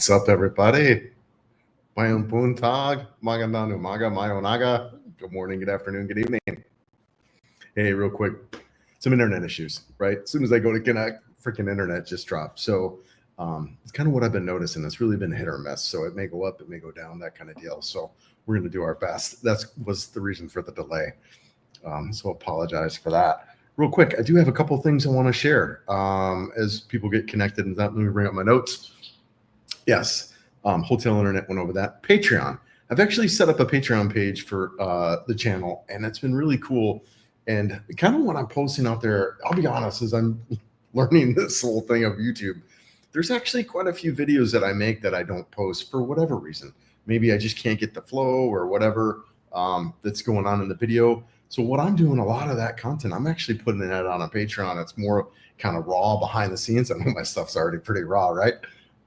What's up, everybody? Mayong buntag, magandang umaga, mayonaga. Good morning, good afternoon, good evening. Hey, real quick, some internet issues, right? As soon as I go to connect, freaking internet just dropped. So it's kind of what I've been noticing. It's really been hit or miss. So it may go up, it may go down, that kind of deal. So we're going to do our best. That was the reason for the delay. So apologize for that. Real quick, I do have a couple things I want to share as people get connected. And let me bring up my notes. Yes, hotel internet went over that. Patreon. I've actually set up a Patreon page for the channel, and it's been really cool. And kind of what I'm posting out there, I'll be honest, as I'm learning this whole thing of YouTube, there's actually quite a few videos that I make that I don't post for whatever reason. Maybe I just can't get the flow or whatever that's going on in the video. So what I'm doing, a lot of that content, I'm actually putting it out on Patreon. It's more kind of raw behind the scenes. I know my stuff's already pretty raw, right?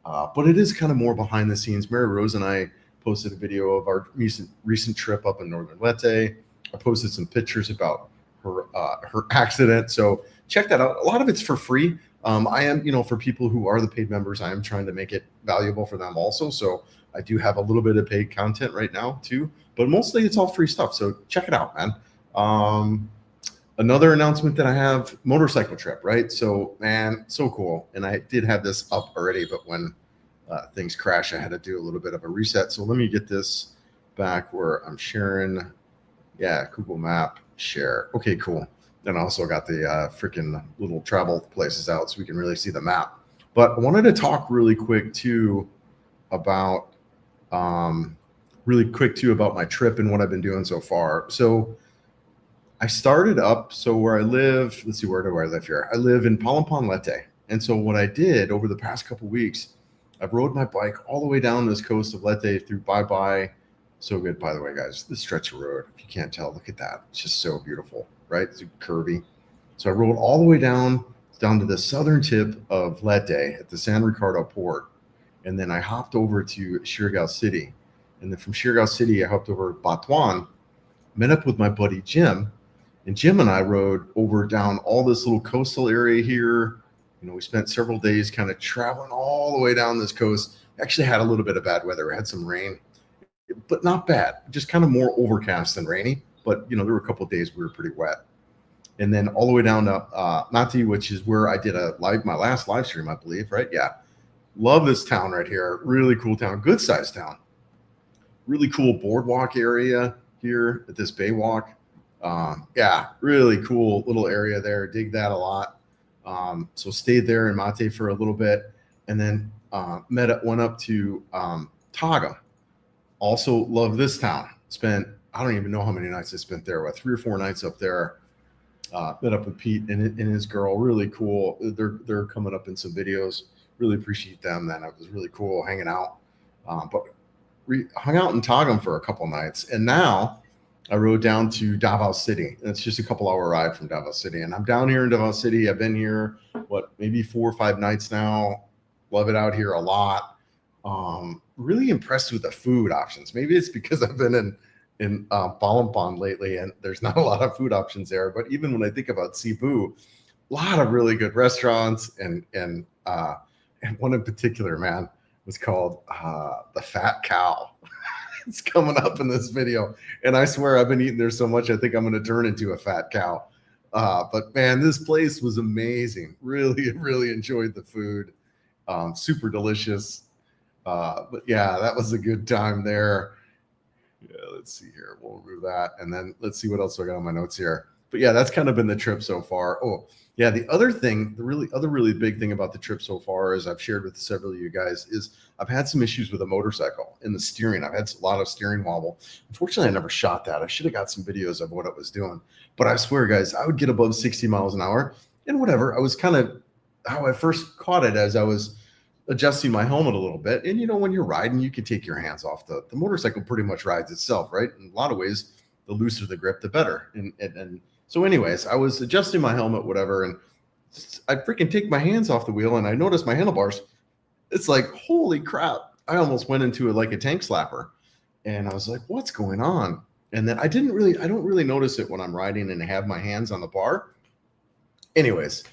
But it is kind of more behind the scenes. Mary Rose and I posted a video of our recent trip up in Northern Leyte. I posted some pictures about her accident. So check that out. A lot of it's for free. I am, for people who are the paid members, I am trying to make it valuable for them also. So I do have a little bit of paid content right now too, but mostly it's all free stuff. So check it out, man. Another announcement that I have, motorcycle trip, right? So, man, so cool. And I did have this up already, but when things crash, I had to do a little bit of a reset. So let me get this back where I'm sharing. Yeah, Google Map, share. Okay, cool. And I also got the freaking little travel places out so we can really see the map. But I wanted to talk really quick too about my trip and what I've been doing so far. So I started up, so where I live, let's see, where do I live here? I live in Palawan Leyte. And so what I did over the past couple of weeks, I've rode my bike all the way down this coast of Leyte through Bye. So good, by the way, guys, this stretch of road, if you can't tell, look at that. It's just so beautiful, right? It's curvy. So I rode all the way down to the southern tip of Leyte at the San Ricardo port. And then I hopped over to Siargao City. And then from Siargao City, I hopped over to Batuan, met up with my buddy Jim. And Jim and I rode over down all this little coastal area here. We spent several days kind of traveling all the way down this coast. Actually had a little bit of bad weather. We had some rain, but not bad. Just kind of more overcast than rainy. But, there were a couple of days we were pretty wet. And then all the way down to Nati, which is where I did my last live stream, I believe, right? Yeah. Love this town right here. Really cool town. Good sized town. Really cool boardwalk area here at this Baywalk. Yeah, really cool little area there. Dig that a lot. So stayed there in Mate for a little bit, and then went up to Taga. Also love this town. Spent, I don't even know how many nights I spent there. 3 or 4 nights up there. Met up with Pete and his girl. Really cool. They're coming up in some videos. Really appreciate them. Then it was really cool hanging out. But hung out in Tagum for a couple nights, and now I rode down to Davao City. And it's just a couple hour ride from Davao City. And I'm down here in Davao City. I've been here, maybe 4 or 5 nights now. Love it out here a lot. Really impressed with the food options. Maybe it's because I've been in Palawan lately and there's not a lot of food options there. But even when I think about Cebu, a lot of really good restaurants. And one in particular, man, was called the Fat Cow. It's coming up in this video, and I swear I've been eating there so much I think I'm going to turn into a fat cow. But man, this place was amazing. Really enjoyed the food. Super delicious. But yeah, that was a good time there. Yeah, let's see here. We'll remove that, and then let's see what else I got on my notes here. But yeah, that's kind of been the trip so far. Oh, yeah, the other thing, the really big thing about the trip so far, as I've shared with several of you guys, is I've had some issues with the motorcycle and the steering. I've had a lot of steering wobble. Unfortunately, I never shot that. I should have got some videos of what it was doing. But I swear, guys, I would get above 60 miles an hour and whatever. I was kind of how I first caught it as I was adjusting my helmet a little bit. And, when you're riding, you can take your hands off. The motorcycle pretty much rides itself, right? In a lot of ways, the looser the grip, the better. And so anyways, I was adjusting my helmet, whatever, and I freaking take my hands off the wheel and I noticed my handlebars. It's like, holy crap. I almost went into it like a tank slapper. And I was like, what's going on? And then I don't really notice it when I'm riding and I have my hands on the bar. Anyways,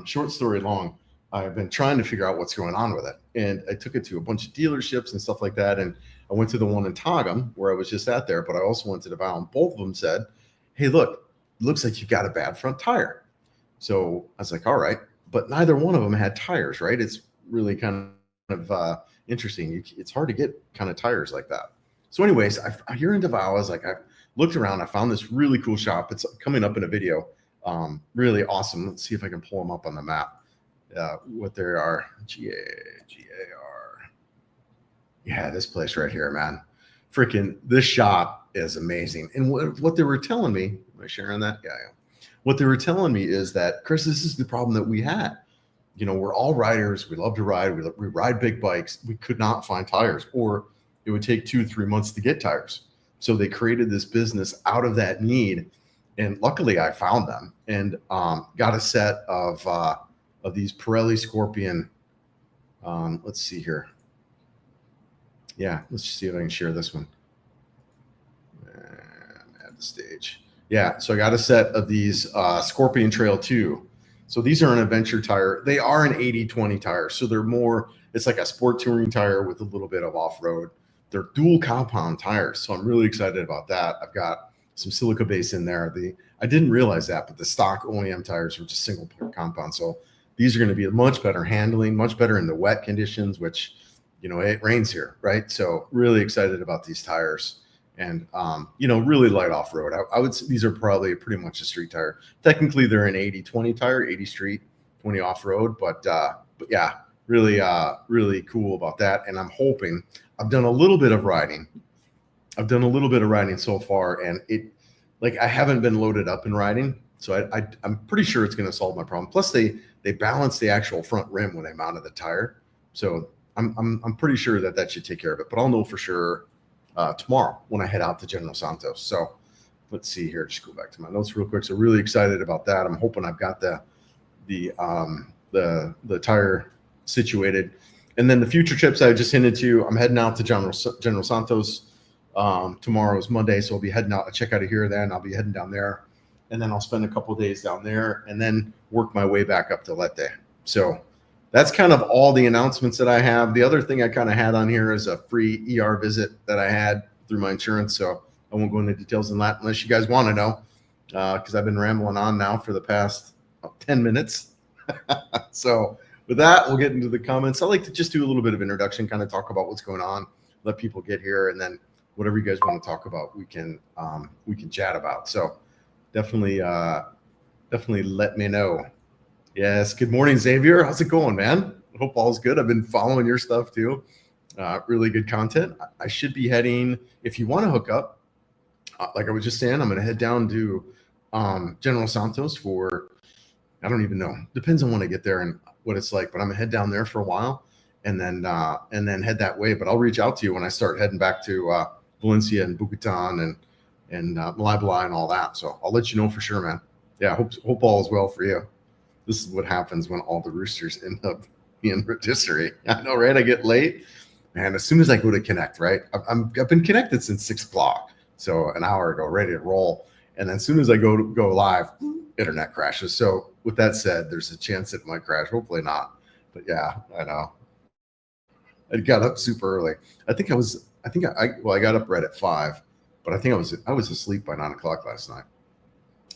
short story long, I've been trying to figure out what's going on with it. And I took it to a bunch of dealerships and stuff like that. And I went to the one in Togum where I was just at there, but I also went to Davao, and both of them said, hey, look, it looks like you've got a bad front tire. So I was like, all right, but neither one of them had tires, right? It's really kind of interesting. It's hard to get kind of tires like that. So anyways, here in Davao, I was like, I looked around, I found this really cool shop. It's coming up in a video. Really awesome. Let's see if I can pull them up on the map. What they are. Gar. Yeah, this place right here, man. Freaking, this shop is amazing. And what they were telling me, am I sharing that? Yeah, yeah. What they were telling me is that, Chris, this is the problem that we had. You know, we're all riders. We love to ride. We ride big bikes. We could not find tires, or it would take 2 to 3 months to get tires. So they created this business out of that need. And luckily I found them and got a set of these Pirelli Scorpion. Let's see here. Yeah, let's see if I can share this one. And add the stage. Yeah, so I got a set of these Scorpion Trail 2. So these are an adventure tire. They are an 80-20 tire. So they're more, it's like a sport touring tire with a little bit of off-road. They're dual compound tires. So I'm really excited about that. I've got some silica base in there. I didn't realize that, but the stock OEM tires were just single compound. So these are going to be much better handling, much better in the wet conditions, which, you know, it rains here, right? So really excited about these tires. And, you know, really light off-road. I would say these are probably pretty much a street tire. Technically, they're an 80-20 tire, 80 street, 20 off-road. But yeah, really, really cool about that. And I'm hoping, I've done a little bit of riding. I've done a little bit of riding so far, and I haven't been loaded up in riding. So I'm pretty sure it's going to solve my problem. Plus, they balance the actual front rim when I mounted the tire. So I'm pretty sure that should take care of it. But I'll know for sure tomorrow when I head out to General Santos. So let's see here. Just go back to my notes real quick. So really excited about that. I'm hoping I've got the tire situated. And then the future trips I just hinted to, I'm heading out to General Santos. Tomorrow is Monday, so I'll be heading out. I check out of here then. I'll be heading down there. And then I'll spend a couple of days down there and then work my way back up to Leyte. So that's kind of all the announcements that I have. The other thing I kind of had on here is a free ER visit that I had through my insurance. So I won't go into details on that unless you guys want to know, because I've been rambling on now for the past 10 minutes. So with that, we'll get into the comments. I like to just do a little bit of introduction, kind of talk about what's going on, let people get here, and then whatever you guys want to talk about, we can chat about. So definitely let me know. Yes. Good morning, Xavier. How's it going, man? I hope all's good. I've been following your stuff too. Really good content. I should be heading, if you want to hook up, like I was just saying, I'm going to head down to General Santos for, I don't even know. Depends on when I get there and what it's like, but I'm going to head down there for a while and then head that way. But I'll reach out to you when I start heading back to Valencia and Bucatan and Malabala and all that. So I'll let you know for sure, man. Yeah, hope all is well for you. This is what happens when all the roosters end up being rotisserie. I know, right? I get late, man. As soon as I go to connect, right? I've been connected since 6 o'clock, so an hour ago, ready to roll. And then as soon as I go live, internet crashes. So with that said, there's a chance it might crash. Hopefully not. But yeah, I know. I got up super early. I got up right at 5, but I think I was asleep by 9 o'clock last night.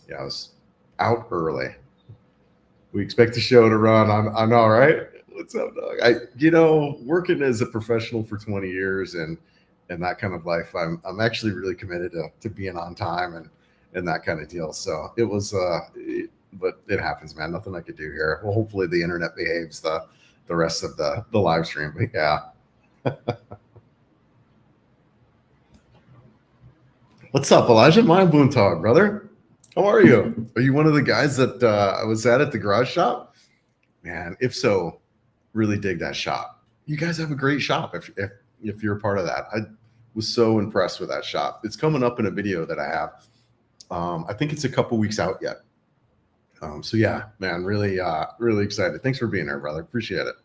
Yeah, I was out early. We expect the show to run. I know, right? What's up, dog? Working as a professional for 20 years and that kind of life, I'm actually really committed to being on time and that kind of deal. So it was, but it happens, man. Nothing I could do here. Well, hopefully the internet behaves the rest of the live stream. But yeah. What's up, Elijah? My Boontog, brother. How are you? Are you one of the guys that I was at the garage shop? Man, if so, really dig that shop. You guys have a great shop if you're a part of that. I was so impressed with that shop. It's coming up in a video that I have. I think it's a couple weeks out yet. So yeah, man, really excited. Thanks for being here, brother. Appreciate it.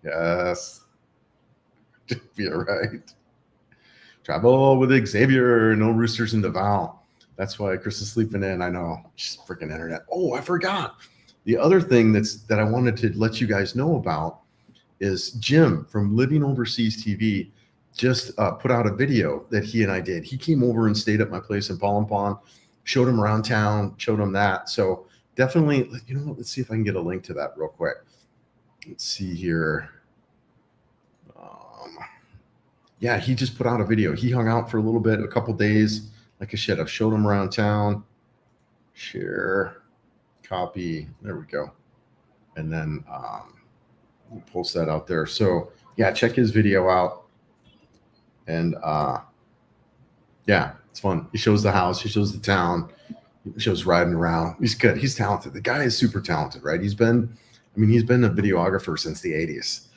Yes. You're right. Travel with Xavier. No roosters in Davao. That's why Chris is sleeping in. I know. Just freaking internet. Oh, I forgot. The other thing that I wanted to let you guys know about is Jim from Living Overseas TV just put out a video that he and I did. He came over and stayed at my place in Pond, showed him around town, showed him that. So definitely, you know what, let's see if I can get a link to that real quick. Let's see here. Yeah, he just put out a video. He hung out for a little bit, a couple days. Like I said, I've showed him around town. Share, copy. There we go. And then we'll post that out there. So yeah, check his video out. And yeah, it's fun. He shows the house. He shows the town. He shows riding around. He's good. He's talented. The guy is super talented, right? He's been a videographer since the 80s.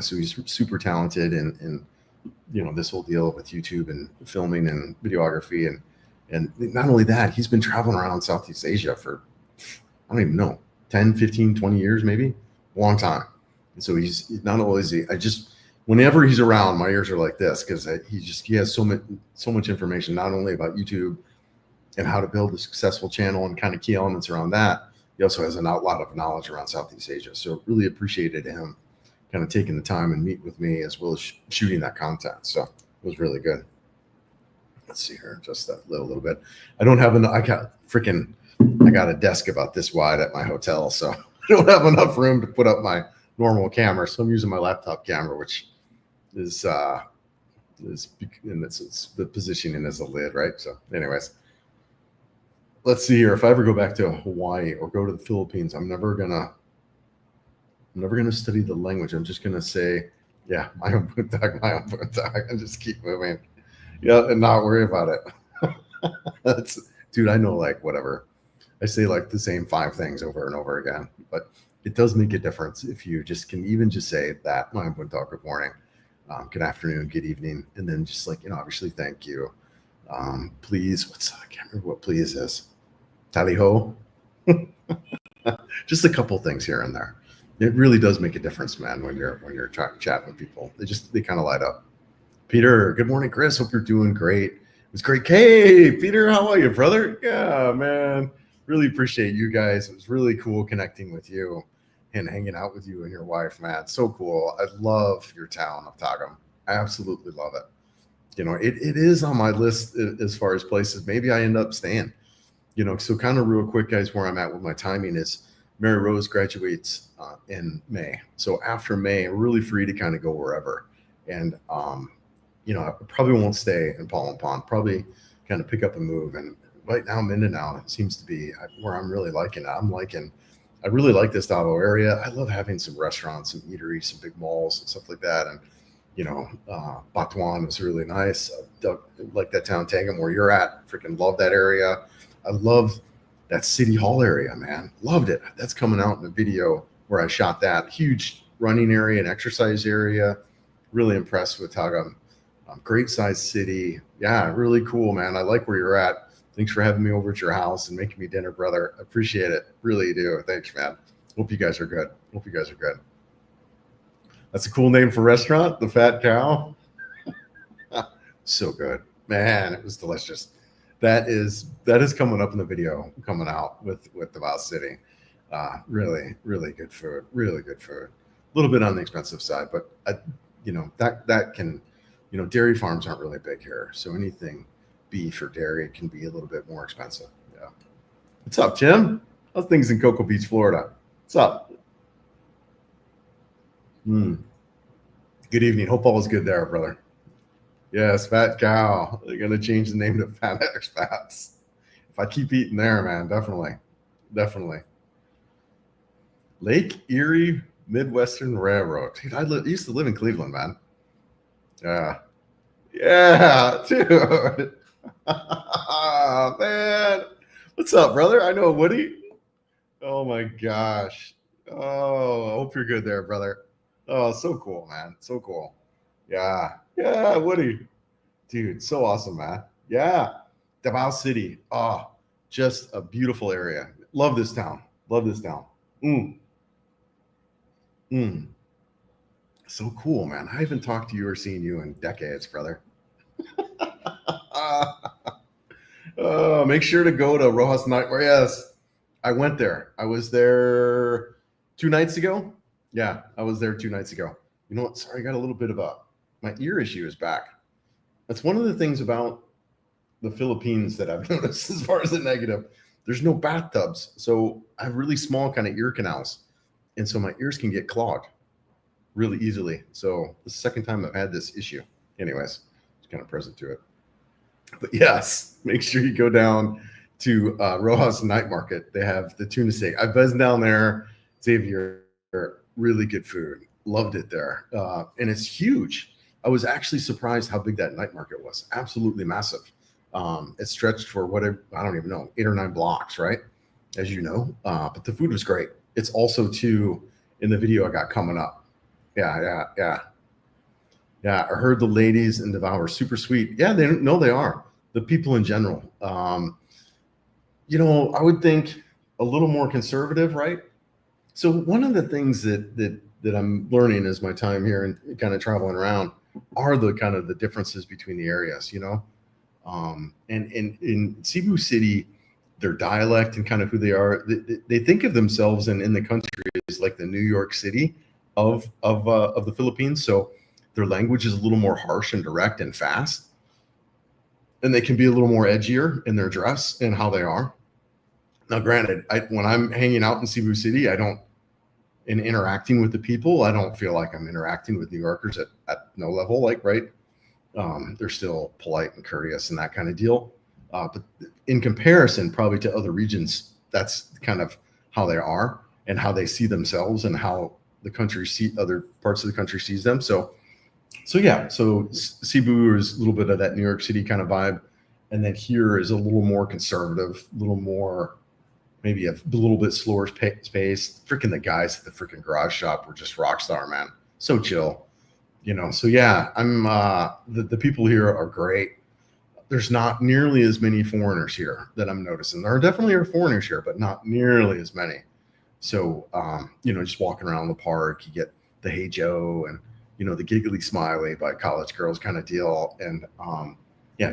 So he's super talented in this whole deal with YouTube and filming and videography. And not only that, he's been traveling around Southeast Asia for, I don't even know, 10, 15, 20 years, maybe a long time. And so he's not only is he, whenever he's around, my ears are like this, because he has so much information, not only about YouTube and how to build a successful channel and kind of key elements around that. He also has a lot of knowledge around Southeast Asia. So really appreciated him kind of taking the time and meet with me, as well as shooting that content. So it was really good. Let's see here, just that little bit. I don't have enough. I got a desk about this wide at my hotel, so I don't have enough room to put up my normal camera. So I'm using my laptop camera, which is it's the positioning as a lid, right? So anyways, let's see here. If I ever go back to Hawaii or go to the Philippines, I'm never gonna study the language. I'm just gonna say, yeah, my own puntak, and just keep moving. Yeah, and not worry about it. Dude, I know, like, whatever. I say like the same 5 things over and over again, but it does make a difference if you just can even just say that, my own puntak, good morning, good afternoon, good evening, and then just like, obviously, thank you. Please, I can't remember what please is. Tally ho. Just a couple things here and there. It really does make a difference, man, when you're chatting with people. They kind of light up. Peter, good morning, Chris. Hope you're doing great. It was great. Hey, Peter, how are you, brother? Yeah, man. Really appreciate you guys. It was really cool connecting with you and hanging out with you and your wife, man. So cool. I love your town of Tagum. I absolutely love it. It is on my list as far as places. Maybe I end up staying. So kind of real quick, guys, where I'm at with my timing is Mary Rose graduates in May. So after May, I'm really free to kind of go wherever. And, I probably won't stay in Pond. Probably kind of pick up and move. And right now, Mindanao seems to be where I'm really liking it. I really like this Davao area. I love having some restaurants, some eateries, some big malls and stuff like that. And, Batuan is really nice. Like that town, Tagum, where you're at. Freaking love that area. I love that City Hall area, man. Loved it. That's coming out in the video where I shot that. Huge running area and exercise area. Really impressed with Tagum. Great sized city. Yeah, really cool, man. I like where you're at. Thanks for having me over at your house and making me dinner, brother. Appreciate it. Really do. Thanks, man. Hope you guys are good. That's a cool name for restaurant, the Fat Cow. So good, man. It was delicious. That is coming up in the video coming out with Davao City. Really, really good food. Really good food. A little bit on the expensive side, but that can, dairy farms aren't really big here, so anything beef or dairy can be a little bit more expensive. Yeah. What's up, Jim? How's things in Cocoa Beach, Florida? What's up? Good evening. Hope all is good there, brother. Yes, Fat Cow. They're going to change the name to Fat Expats. If I keep eating there, man, definitely. Lake Erie Midwestern Railroad. Dude, I used to live in Cleveland, man. Yeah, dude. Man. What's up, brother? I know Woody. Oh, my gosh. Oh, I hope you're good there, brother. Oh, so cool, man. So cool. Yeah, Woody. Dude, so awesome, man. Yeah. Davao City. Oh, just a beautiful area. Love this town. So cool, man. I haven't talked to you or seen you in decades, brother. Make sure to go to Rojas Night. Yes. I went there. I was there 2 nights ago. Yeah, I was there 2 nights ago. You know what? Sorry, I got a little bit of my ear issue is back. That's one of the things about the Philippines that I've noticed as far as the negative. There's no bathtubs. So I have really small kind of ear canals. And so my ears can get clogged really easily. So the second time I've had this issue. Anyways, it's kind of present to it. But yes, make sure you go down to Rojas Night Market. They have the tuna steak. I've been down there, Xavier. Really good food. Loved it there, and it's huge. I was actually surprised how big that night market was. Absolutely massive. It stretched for what I don't even know, 8 or 9 blocks, right? As you know, but the food was great. It's also too in the video I got coming up. Yeah. I heard the ladies in Davao are super sweet. Yeah, they know they are. The people in general. I would think a little more conservative, right? So one of the things that I'm learning as my time here and kind of traveling around are the kind of the differences between the areas, and in Cebu City, their dialect and kind of who they are, they think of themselves and in the country as like the New York City of the Philippines. So their language is a little more harsh and direct and fast, and they can be a little more edgier in their dress and how they are. Now, granted, when I'm hanging out in Cebu City, in interacting with the people, I don't feel like I'm interacting with New Yorkers at no level, like, right? They're still polite and courteous and that kind of deal. But in comparison, probably to other regions, that's kind of how they are and how they see themselves and how other parts of the country sees them. So Cebu is a little bit of that New York City kind of vibe. And then here is a little more conservative, a little more, maybe a little bit slower pace. Freaking the guys at the freaking garage shop were just rock star, man. So chill, So yeah, I'm the people here are great. There's not nearly as many foreigners here that I'm noticing. There definitely are foreigners here, but not nearly as many. So just walking around the park, you get the Hey Joe and the giggly smiley by college girls kind of deal, and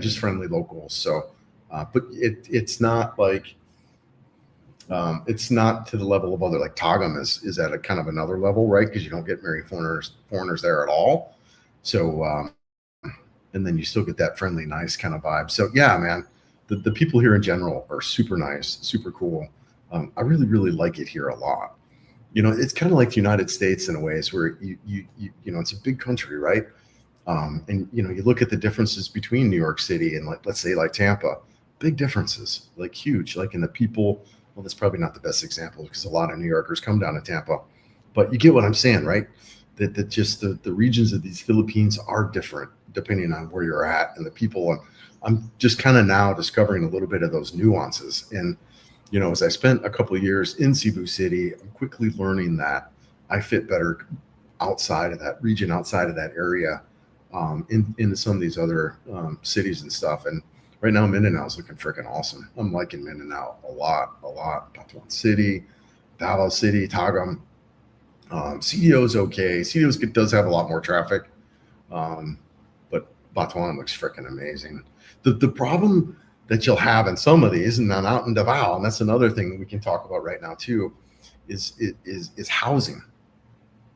just friendly locals. So, but it's not like. It's not to the level of other, like Tagum is at a kind of another level, right? Because you don't get many foreigners there at all. So, and then you still get that friendly, nice kind of vibe. So yeah, man, the people here in general are super nice, super cool. I really, really like it here a lot. It's kind of like the United States in a ways where it's a big country, right? And you look at the differences between New York City and let's say like Tampa, big differences, like huge, like in the people. Well, that's probably not the best example because a lot of New Yorkers come down to Tampa, but you get what I'm saying, right? That just the regions of these Philippines are different depending on where you're at and the people. And I'm just kind of now discovering a little bit of those nuances. And, as I spent a couple of years in Cebu City, I'm quickly learning that I fit better outside of that region, outside of that area, into some of these other cities and stuff. And right now, Mindanao is looking freaking awesome. I'm liking Mindanao a lot. Davao City, Davao City, Tagum. CDO is okay. CDO does have a lot more traffic, but Batuan looks freaking amazing. The problem that you'll have in some of these, and I'm out in Davao, and that's another thing that we can talk about right now too, is housing.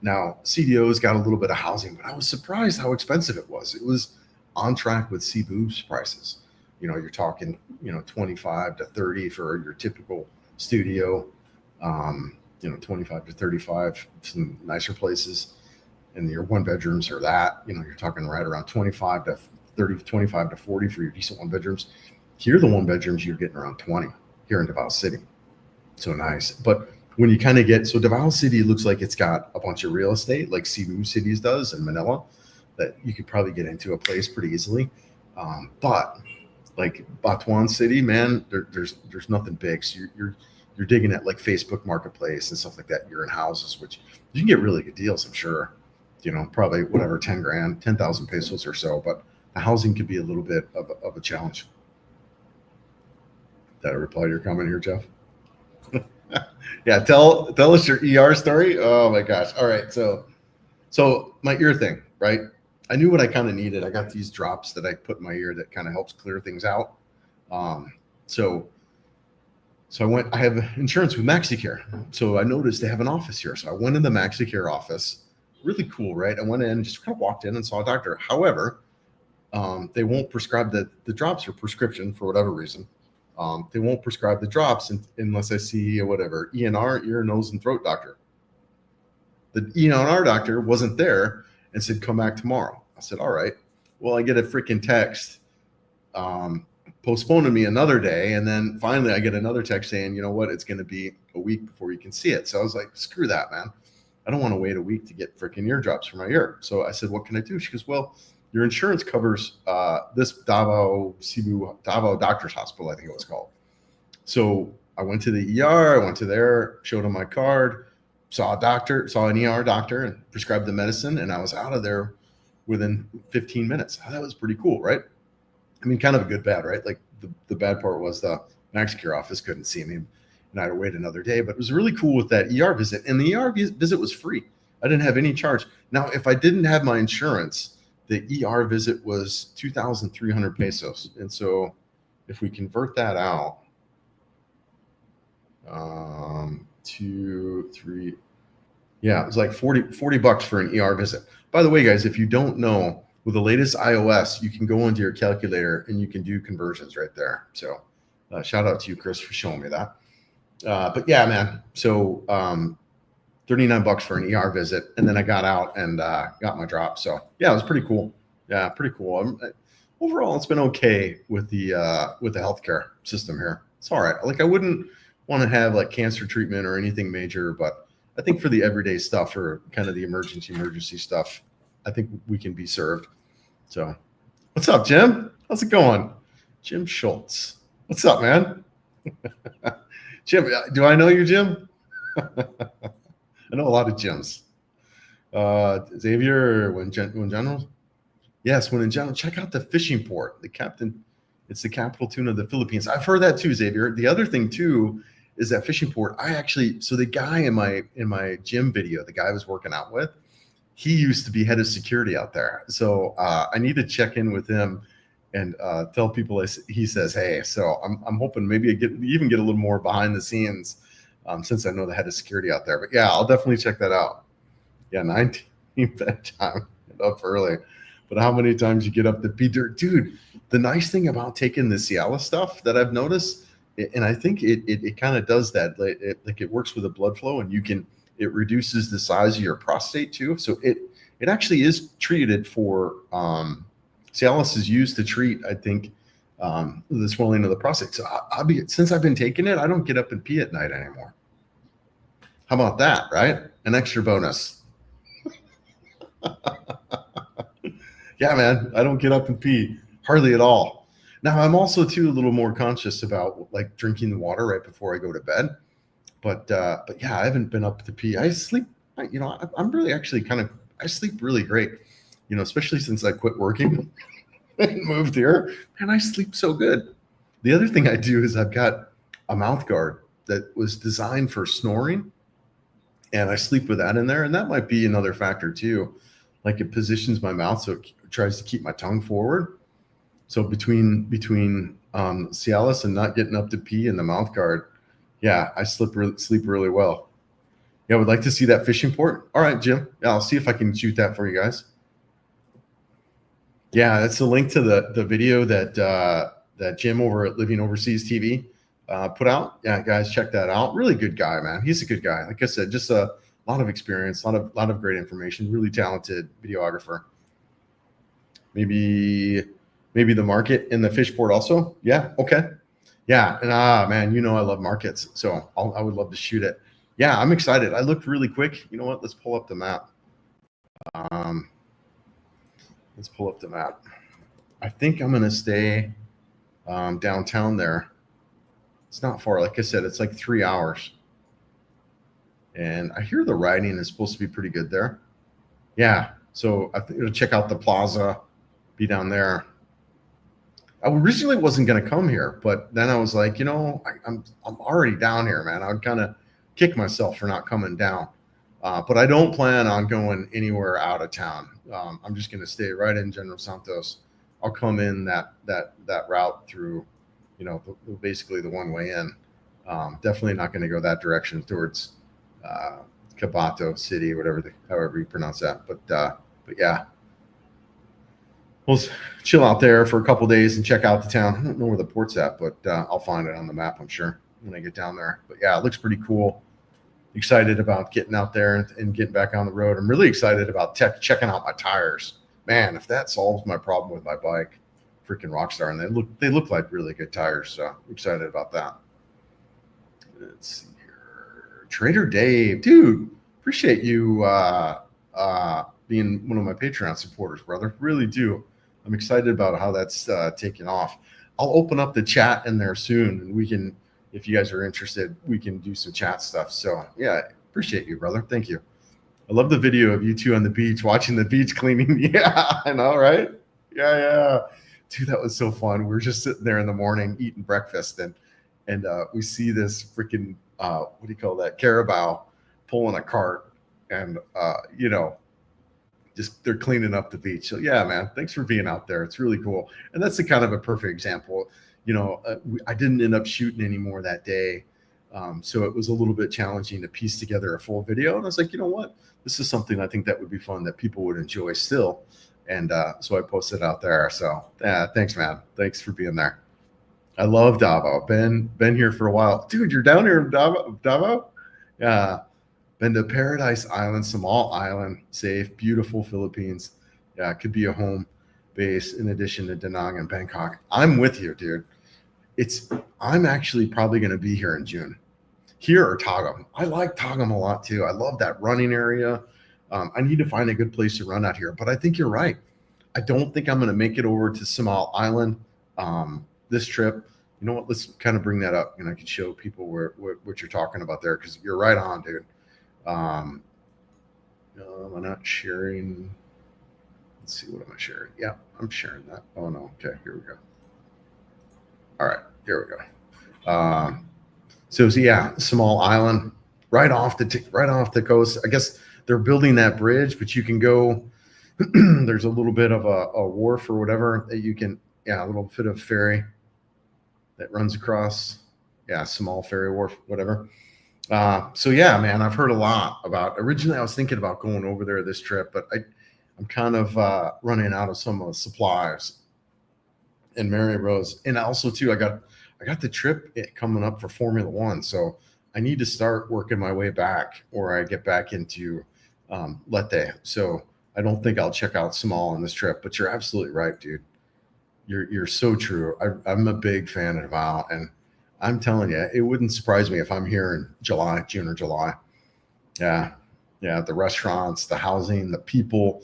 Now, CDO's got a little bit of housing, but I was surprised how expensive it was. It was on track with Cebu's prices. You're talking, 25 to 30 for your typical studio, 25 to 35, some nicer places. And your one bedrooms are that, you're talking right around 25 to 30, 25 to 40 for your decent one bedrooms. Here, the one bedrooms, you're getting around 20 here in Davao City. So nice. But when you kind of Davao City looks like it's got a bunch of real estate like Cebu Cities does in Manila that you could probably get into a place pretty easily. But like Batuan City, man, there's nothing big. So you're digging at like Facebook Marketplace and stuff like that. You're in houses, which you can get really good deals, I'm sure. Probably whatever, 10 grand, 10,000 pesos or so. But the housing could be a little bit of a challenge. Did I reply to your comment here, Jeff? Yeah, tell us your ER story. Oh my gosh. All right. So my ear thing, right? I knew what I kind of needed. I got these drops that I put in my ear that kind of helps clear things out. So So I have insurance with MaxiCare. So I noticed they have an office here. So I went in the MaxiCare office. Really cool, right? I went in, just kind of walked in and saw a doctor. However, they won't prescribe the drops for prescription for whatever reason. They won't prescribe the drops unless I see a whatever ENR, ear, nose, and throat doctor. The ENR doctor wasn't there and said, come back tomorrow. I said, all right. Well, I get a freaking text postponing me another day. And then finally I get another text saying, you know what, it's going to be a week before you can see it. So I was like, screw that, man. I don't want to wait a week to get freaking ear drops for my ear. So I said, what can I do? She goes, well, your insurance covers this Davao Doctor's Hospital, I think it was called. So I went to the ER, I went to there, showed him my card, saw an ER doctor and prescribed the medicine. And I was out of there within 15 minutes. That was pretty cool, right? I mean, kind of a good bad, right? Like the bad part was the MaxiCare office couldn't see me and I had to wait another day, but it was really cool with that ER visit. And the ER visit was free. I didn't have any charge. Now, if I didn't have my insurance, the ER visit was 2,300 pesos. And so if we convert that out, 2, 3, yeah, it was like 40 bucks for an ER visit. By the way, guys, if you don't know, with the latest iOS, you can go into your calculator and you can do conversions right there. So shout out to you, Chris, for showing me that. But yeah, man. So 39 bucks for an ER visit. And then I got out and got my drop. So yeah, it was pretty cool. Yeah, pretty cool. Overall, it's been okay with the healthcare system here. It's all right. Like I wouldn't want to have like cancer treatment or anything major, but I think for the everyday stuff or kind of the emergency stuff, I think we can be served. So what's up, Jim? How's it going? Jim Schultz. What's up, man? Jim, do I know you, Jim? I know a lot of Jims. Xavier, when general? Yes, when in general, check out the fishing port. It's the capital tune of the Philippines. I've heard that too, Xavier. The other thing too is that fishing port. So the guy in my gym video, the guy I was working out with, he used to be head of security out there. So I need to check in with him and tell people he says, hey. So I'm hoping maybe I even get a little more behind the scenes since I know the head of security out there. But yeah, I'll definitely check that out. Yeah, 19 bedtime, up early. But how many times you get up to pee? Dude, the nice thing about taking the Cialis stuff that I've noticed, and I think it kind of does that, like it works with the blood flow, and it reduces the size of your prostate too. So it actually is treated for Cialis is used to treat, I think, the swelling of the prostate. So since I've been taking it, I don't get up and pee at night anymore. How about that, right? An extra bonus. Yeah, man, I don't get up and pee hardly at all. Now I'm also too a little more conscious about like drinking the water right before I go to bed. But yeah, I haven't been up to pee. I sleep, I'm really actually I sleep really great, especially since I quit working and moved here. Man, I sleep so good. The other thing I do is I've got a mouth guard that was designed for snoring, and I sleep with that in there. And that might be another factor too. Like it positions my mouth so it tries to keep my tongue forward. So between Cialis and not getting up to pee and the mouth guard, yeah, I sleep really well. Yeah, I would like to see that fishing port. All right, Jim. Yeah, I'll see if I can shoot that for you guys. Yeah, that's the link to the video that Jim over at Living Overseas TV put out. Yeah, guys, check that out. Really good guy, man. He's a good guy. Like I said, just a lot of experience, lot of great information. Really talented videographer. Maybe the market in the fish port also. Yeah. Okay. Yeah. And man, I love markets. So I would love to shoot it. Yeah, I'm excited. I looked really quick. You know what? Let's pull up the map. Let's pull up the map. I think I'm going to stay downtown there. It's not far. Like I said, it's like 3 hours. And I hear the riding is supposed to be pretty good there. Yeah. So I think it'll check out the plaza, be down there. I originally wasn't going to come here, but then I was like, I'm already down here, man. I would kind of kick myself for not coming down. But I don't plan on going anywhere out of town. I'm just going to stay right in General Santos. I'll come in that route through, basically the one way in. Definitely not going to go that direction towards Cabato City, however you pronounce that. But yeah, we'll chill out there for a couple days and check out the town. I don't know where the port's at, but I'll find it on the map, I'm sure, when I get down there. But yeah, it looks pretty cool. Excited about getting out there and getting back on the road. I'm really excited about checking out my tires. Man, if that solves my problem with my bike, freaking Rockstar. And they look like really good tires. So I'm excited about that. Let's see here. Trader Dave, dude, appreciate you being one of my Patreon supporters, brother. Really do. I'm excited about how that's taking off. I'll open up the chat in there soon, and we can, if you guys are interested, we can do some chat stuff. So yeah, appreciate you, brother. Thank you. I love the video of you two on the beach, watching the beach cleaning. Yeah, I know, right? Yeah. Dude, that was so fun. We were just sitting there in the morning eating breakfast, and we see this freaking what do you call that, carabao pulling a cart, and just they're cleaning up the beach. So yeah, man, thanks for being out there. It's really cool, and that's the kind of a perfect example. I didn't end up shooting anymore that day, so it was a little bit challenging to piece together a full video. And I was like, you know what, this is something I think that would be fun, that people would enjoy still. And so I posted out there. So yeah, thanks, man. Thanks for being there. I love Davao. Been here for a while. Dude, you're down here in Davao? Yeah. Been to Paradise Island, Samal Island, safe, beautiful Philippines. Yeah, it could be a home base in addition to Da Nang and Bangkok. I'm with you, dude. I'm actually probably going to be here in June. Here or Tagum. I like Tagum a lot too. I love that running area. I need to find a good place to run out here, but I think you're right. I don't think I'm going to make it over to Samal Island this trip. You know what? Let's kind of bring that up, and I can show people what you're talking about there, because you're right on, dude. I'm not sharing. Let's see, what am I sharing? Yeah, I'm sharing that. Oh no. Okay, here we go. All right, here we go. So yeah, small island right off the coast. I guess they're building that bridge, but you can go. There's a little bit of a wharf or whatever that you can. Yeah, a little bit of ferry that runs across. Yeah, small ferry wharf, whatever. So yeah, man, I've heard a lot about. Originally, I was thinking about going over there this trip, but I'm kind of running out of some of the supplies in Mary Rose, and also too, I got the trip coming up for Formula One, so I need to start working my way back, or I get back into Leyte. So I don't think I'll check out Small on this trip, but you're absolutely right, dude. You're so true. I'm a big fan of Davao, and I'm telling you, it wouldn't surprise me if I'm here in June or July. Yeah. The restaurants, the housing, the people.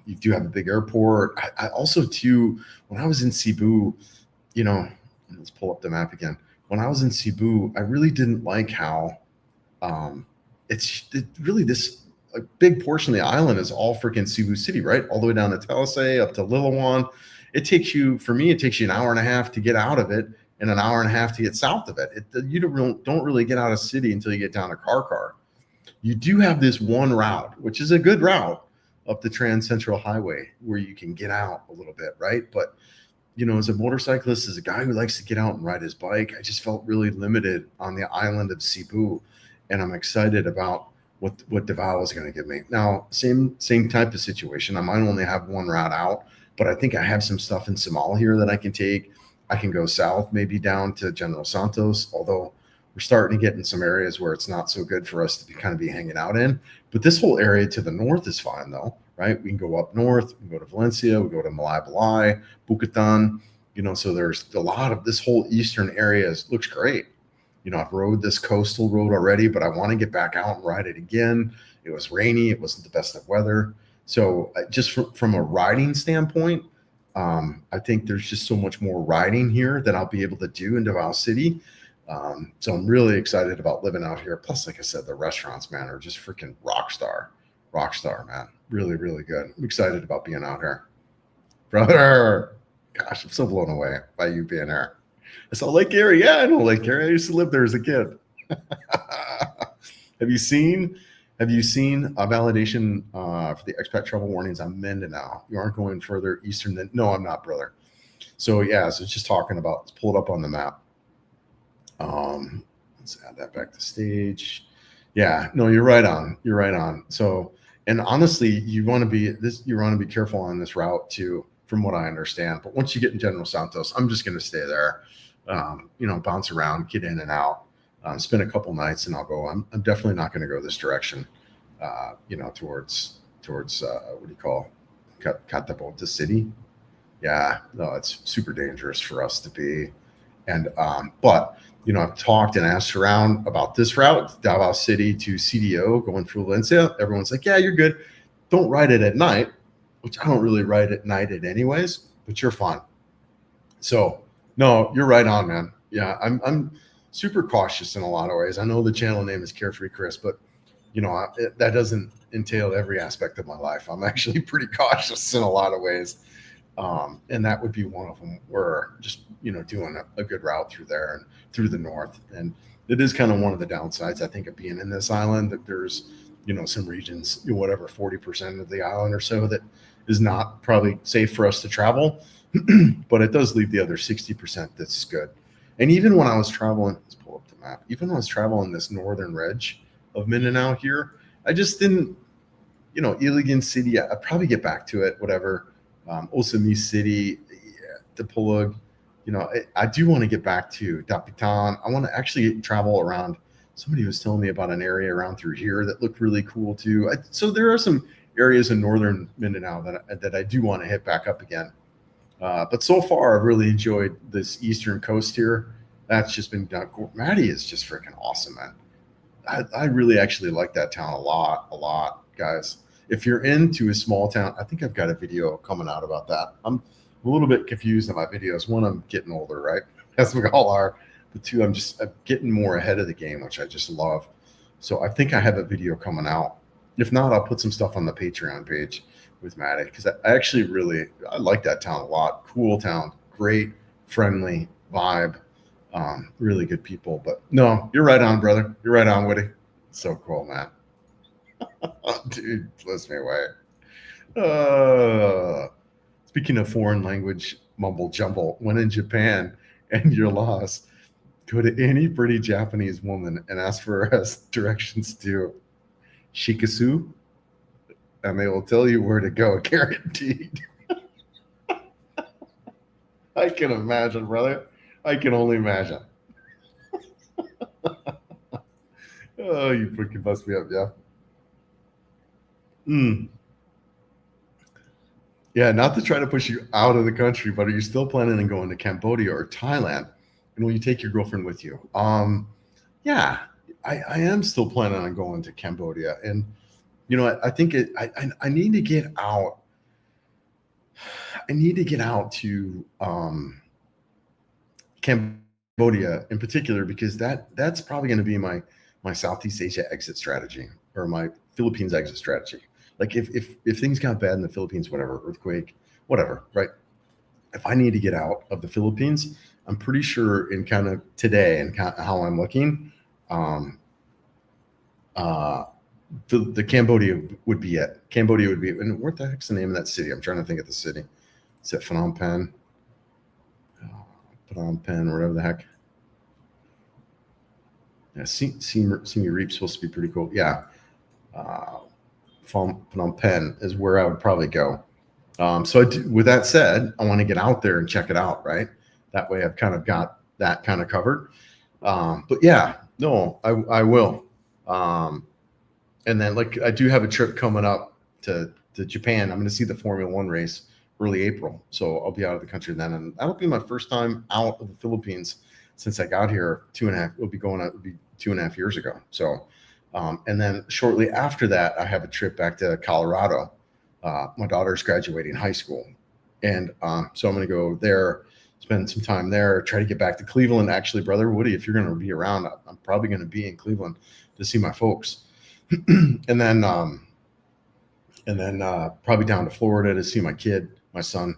You do have a big airport. I also too, when I was in Cebu, let's pull up the map again. When I was in Cebu, I really didn't like how this a big portion of the island is all freaking Cebu City, right? All the way down to Talisay, up to Liloan. It takes you an hour and a half to get out of it, and an hour and a half to get south of it. You don't really get out of city until you get down to Car. You do have this one route, which is a good route, up the Trans Central Highway, where you can get out a little bit, right? But as a motorcyclist, as a guy who likes to get out and ride his bike, I just felt really limited on the island of Cebu, and I'm excited about what Davao is going to give me. Now, same type of situation. I might only have one route out, but I think I have some stuff in Samal here that I can take. I can go south, maybe down to General Santos, although we're starting to get in some areas where it's not so good for us to be hanging out in. But this whole area to the north is fine, though, right? We can go up north, we can go to Valencia, we go to Malaybalay, Bukatan, so there's a lot of this whole eastern area looks great. I've rode this coastal road already, but I want to get back out and ride it again. It was rainy. It wasn't the best of weather. So just from a riding standpoint, I think there's just so much more riding here that I'll be able to do in Davao City. So I'm really excited about living out here. Plus, like I said, the restaurants, man, are just freaking rock star, man. Really, really good. I'm excited about being out here. Brother, gosh, I'm so blown away by you being here. I saw Lake Erie. Yeah, I know Lake Erie. I used to live there as a kid. Have you seen a validation for the expat travel warnings on Mindanao? You aren't going further eastern than. No, I'm not, brother. So yeah, so it's just talking about. Let's pull it up on the map. Let's add that back to stage. Yeah, no, you're right on. You're right on. So, and honestly, you want to be careful on this route too, from what I understand. But once you get in General Santos, I'm just going to stay there, bounce around, get in and out, spend a couple nights, and I'll go. I'm definitely not going to go this direction, towards what do you call Catapulta City? Yeah, no, it's super dangerous for us to be. And but I've talked and asked around about this route, Davao City to CDO, going through Valencia. Everyone's like, "Yeah, you're good. Don't ride it at night," which I don't really ride at night at anyways. But you're fine. So no, you're right on, man. Yeah, I'm super cautious in a lot of ways. I know the channel name is Carefree Chris, but that doesn't entail every aspect of my life. I'm actually pretty cautious in a lot of ways. And that would be one of them. We're just doing a good route through there and through the north, and it is kind of one of the downsides, I think, of being in this island, that there's some regions, whatever, 40% of the island or so, that is not probably safe for us to travel. But it does leave the other 60% that's good. And even when I was traveling, let's pull up the map, even when I was traveling this northern ridge of Mindanao here, I just didn't, Iligan City, I'd probably get back to it, whatever. Osami City, Dipolog. I do want to get back to Dapitan. I want to actually travel around. Somebody was telling me about an area around through here that looked really cool too. So there are some areas in northern Mindanao that I do want to hit back up again. But so far, I've really enjoyed this eastern coast here. That's just been done. Maddie is just freaking awesome, man. I really actually like that town a lot, guys. If you're into a small town, I think I've got a video coming out about that. I'm a little bit confused in my videos. One, I'm getting older, right? As we all are. But two, I'm getting more ahead of the game, which I just love. So I think I have a video coming out. If not, I'll put some stuff on the Patreon page with Maddie, because I like that town a lot. Cool town, great, friendly vibe, really good people. But no, you're right on, brother. You're right on, Woody. So cool, man. Dude, blows me away. Speaking of foreign language mumble jumble, when in Japan and you're lost, go to any pretty Japanese woman and ask for directions to Shikasu, and they will tell you where to go, guaranteed. I can imagine, brother. I can only imagine. Oh, you freaking bust me up, yeah. Yeah, not to try to push you out of the country, but are you still planning on going to Cambodia or Thailand? And will you take your girlfriend with you? Yeah, I am still planning on going to Cambodia, and I think I need to get out. I need to get out to Cambodia in particular, because that's probably going to be my Southeast Asia exit strategy, or my Philippines exit strategy. Like if things got bad in the Philippines, whatever, earthquake, whatever, right? If I need to get out of the Philippines, I'm pretty sure in kind of today and kind of how I'm looking, the Cambodia would be it. Cambodia would be, and what the heck's the name of that city? I'm trying to think of the city. Is it Phnom Penh? Phnom Penh, whatever the heck. Yeah, Siem Reap's supposed to be pretty cool. Yeah. Phnom Penh is where I would probably go. With that said, I want to get out there and check it out, right? That way I've kind of got that kind of covered. But yeah, no, I will. And then I do have a trip coming up to Japan. I'm going to see the Formula One race early April. So I'll be out of the country then. And that'll be my first time out of the Philippines since I got here 2.5 years ago. So, and then shortly after that, I have a trip back to Colorado. My daughter's graduating high school. And so I'm going to go there, spend some time there, try to get back to Cleveland. Actually, brother Woody, if you're going to be around, I'm probably going to be in Cleveland to see my folks. and then probably down to Florida to see my son.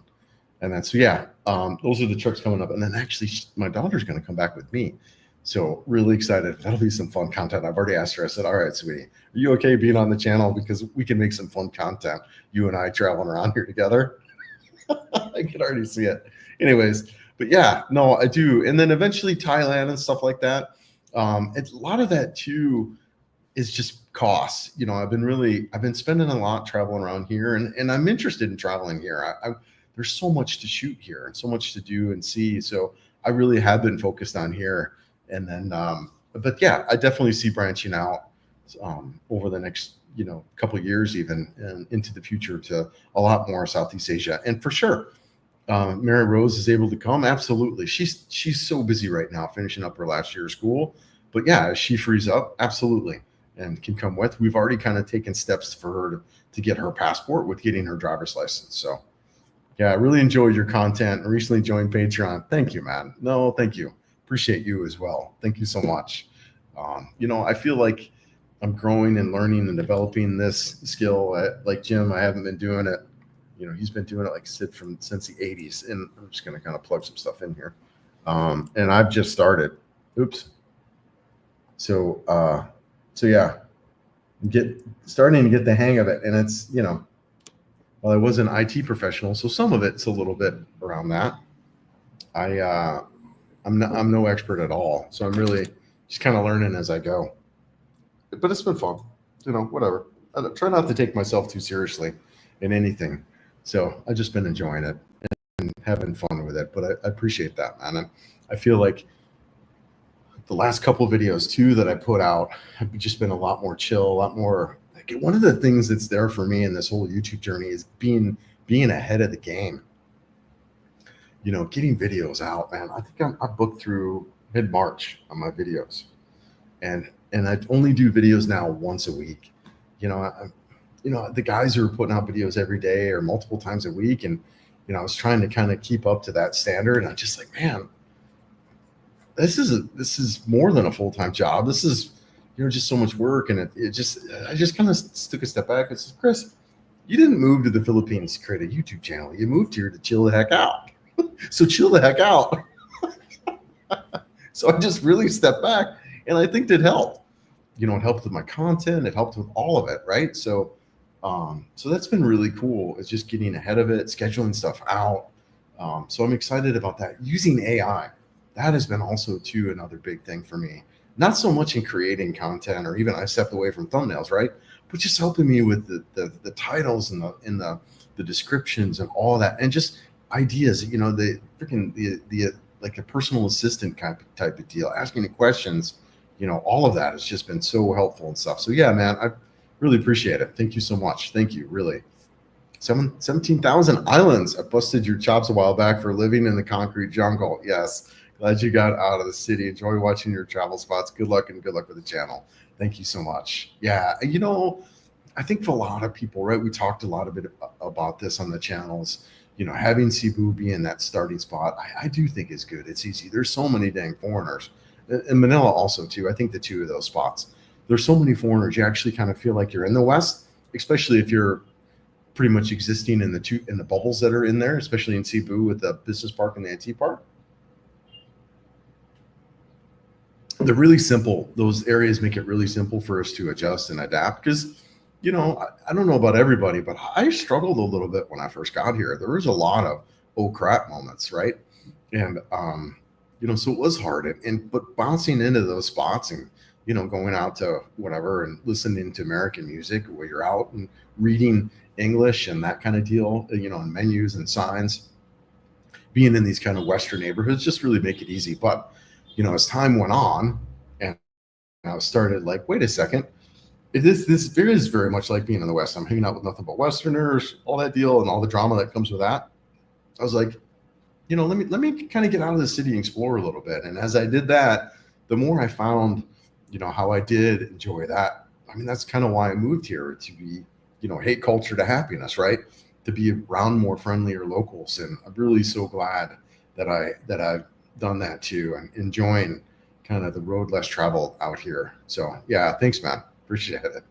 And then, so yeah, those are the trips coming up. And then actually my daughter's going to come back with me. So really excited. That'll be some fun content. I've already asked her. I said, all right, sweetie, are you okay being on the channel? Because we can make some fun content. You and I traveling around here together. I can already see it. Anyways, But yeah, no, I do. And then eventually Thailand and stuff like that. A lot of that too is just costs. I've been spending a lot traveling around here, and I'm interested in traveling here. There's so much to shoot here and so much to do and see. So I really have been focused on here. And then, but yeah, I definitely see branching out over the next, couple of years, even and into the future, to a lot more Southeast Asia. And for sure, Mary Rose is able to come. Absolutely. She's so busy right now finishing up her last year of school. But yeah, as she frees up, absolutely, and can come with. We've already kind of taken steps for her to get her passport with getting her driver's license. So yeah, I really enjoyed your content. I recently joined Patreon. Thank you, man. No, thank you. Appreciate you as well. Thank you so much. I feel like I'm growing and learning and developing this skill. Like Jim, I haven't been doing it. He's been doing it like Sid since the 80s. And I'm just going to kind of plug some stuff in here. And I've just started. Oops. So yeah, starting to get the hang of it. And it's, well, I was an IT professional, so some of it's a little bit around that. I'm no expert at all. So I'm really just kind of learning as I go, but it's been fun, whatever. I try not to take myself too seriously in anything. So I've just been enjoying it and having fun with it, but I appreciate that, man. And I feel like the last couple of videos too that I put out have just been a lot more chill, a lot more like, one of the things that's there for me in this whole YouTube journey is being ahead of the game. Getting videos out, man. I think I booked through mid-March on my videos, and I only do videos now once a week. The guys who are putting out videos every day or multiple times a week, and I was trying to kind of keep up to that standard, and I'm just like, man, this is more than a full-time job. This is, just so much work. And I just kind of took a step back and said, Chris, you didn't move to the Philippines to create a YouTube channel. You moved here to chill the heck out. So chill the heck out. So I just really stepped back, and I think that helped. It helped with my content. It helped with all of it. Right. So that's been really cool. It's just getting ahead of it, scheduling stuff out. So I'm excited about that. Using AI. That has been also too another big thing for me. Not so much in creating content, or even I stepped away from thumbnails, right? But just helping me with the titles and the descriptions and all that, and just ideas. The freaking the like a personal assistant type of deal, asking the questions. All of that has just been so helpful and stuff. So yeah, man, I really appreciate it. Thank you so much. Thank you, really. 17,000 islands. I busted your chops a while back for living in the concrete jungle. Yes. Glad you got out of the city. Enjoy watching your travel spots. Good luck with the channel. Thank you so much. Yeah. I think for a lot of people, right, we talked a lot about this on the channels, having Cebu be in that starting spot, I do think is good. It's easy. There's so many dang foreigners. In Manila also too. I think the two of those spots, there's so many foreigners. You actually kind of feel like you're in the West, especially if you're pretty much existing in the bubbles that are in there, especially in Cebu with the business park and the IT park. They're really simple. Those areas make it really simple for us to adjust and adapt, because, I don't know about everybody, but I struggled a little bit when I first got here. There was a lot of, oh crap moments, right? And, so it was hard. But bouncing into those spots and, going out to whatever and listening to American music while you're out and reading English and that kind of deal, and menus and signs, being in these kind of Western neighborhoods just really make it easy. But as time went on, and I started like, wait a second, this is very much like being in the West. I'm hanging out with nothing but Westerners, all that deal, and all the drama that comes with that. I was like, let me kind of get out of the city and explore a little bit. And as I did that, the more I found, how I did enjoy that. I mean, that's kind of why I moved here, to be, hate culture to happiness, right? To be around more friendlier locals. And I'm really so glad that I've done that too. I'm enjoying kind of the road less traveled out here. So yeah, thanks, man. Appreciate it.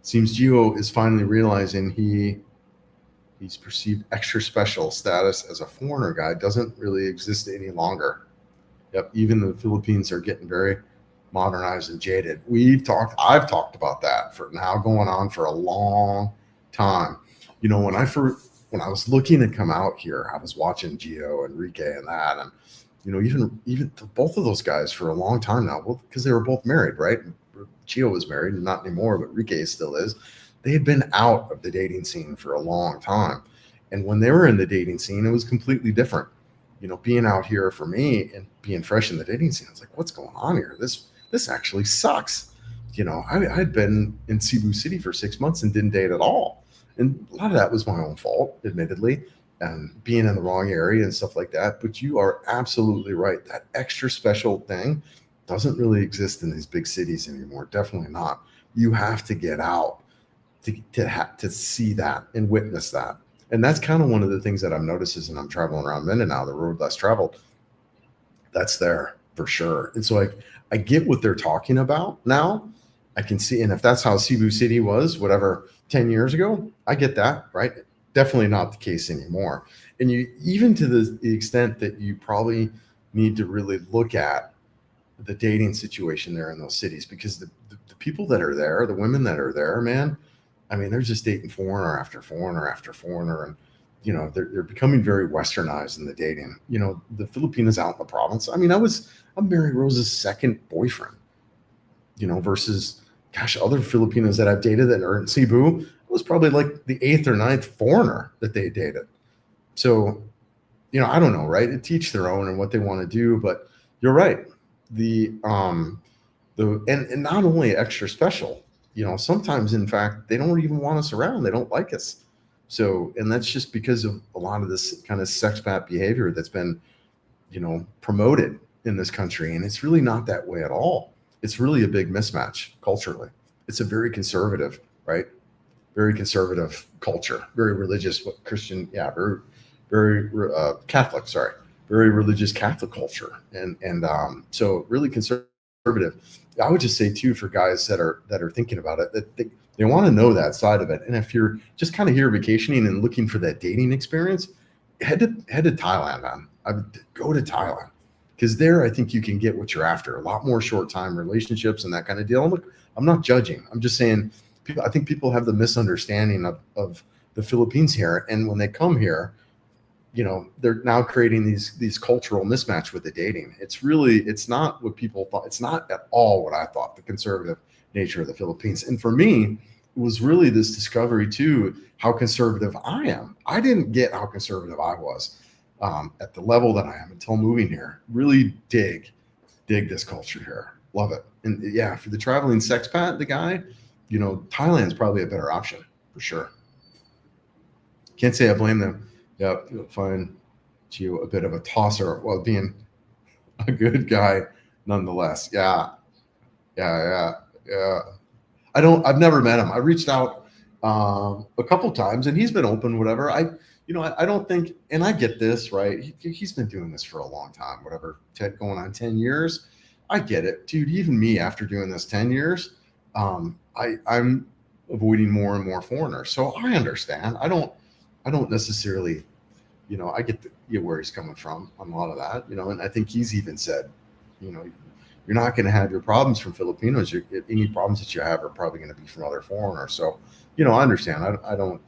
Seems Gio is finally realizing he's perceived extra special status as a foreigner guy doesn't really exist any longer. Yep, even the Philippines are getting very modernized and jaded. I've talked about that for now going on for a long time. When I when I was looking to come out here, I was watching Gio, Enrique, and that, and even both of those guys for a long time now, well, because they were both married, right? Gio was married, and not anymore, but Enrique still is. They had been out of the dating scene for a long time, and when they were in the dating scene, it was completely different. Being out here for me and being fresh in the dating scene, I was like, what's going on here? This actually sucks. I'd been in Cebu City for 6 months and didn't date at all. And a lot of that was my own fault, admittedly, and being in the wrong area and stuff like that. But you are absolutely right. That extra special thing doesn't really exist in these big cities anymore. Definitely not. You have to get out to see that and witness that. And that's kind of one of the things that I've noticed is, and I'm traveling around Mindanao, the road less traveled, that's there for sure. And so I get what they're talking about now. I can see, and if that's how Cebu City was, whatever, 10 years ago, I get that, right? Definitely not the case anymore. And you, even to the extent that you probably need to really look at the dating situation there in those cities, because the people that are there, the women that are there, man, I mean, they're just dating foreigner after foreigner after foreigner. And, they're becoming very westernized in the dating. The Filipinos out in the province. I mean, I'm Mary Rose's second boyfriend, versus, gosh, other Filipinos that I've dated that are in Cebu, it was probably like the 8th or 9th foreigner that they dated. So, I don't know, right? It teach their own and what they want to do, but you're right. And not only extra special, sometimes in fact, they don't even want us around. They don't like us. So, and that's just because of a lot of this kind of sexpat behavior that's been, promoted in this country. And it's really not that way at all. It's really a big mismatch culturally. It's a very conservative, right? Very conservative culture, very religious, Christian, yeah, very Catholic, sorry, very religious Catholic culture. And so really conservative. I would just say too, for guys that are thinking about it, that they want to know that side of it. And if you're just kind of here vacationing and looking for that dating experience, head to Thailand, man. I would go to Thailand, because there I think you can get what you're after. A lot more short time relationships and that kind of deal. And look, I'm not judging. I'm just saying, I think people have the misunderstanding of the Philippines here. And when they come here, they're now creating these cultural mismatch with the dating. It's not what people thought. It's not at all what I thought, the conservative nature of the Philippines. And for me, it was really this discovery too, how conservative I am. I didn't get how conservative I was at the level that I am until moving here. Really dig this culture here. Love it. And yeah, for the traveling sexpat, the guy, Thailand's probably a better option for sure. Can't say I blame them. Yeah, you'll find Gio a bit of a tosser while being a good guy nonetheless. Yeah. I've never met him. I reached out a couple times and he's been open, whatever. I don't think, and I get this, right? He's been doing this for a long time, whatever, going on 10 years. I get it, dude. Even me, after doing this 10 years, I'm avoiding more and more foreigners. So I understand. I don't necessarily, I get where he's coming from on a lot of that, and I think he's even said, you're not going to have your problems from Filipinos. Any problems that you have are probably going to be from other foreigners. So, I understand. I don't,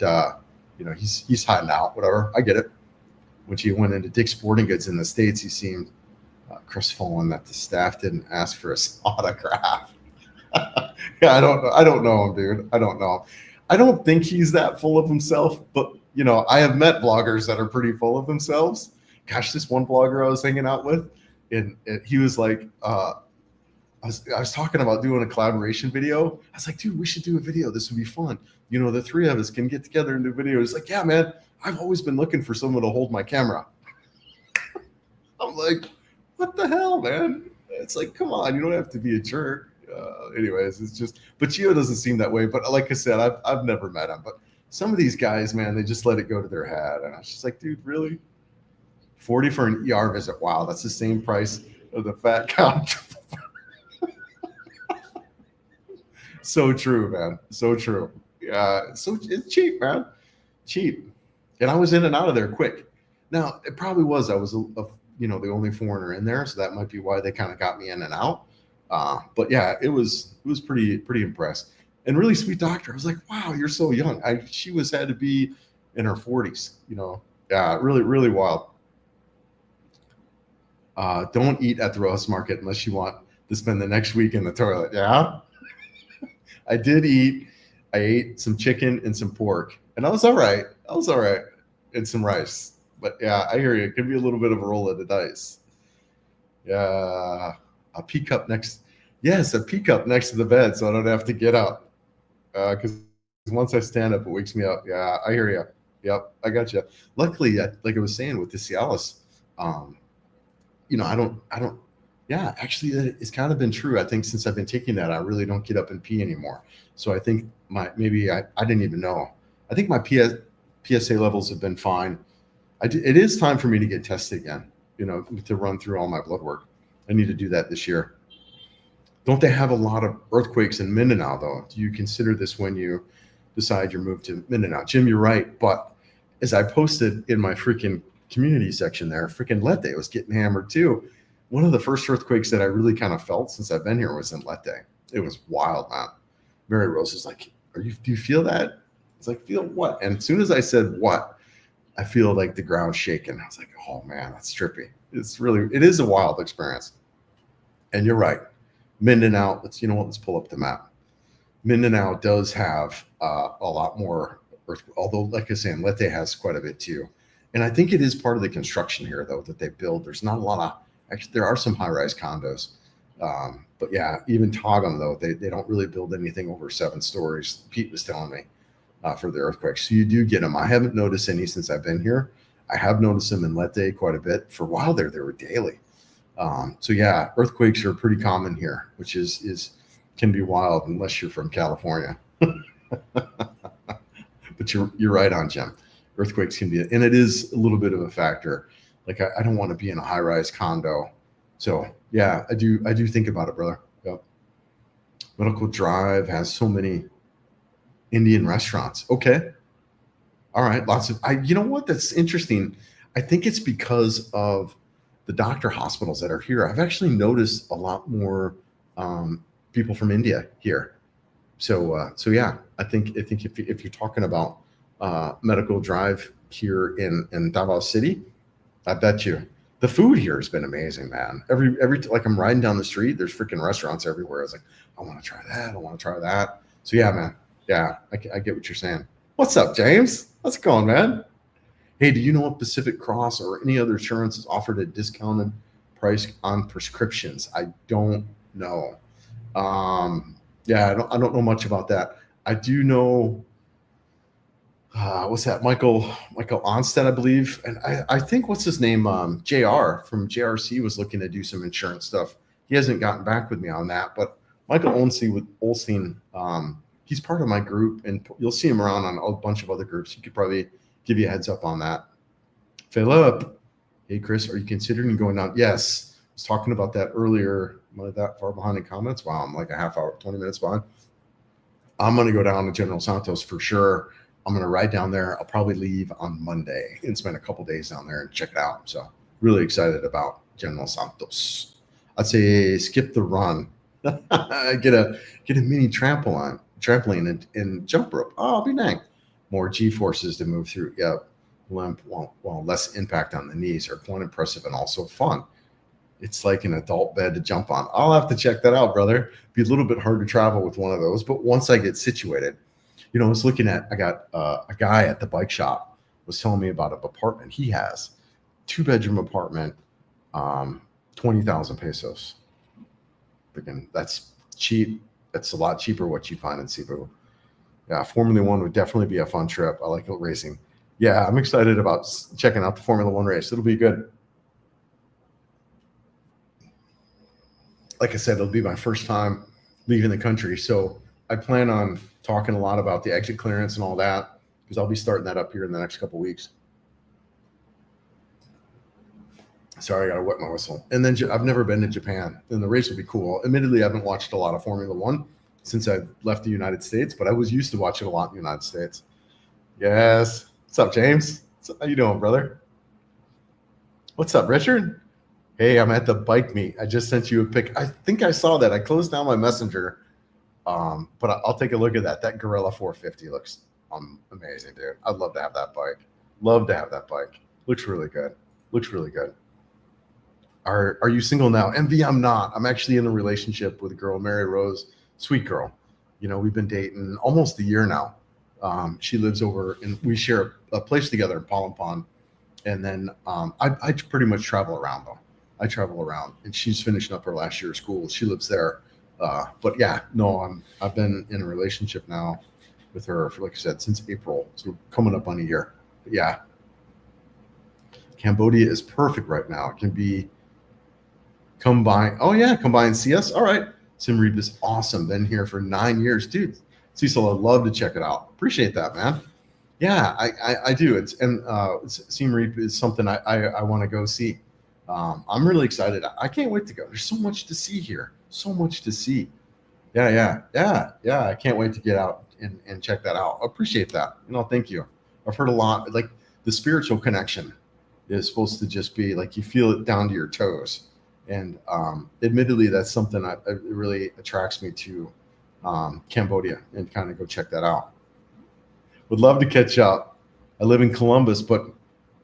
he's hiding out, whatever. I get it. When she went into Dick's Sporting Goods in the States, he seemed crestfallen that the staff didn't ask for his autograph. Yeah, I don't know him, dude. I don't know him. I don't think he's that full of himself, but I have met bloggers that are pretty full of themselves. Gosh, this one blogger I was hanging out with, and he was like, I was talking about doing a collaboration video. I was like, dude, we should do a video. This would be fun. The three of us can get together and do videos. He's like, yeah, man, I've always been looking for someone to hold my camera. I'm like, what the hell, man? It's like, come on, you don't have to be a jerk. Anyways, it's just, but Gio doesn't seem that way. But like I said, I've never met him. But some of these guys, man, they just let it go to their head. And I was just like, dude, really? 40 for an ER visit. Wow, that's the same price of the fat couch. So true, man. So true. Yeah, so it's cheap, man. Cheap. And I was in and out of there quick. Now, it probably was. I was, the only foreigner in there, so that might be why they kind of got me in and out. But yeah, it was pretty impressed. And really sweet doctor. I was like, wow, you're so young. She had to be in her 40s. You know, yeah, really, really wild. Don't eat at the roast market unless you want to spend the next week in the toilet. Yeah, I did eat. I ate some chicken and some pork, and I was all right. I was all right, and some rice. But yeah, I hear you. It can be a little bit of a roll of the dice. Yeah, a pee cup next. Yes, a pee cup next to the bed, so I don't have to get up. Because once I stand up, it wakes me up. Yeah, I hear you. Yep, I got you. Luckily, like I was saying with the Cialis, um, I don't. Yeah, actually, it's kind of been true. I think since I've been taking that, I really don't get up and pee anymore. So I think maybe I didn't even know. I think my PSA levels have been fine. It is time for me to get tested again. You know, to run through all my blood work. I need to do that this year. Don't they have a lot of earthquakes in Mindanao though? Do you consider this when you decide you move to Mindanao? Jim, you're right, but as I posted in my freaking community section there, freaking Leyte was getting hammered too. One of the first earthquakes that I really kind of felt since I've been here was in Leyte. It was wild, man. Mary Rose is like, do you feel that? It's like, feel what? And as soon as I said what, I feel like the ground shaking. I was like, oh man, that's trippy. It is a wild experience. And you're right. Mindanao, let's pull up the map. Mindanao does have a lot more although like I was saying, Leyte has quite a bit too. And I think it is part of the construction here though that they build. There's not a lot of, actually there are some high-rise condos. But yeah, even Togum though, they don't really build anything over 7 stories. Pete was telling me for the earthquakes. So you do get them. I haven't noticed any since I've been here. I have noticed them in Leyte quite a bit. For a while there, they were daily. So yeah, earthquakes are pretty common here, which is can be wild unless you're from California. But you're right on, Jim. Earthquakes can be, and it is a little bit of a factor. Like I don't want to be in a high-rise condo. So yeah, I do think about it, brother. Yep. Medical Drive has so many Indian restaurants. Okay. All right. Lots of you know what? That's interesting. I think it's because of the doctor hospitals that are here. I've actually noticed a lot more people from India here. So yeah, I think if you're talking about Medical Drive here in Davao City, I bet you the food here has been amazing, man. Every like I'm riding down the street, there's freaking restaurants everywhere. I was like, I want to try that. I want to try that. So yeah, man. Yeah, I get what you're saying. What's up, James? How's it going, man? Hey, do you know if Pacific Cross or any other insurance is offered a discounted price on prescriptions? I don't know. Yeah, I don't know much about that. I do know what's that? Michael Onstead, I believe, and I think what's his name? JR from JRC was looking to do some insurance stuff. He hasn't gotten back with me on that, but Michael Olstein, he's part of my group, and you'll see him around on a bunch of other groups. He could probably give you a heads up on that. Philip, hey Chris, are you considering going down? Yes, I was talking about that earlier. Am I that far behind in comments? Wow, I'm like a half hour, 20 minutes behind. I'm going to go down to General Santos for sure. I'm going to ride down there. I'll probably leave on Monday and spend a couple days down there and check it out. So really excited about General Santos. I'd say skip the run. get a mini trampoline and jump rope. Oh, I'll be dang. More G forces to move through. Yep. While less impact on the knees are quite impressive and also fun. It's like an adult bed to jump on. I'll have to check that out, brother. Be a little bit hard to travel with one of those, but once I get situated, I was looking at, I got a guy at the bike shop was telling me about an apartment he has, 2-bedroom apartment, 20,000 pesos. Freaking, that's cheap. That's a lot cheaper what you find in Cebu. Yeah, Formula One would definitely be a fun trip. I like racing. Yeah, I'm excited about checking out the Formula One race. It'll be good. Like I said, it'll be my first time leaving the country. So I plan on talking a lot about the exit clearance and all that because I'll be starting that up here in the next couple of weeks. Sorry, I got to wet my whistle. And then I've never been to Japan, and the race will be cool. Admittedly, I haven't watched a lot of Formula One since I've left the United States, but I was used to watching a lot in the United States. Yes. What's up, James? How you doing, brother? What's up, Richard? Hey, I'm at the bike meet. I just sent you a pic. I think I saw that. I closed down my messenger, but I'll take a look at that. That Gorilla 450 looks amazing, dude. I'd love to have that bike. Love to have that bike. Looks really good. Looks really good. Are you single now? MV, I'm not. I'm actually in a relationship with a girl, Mary Rose, sweet girl. We've been dating almost a year now. She lives over, and we share a place together in Pollen Pond. And then I pretty much travel around though. I travel around, and she's finishing up her last year of school. She lives there. But yeah, no, I've been in a relationship now with her for, like I said, since April. So coming up on a year. But yeah, Cambodia is perfect right now. It can be come by. Oh yeah, come by and see us. All right. Sim Reap is awesome. Been here for 9 years, dude. Cecil, I'd love to check it out. Appreciate that, man. Yeah, I do. Siem Reap is something I want to go see. I'm really excited. I can't wait to go. There's so much to see here. So much to see. Yeah. I can't wait to get out and check that out. I appreciate that. Thank you. I've heard a lot. Like the spiritual connection is supposed to just be like you feel it down to your toes. And admittedly, that's something that really attracts me to Cambodia, and kind of go check that out. Would love to catch up. I live in Columbus, but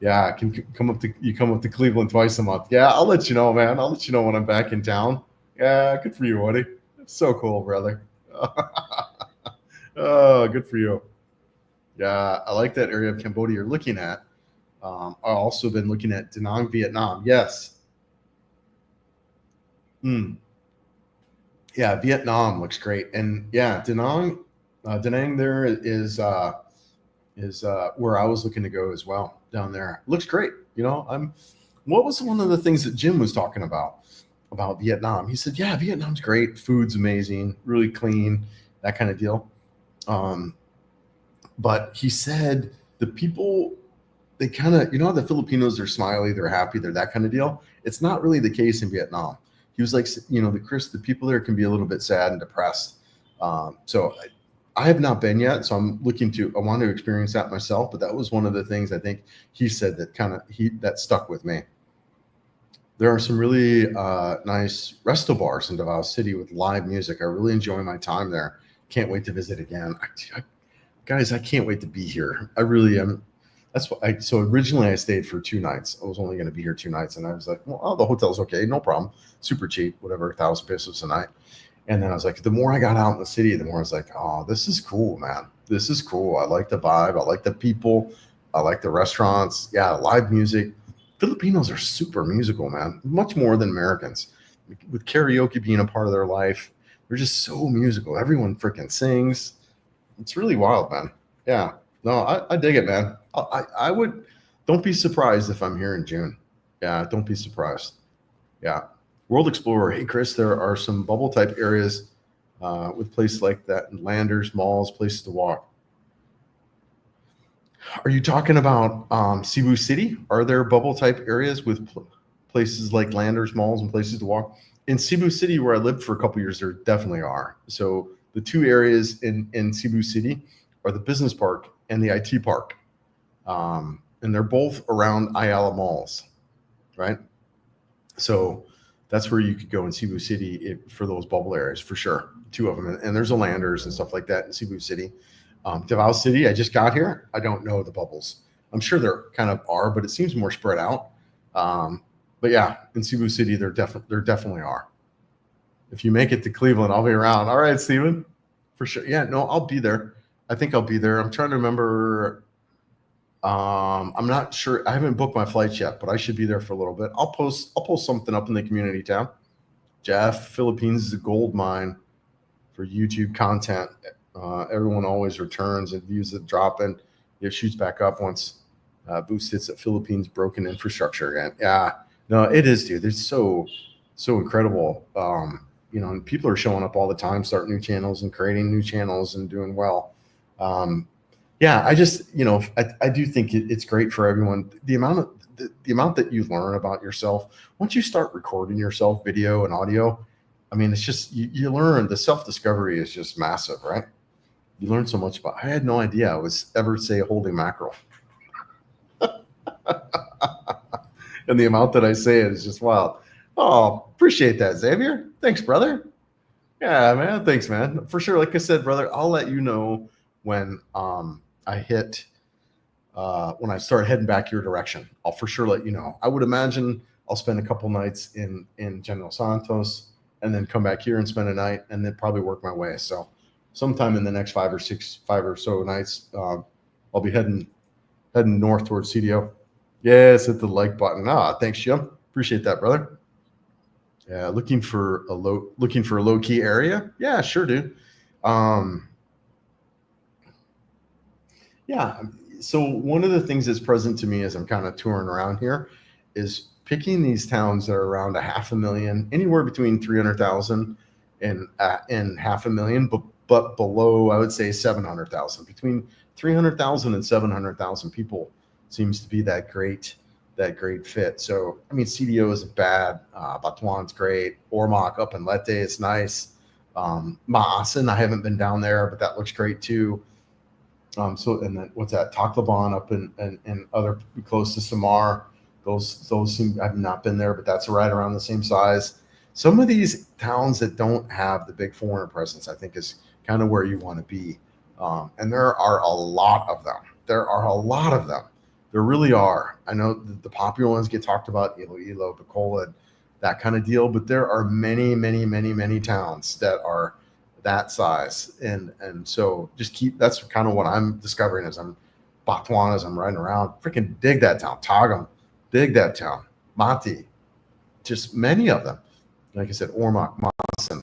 yeah, I can come up to Cleveland twice a month. Yeah, I'll let you know, man. I'll let you know when I'm back in town. Yeah, good for you, Woody. So cool, brother. Oh, good for you. Yeah, I like that area of Cambodia you're looking at. I've also been looking at Da Nang, Vietnam. Yes. Yeah, Vietnam looks great, and yeah, Da Nang there is where I was looking to go as well. Down there looks great. What was one of the things that Jim was talking about Vietnam? He said, yeah, Vietnam's great, food's amazing, really clean, that kind of deal. But he said the people, they kind of, the Filipinos are smiley, they're happy, they're that kind of deal. It's not really the case in Vietnam. He was like, the people there can be a little bit sad and depressed. So I have not been yet, so I want to experience that myself. But that was one of the things I think he said that stuck with me. There are some really nice resto bars in Davao City with live music. I really enjoy my time there. Can't wait to visit again. Guys, I can't wait to be here. I really am. So originally I stayed for 2 nights. I was only going to be here 2 nights, and I was like, well, the hotel's okay, no problem, super cheap, whatever, 1,000 pesos a night. And then I was like, the more I got out in the city, the more I was like, oh, this is cool, man. This is cool. I like the vibe. I like the people. I like the restaurants. Yeah, live music. Filipinos are super musical, man. Much more than Americans. With karaoke being a part of their life, they're just so musical. Everyone freaking sings. It's really wild, man. Yeah. No, I dig it, man. I would. Don't be surprised if I'm here in June. Yeah, don't be surprised. Yeah. World Explorer. Hey, Chris, there are some bubble type areas with places like that, landers, malls, places to walk. Are you talking about Cebu City? Are there bubble type areas with places like landers, malls, and places to walk? In Cebu City, where I lived for a couple years, there definitely are. So the 2 areas in Cebu City are the business park and the IT park. And they're both around Ayala malls, right? So that's where you could go in Cebu City for those bubble areas, for sure. 2 of them. And there's a Landers and stuff like that in Cebu City. Davao City, I just got here. I don't know the bubbles. I'm sure there kind of are, but it seems more spread out. But yeah, in Cebu City, there definitely are. If you make it to Cleveland, I'll be around. All right, Steven. For sure. Yeah, no, I'll be there. I think I'll be there. I'm trying to remember. I'm not sure. I haven't booked my flights yet, but I should be there for a little bit. I'll post something up in the community tab. Jeff, Philippines is a gold mine for YouTube content. Everyone always returns and views it drop in. It shoots back up once Boost hits the Philippines broken infrastructure again. Yeah, no, it is, dude. It's so incredible. And people are showing up all the time, starting new channels and creating new channels and doing well. Yeah, I just, I do think it's great for everyone. The amount that you learn about yourself, once you start recording yourself, video and audio, I mean, it's just, you learn. The self-discovery is just massive, right? You learn so much I had no idea I was ever, say, holding mackerel. And the amount that I say it is just wild. Oh, appreciate that, Xavier. Thanks, brother. Yeah, man. Thanks, man. For sure. Like I said, brother, I'll let you know when I hit when I start heading back your direction. I'll for sure let you know. I would imagine I'll spend a couple nights in General Santos and then come back here and spend a night and then probably work my way. So sometime in the next 5 or so nights, I'll be heading north towards CDO. Yes, hit the like button. Thanks, Jim. Appreciate that, brother. Yeah, looking for a low key area. Yeah, sure, dude. Yeah. So one of the things that's present to me as I'm kind of touring around here is picking these towns that are around 500,000, anywhere between 300,000 and 500,000, but below, I would say 700,000. Between 300,000 and 700,000 people seems to be that great fit. So I mean, CDO isn't bad. Batuan's great. Ormoc up in Leyte is nice. Maasin, I haven't been down there, but that looks great too. So and then what's that? Tacloban up in other close to Samar. Those seem, I've not been there, but that's right around the same size. Some of these towns that don't have the big foreign presence, I think, is kind of where you want to be. And there are a lot of them. There really are. I know the popular ones get talked about, Iloilo, Bacolod, that kind of deal, but there are many towns that are that size. And so just that's kind of what I'm discovering as I'm Batuan, as I'm riding around. Freaking dig that town. Tagum, dig that town. Mati, just many of them. Like I said, Ormoc, Maasin.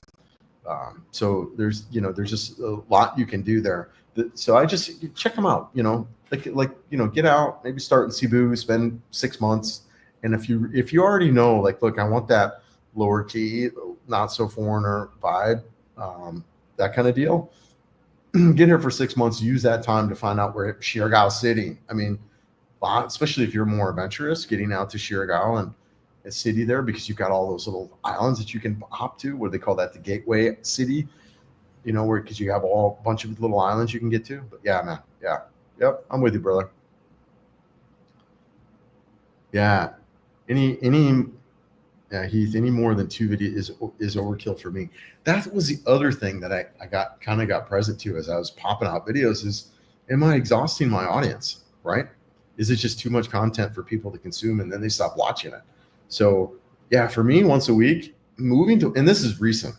So there's just a lot you can do there. So I just check them out, get out, maybe start in Cebu, spend 6 months. And if you already know, like, look, I want that lower key, not so foreigner vibe, that kind of deal, get here for 6 months, use that time to find out where Siargao City. I mean, especially if you're more adventurous, getting out to Siargao and a city there, because you've got all those little islands that you can hop to, where they call that the gateway city, because you have a bunch of little islands you can get to. But yeah, man. Yeah. Yep. I'm with you, brother. Yeah. Heath, any more than 2 videos is overkill for me. That was the other thing that I got present to as I was popping out videos is, am I exhausting my audience, right? Is it just too much content for people to consume and then they stop watching it? So yeah, for me, once a week, and this is recent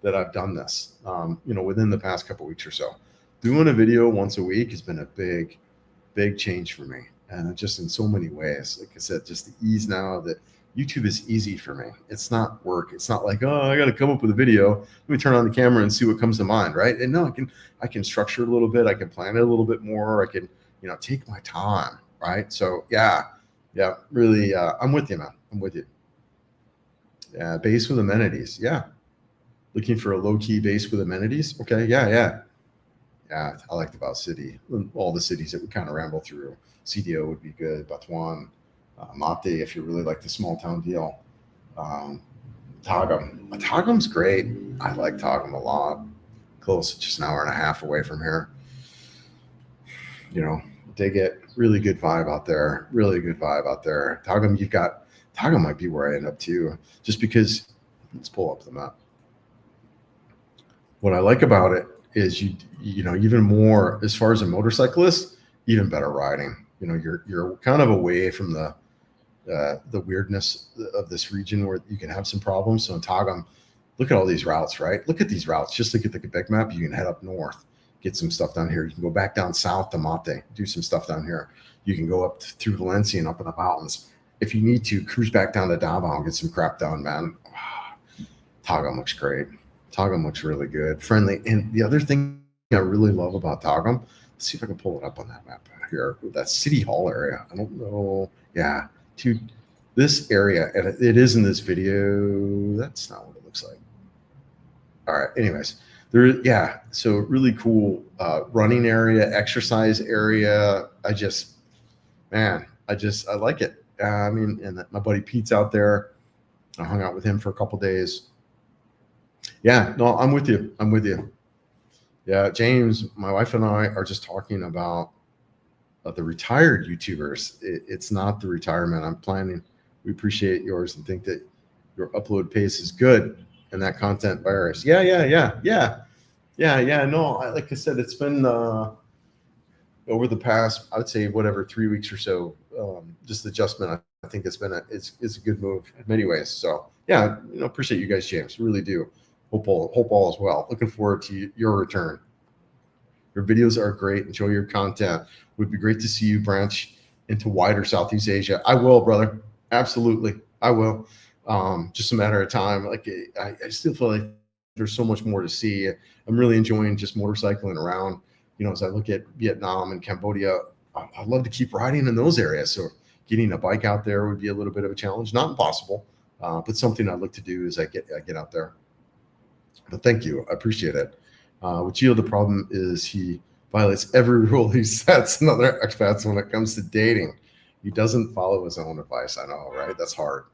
that I've done this, within the past couple of weeks or so. Doing a video once a week has been a big change for me. And just in so many ways, like I said, just the ease now that YouTube is easy for me. It's not work. It's not like, oh, I got to come up with a video. Let me turn on the camera and see what comes to mind, right? And no, I can structure it a little bit. I can plan it a little bit more. I can, take my time, right? So yeah, really, I'm with you, man. I'm with you. Yeah, base with amenities. Yeah, looking for a low key base with amenities. Okay, yeah. I like Davao City. All the cities that we kind of ramble through. CDO would be good. Batuan. Mate, if you really like the small town deal. Tagum's great. I like Tagum a lot. Close, just an hour and a half away from here. Dig it. Really good vibe out there. Tagum might be where I end up too, just because. Let's pull up the map. What I like about it is even more as far as a motorcyclist, even better riding. You're kind of away from the weirdness of this region where you can have some problems. So in Tagum, look at all these routes, right? Look at these routes. Just look at the Quebec map. You can head up north, get some stuff down here. You can go back down south to Mate, do some stuff down here. You can go up through Valencia and up in the mountains. If you need to, cruise back down to Davao and get some crap done, man. Tagum looks great. Tagum looks really good, friendly. And the other thing I really love about Tagum, let's see if I can pull it up on that map here. That City Hall area. I don't know. Yeah. To this area, and it is in this video. That's not what it looks like. All right. Anyways, so really cool running area, exercise area. I like it. And my buddy Pete's out there. I hung out with him for a couple days. Yeah, no, I'm with you. Yeah, James, my wife and I are just talking about the retired YouTubers. It's not the retirement I'm planning. We appreciate yours and think that your upload pace is good and that content varies. Yeah. No, like I said, it's been over the past, I would say, whatever, 3 weeks or so, just adjustment. I think it's been it's a good move in many ways. So yeah, appreciate you guys, James. Really do. Hope all is well. Looking forward to your return. Your videos are great. Enjoy your content. Would be great to see you branch into wider Southeast Asia. I will, brother. Absolutely, I will. Just a matter of time. Like I still feel like there's so much more to see. I'm really enjoying just motorcycling around. As I look at Vietnam and Cambodia, I'd love to keep riding in those areas. So getting a bike out there would be a little bit of a challenge. Not impossible, but something I'd look to do as I get out there. But thank you. I appreciate it. With Gio, the problem is he violates every rule he sets in other expats when it comes to dating. He doesn't follow his own advice. I know, right? That's hard.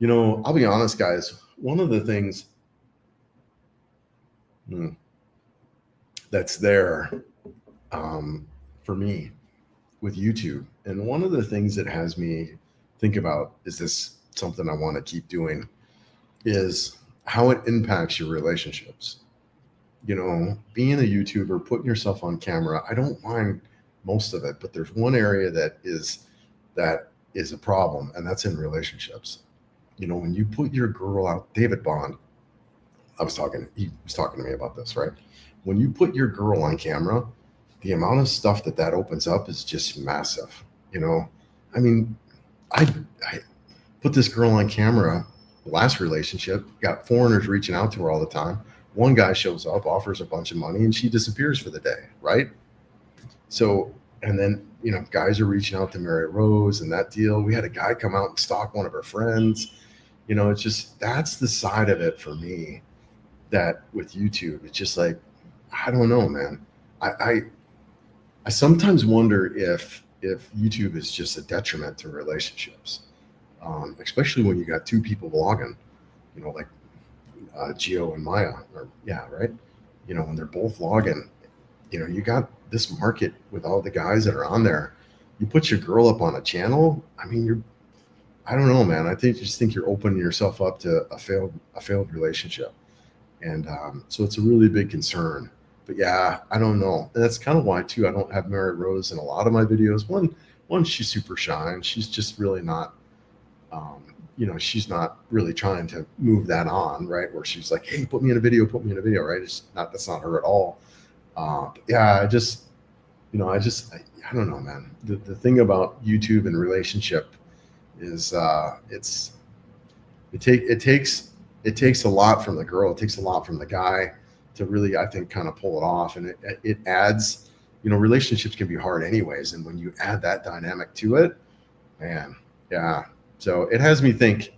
I'll be honest, guys. One of the things that's there for me with YouTube, and one of the things that has me think about, is this something I want to keep doing, is how it impacts your relationships. Being a YouTuber, putting yourself on camera, I don't mind most of it, but there's one area that is a problem, and that's in relationships. When you put your girl out, David Bond, he was talking to me about this, right? When you put your girl on camera, the amount of stuff that opens up is just massive. I mean, I put this girl on camera, last relationship, got foreigners reaching out to her all the time. One guy shows up, offers a bunch of money, and she disappears for the day, right? So, and then, guys are reaching out to Mary Rose and that deal. We had a guy come out and stalk one of her friends. It's just, that's the side of it for me, that with YouTube, it's just like, I don't know, man. I sometimes wonder if YouTube is just a detriment to relationships, especially when you got two people vlogging, like Gio and Maya, right? When they're both vlogging, you got this market with all the guys that are on there. You put your girl up on a channel, I mean, I don't know, man. I just think you're opening yourself up to a failed relationship. And so it's a really big concern. But yeah, I don't know. And that's kind of why too I don't have Mary Rose in a lot of my videos. One, she's super shy, and she's just really not, she's not really trying to move that on, right? Where she's like, hey, put me in a video, right? That's not her at all. Yeah, I don't know, man. The thing about YouTube and relationship is it takes a lot from the girl. It takes a lot from the guy to really, I think, kind of pull it off. And it adds, relationships can be hard anyways. And when you add that dynamic to it, man, yeah. So it has me think,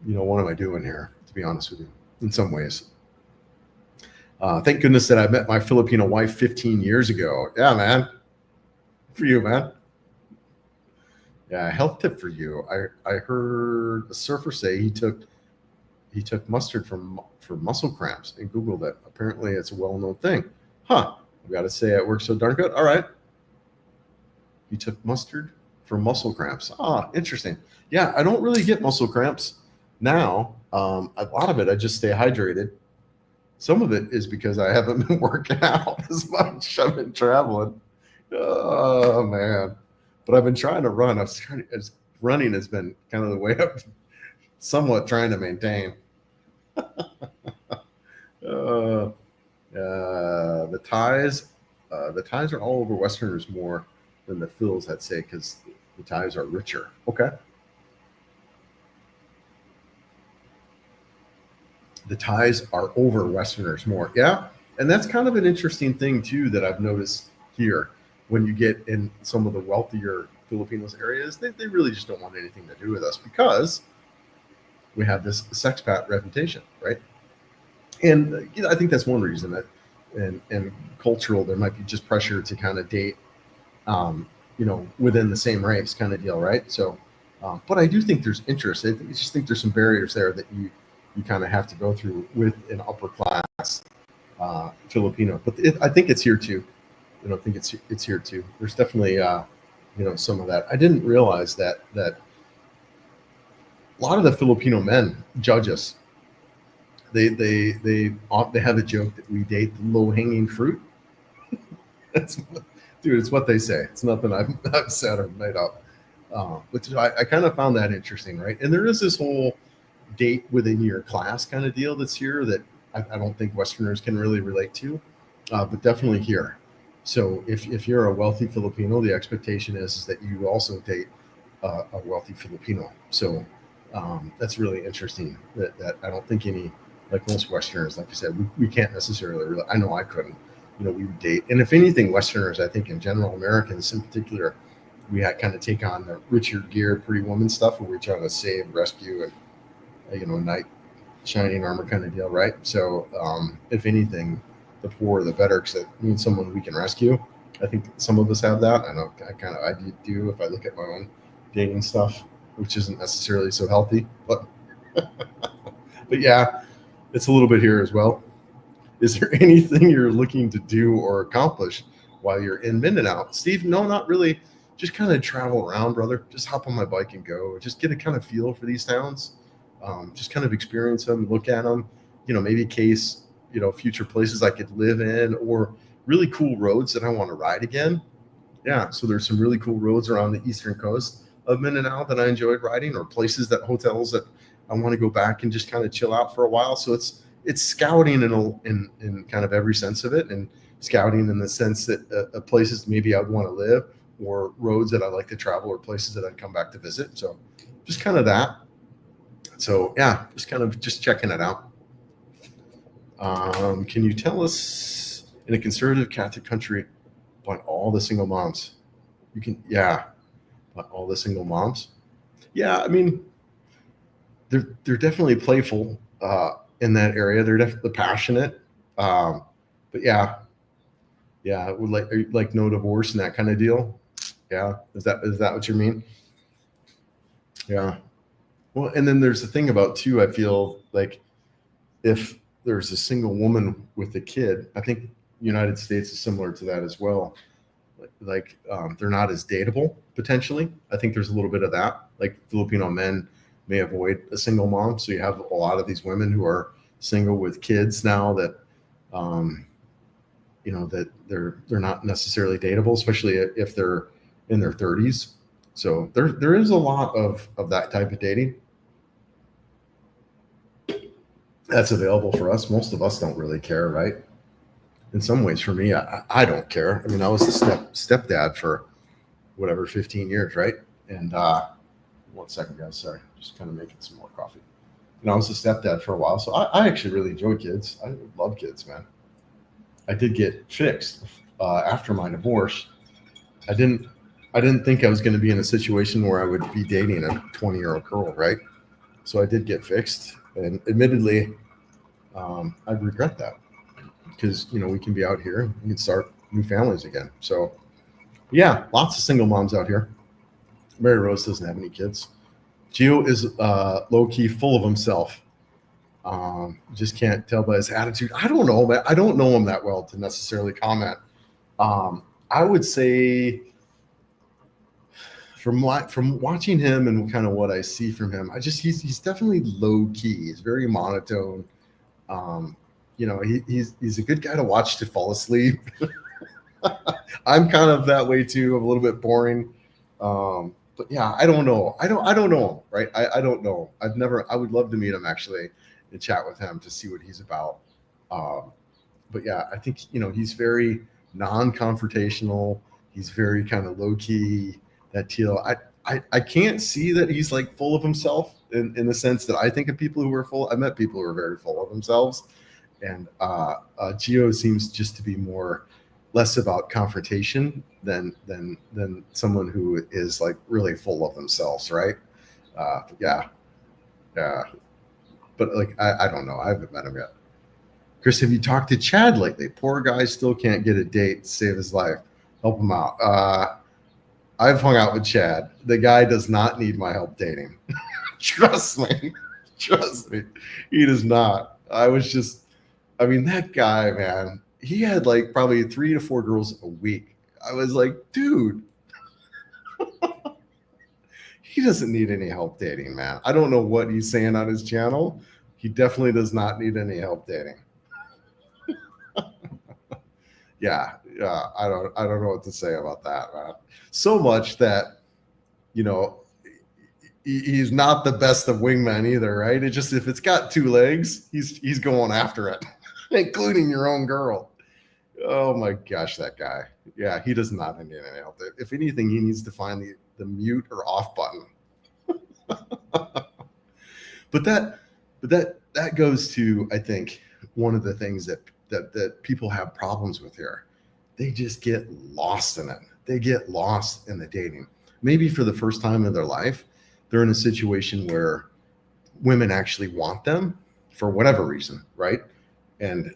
what am I doing here, to be honest with you, in some ways. Thank goodness that I met my Filipino wife 15 years ago. Yeah, man. For you, man. Yeah, health tip for you. I heard a surfer say he took mustard for muscle cramps and Googled it. Apparently it's a well-known thing. Huh. I've got to say it works so darn good. All right. He took mustard for muscle cramps. Ah, interesting. Yeah, I don't really get muscle cramps now. A lot of it, I just stay hydrated. Some of it is because I haven't been working out as much. I've been traveling. Oh, man. But I've been trying to run. Running has been kind of the way I've somewhat trying to maintain. The ties are all over Westerners more than the Phils, I'd say, because the ties are richer. Okay. The ties are over Westerners more. Yeah. And that's kind of an interesting thing too that I've noticed here. When you get in some of the wealthier Filipinos areas, they really just don't want anything to do with us because we have this sexpat reputation, right? And I think that's one reason that, and cultural, there might be just pressure to kind of date, within the same race kind of deal, right? So, but I do think there's interest. I just think there's some barriers there that you kind of have to go through with an upper class Filipino. But I think it's here too. I think it's here too. There's definitely some of that. I didn't realize that a lot of the Filipino men judge us. They have a joke that we date the low hanging fruit. Dude, it's what they say. It's nothing I've said or made up. But I kind of found that interesting, right? And there is this whole date within your class kind of deal that's here that I don't think Westerners can really relate to, but definitely here. So if you're a wealthy Filipino, the expectation is that you also date a wealthy Filipino. So that's really interesting. That I don't think any, like most Westerners, like I said, we can't necessarily. I know I couldn't. We would date, and if anything, Westerners, I think in general, Americans in particular, we had kind of take on the Richard Gere, Pretty Woman stuff, where we're trying to save, rescue, and knight shining armor kind of deal, right? So if anything, the poorer the better, because it means someone we can rescue. I think some of us have that. I know I do if I look at my own dating stuff, which isn't necessarily so healthy, but yeah, it's a little bit here as well. Is there anything you're looking to do or accomplish while you're in Mindanao? Steve, no, not really. Just kind of travel around, brother. Just hop on my bike and go. Just get a kind of feel for these towns. Just kind of experience them, look at them. Maybe case future places I could live in, or really cool roads that I want to ride again. Yeah, so there's some really cool roads around the eastern coast of Mindanao that I enjoyed riding, or hotels that I want to go back and just kind of chill out for a while. So it's scouting in kind of every sense of it, and scouting in the sense that places maybe I'd want to live, or roads that I like to travel, or places that I'd come back to visit. So just kind of that. So yeah, just checking it out. Can you tell us, in a conservative Catholic country, about all the single moms? About all the single moms. Yeah, I mean, they're definitely playful in that area. They're definitely passionate. But yeah, would like no divorce and that kind of deal. Yeah, is that what you mean? Yeah. Well, and then there's the thing about too. I feel like if there's a single woman with a kid, I think United States is similar to that as well. They're not as dateable potentially. I think there's a little bit of that. Like Filipino men may avoid a single mom, so you have a lot of these women who are single with kids now that, that they're not necessarily dateable, especially if they're in their 30s. So there is a lot of that type of dating that's available for us. Most of us don't really care, right? In some ways, for me, I don't care. I mean, I was a stepdad for whatever 15 years, right? And 1 second, guys. Sorry, just kind of making some more coffee. I was a stepdad for a while, so I actually really enjoy kids. I love kids, man. I did get fixed after my divorce. I didn't think I was going to be in a situation where I would be dating a 20-year-old girl, right? So I did get fixed, and admittedly, I regret that, because we can be out here, we can start new families again. So yeah, lots of single moms out here. Mary Rose doesn't have any kids. Gio is low-key full of himself. Just can't tell by his attitude. I don't know, man. I don't know him that well to necessarily comment. I would say from watching him and kind of what I see from him, he's definitely low-key. He's very monotone. He's a good guy to watch to fall asleep. I'm kind of that way too. I'm a little bit boring. But yeah, I don't know. I don't know him, right? I don't know. I would love to meet him actually and chat with him to see what he's about. But yeah, I think, he's very non-confrontational. He's very kind of low key, that deal. I can't see that he's like full of himself in the sense that I think of people who are full. I met people who are very full of themselves. And Gio seems just to be less about confrontation than someone who is like really full of themselves, right? Yeah. But like I don't know. I haven't met him yet. Chris, have you talked to Chad lately? Poor guy still can't get a date to save his life. Help him out. I've hung out with Chad. The guy does not need my help dating. Trust me. He does not. I mean, that guy, man, he had like probably 3 to 4 girls a week. I was like, dude, he doesn't need any help dating, man. I don't know what he's saying on his channel. He definitely does not need any help dating. Yeah, Yeah, I don't know what to say about that, man. So much that, you know, he's not the best of wingmen either, right? It just, if it's got two legs, he's going after it, including your own girl. Oh my gosh, that guy. Yeah, he does not need any help. If anything, he needs to find the mute or off button. But that goes to, I think, one of the things that people have problems with here. They just get lost in it. They get lost in the dating. Maybe for the first time in their life, they're in a situation where women actually want them for whatever reason, right? And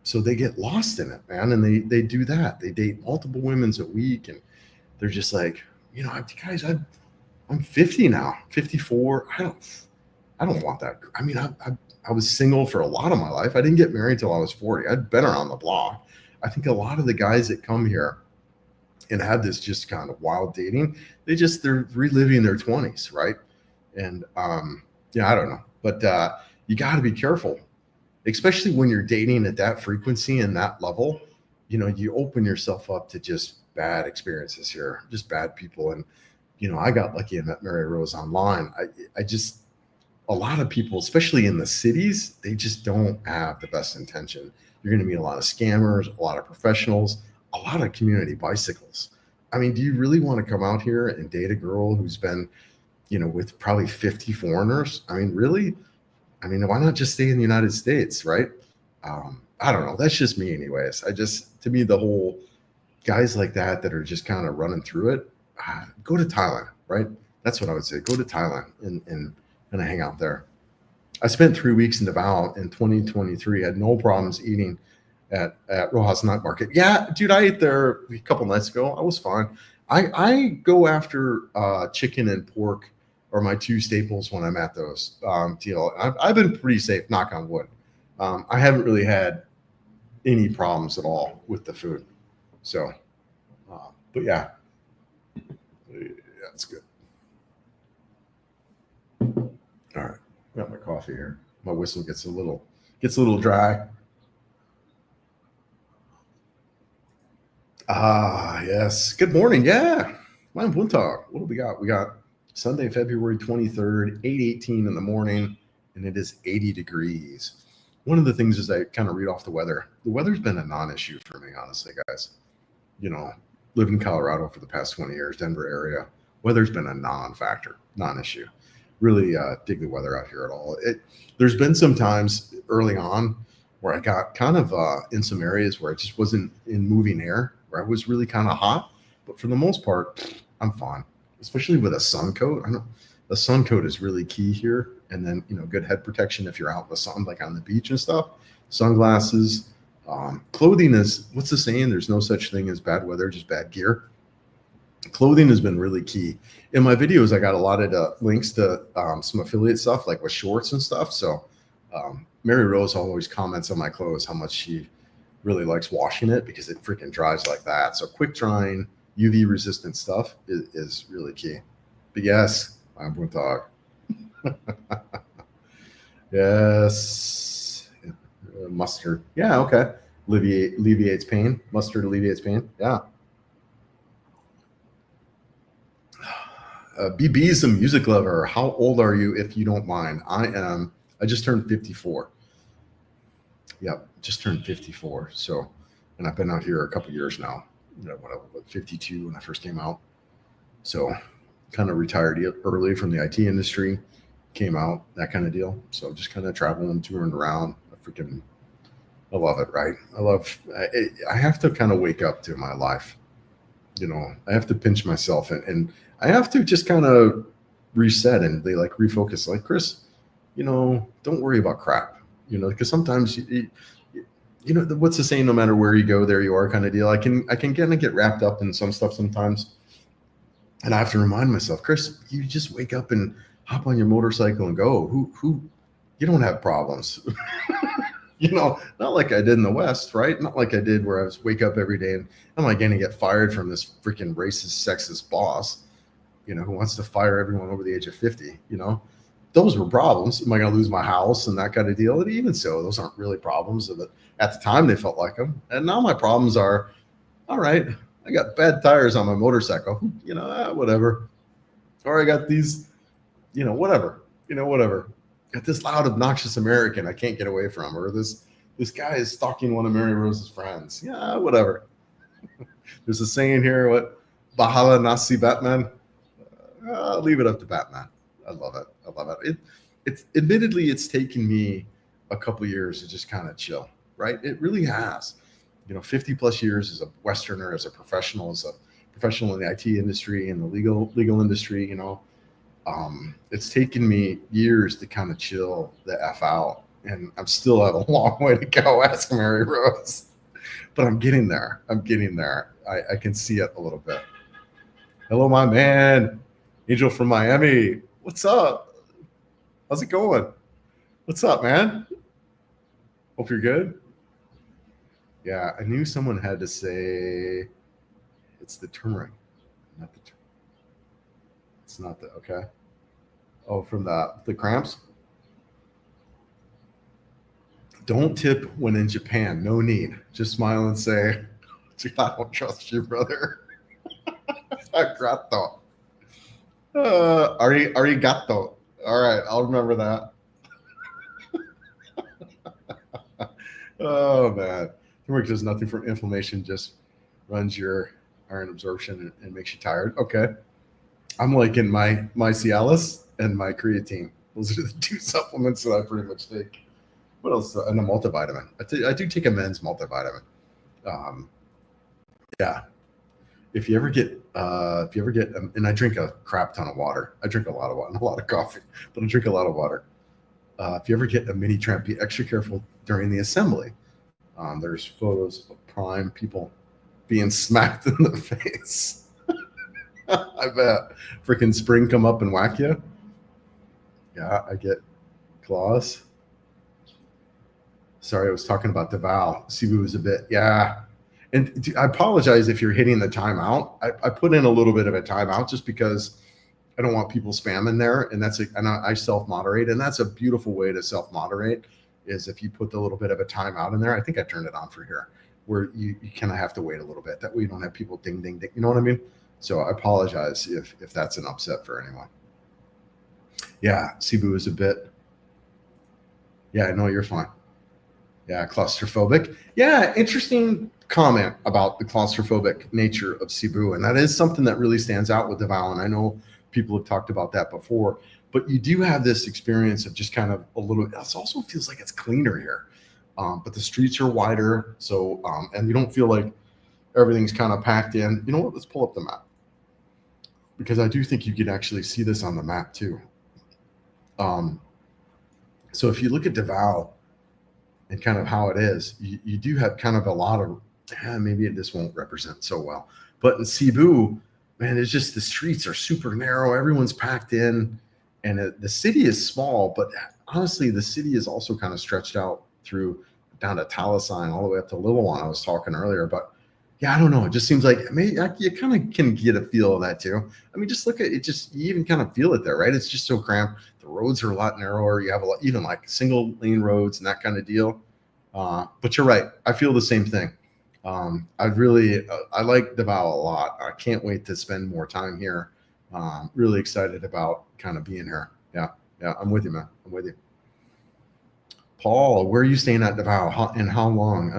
so they get lost in it, man. And they do that. They date multiple women a week, and they're just like, guys, I'm 50 now, 54. I don't want that. I mean, I was single for a lot of my life. I didn't get married till I was 40. I'd been around the block. I think a lot of the guys that come here and have this just kind of wild dating, they're reliving their 20s, right? And I don't know, but you got to be careful, especially when you're dating at that frequency and that level. You open yourself up to just bad experiences here, just bad people. And I got lucky and met Mary Rose online. A lot of people, especially in the cities, they just don't have the best intention. You're going to meet a lot of scammers, a lot of professionals, a lot of community bicycles. I mean, do you really want to come out here and date a girl who's been, with probably 50 foreigners? I mean, really? I mean, why not just stay in the United States, right? I don't know. That's just me anyways. To me, the whole guys like that are just kind of running through it, go to Thailand, right? That's what I would say. Go to Thailand and hang out there. I spent 3 weeks in Davao in 2023. Had no problems eating at Rojas Night Market. Yeah, dude, I ate there a couple nights ago. I was fine. I go after chicken and pork are my two staples when I'm at those. I've been pretty safe, knock on wood. I haven't really had any problems at all with the food. So, but yeah, that's good. All right, got my coffee here. My whistle gets a little dry. Yes. Good morning. Yeah. Mein Buntag. What do we got? We got Sunday, February 23rd, 8:18 in the morning, and it is 80 degrees. One of the things is I kind of read off the weather. The weather's been a non-issue for me, honestly, guys. Lived in Colorado for the past 20 years, Denver area. Weather's been a non-factor, non-issue. Really dig the weather out here at all. There's been some times early on where I got kind of in some areas where I just wasn't in moving air, where I was really kind of hot. But for the most part, I'm fine, especially with a sun coat. The sun coat is really key here. And then, good head protection if you're out in the sun, like on the beach and stuff. Sunglasses, clothing is, what's the saying? There's no such thing as bad weather, just bad gear. Clothing has been really key. In my videos, I got a lot of links to some affiliate stuff, like with shorts and stuff. So Mary Rose always comments on my clothes how much she really likes washing it because it freaking dries like that. So quick drying, UV resistant stuff is really key. But yes, I'm Buntag. Yes. Mustard. Yeah, okay. Alleviates pain. Mustard alleviates pain. Yeah. BB is a music lover. How old are you, if you don't mind? I just turned 54. Yep, just turned 54. So, and I've been out here a couple years now. When I was 52 when I first came out. So, kind of retired early from the IT industry, came out, that kind of deal. So, just kind of traveling, touring around. I love it, right? I have to kind of wake up to my life. I have to pinch myself and I have to just kind of reset and refocus. Like, Chris, don't worry about crap, because sometimes what's the saying? No matter where you go, there you are, kind of deal. I can kind of get wrapped up in some stuff sometimes, and I have to remind myself, Chris, you just wake up and hop on your motorcycle and go. Who you don't have problems. Not like I did in the West, right? Not like I did where I was wake up every day and I'm like going to get fired from this freaking racist, sexist boss, who wants to fire everyone over the age of 50, those were problems. Am I going to lose my house and that kind of deal? And even so, those aren't really problems. At the time, they felt like them. And now my problems are All right, I got bad tires on my motorcycle. Whatever. Or I got these, whatever. Whatever. Got this loud, obnoxious American I can't get away from, or this guy is stalking one of Mary Rose's friends. Yeah, whatever. There's a saying here, what? Bahala Nasi Batman. I'll leave it up to Batman. I love it. I love it. It's admittedly, it's taken me a couple years to just kind of chill, right? It really has. 50 plus years as a Westerner, as a professional in the IT industry and the legal industry. It's taken me years to kind of chill the F out, and I'm still have a long way to go. Ask Mary Rose, but I'm getting there. I can see it a little bit. Hello, my man, Angel from Miami. What's up? How's it going? What's up, man? Hope you're good. Yeah, I knew someone had to say it's the turmeric, not the. It's not the okay. Oh, from the cramps. Don't tip when in Japan. No need. Just smile and say, "I don't trust you, brother." Grato. Arigato. All right, I'll remember that. Oh man, turmeric does nothing for inflammation. Just runs your iron absorption and makes you tired. Okay, I'm liking my Cialis and my creatine. Those are the two supplements that I pretty much take. What else? And a multivitamin. I do take a men's multivitamin. Yeah. If you ever get, and I drink a crap ton of water. I drink a lot of water and a lot of coffee, but I drink a lot of water. If you ever get a mini tramp, be extra careful during the assembly. There's photos of prime people being smacked in the face. I bet. Freaking spring come up and whack you. Yeah, I get claws. Sorry, I was talking about Davao. Cebu was a bit, yeah. And I apologize if you're hitting the timeout. I put in a little bit of a timeout just because I don't want people spamming there. And I self-moderate. And that's a beautiful way to self-moderate is if you put a little bit of a timeout in there. I think I turned it on for here where you kind of have to wait a little bit. That way you don't have people ding, ding, ding. You know what I mean? So I apologize if that's an upset for anyone. Yeah, Cebu is a bit. Yeah, no, you're fine. Yeah, claustrophobic. Yeah, interesting comment about the claustrophobic nature of Cebu. And that is something that really stands out with Davao. And I know people have talked about that before, but you do have this experience of just kind of a little, it also feels like it's cleaner here. But the streets are wider. So, and you don't feel like everything's kind of packed in. You know what? Let's pull up the map because I do think you can actually see this on the map too. So if you look at Davao and kind of how it is, you do have kind of a lot of, maybe this won't represent so well, but in Cebu, man, it's just the streets are super narrow. Everyone's packed in and the city is small, but honestly, the city is also kind of stretched out through down to Talisay all the way up to Little One. I was talking earlier, but yeah, I don't know. It just seems like maybe you kind of can get a feel of that too. I mean, just look at it, you even kind of feel it there, right? It's just so cramped. The roads are a lot narrower. You have a lot, even like single lane roads and that kind of deal. But you're right. I feel the same thing. I like Davao a lot. I can't wait to spend more time here. Really excited about kind of being here. Yeah. I'm with you, man. I'm with you. Paul, where are you staying at Davao and how long?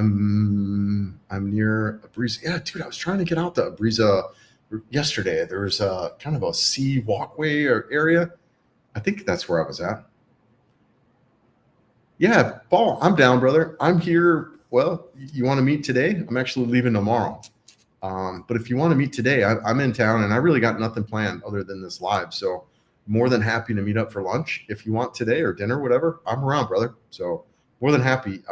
I'm near Abriza. Yeah, dude, I was trying to get out to Abriza yesterday. There was a kind of a sea walkway or area. I think that's where I was at. Yeah, Paul, I'm down, brother. I'm here. Well, you want to meet today? I'm actually leaving tomorrow. But if you want to meet today, I'm in town and I really got nothing planned other than this live. So more than happy to meet up for lunch. If you want today or dinner, whatever, I'm around, brother. So more than happy.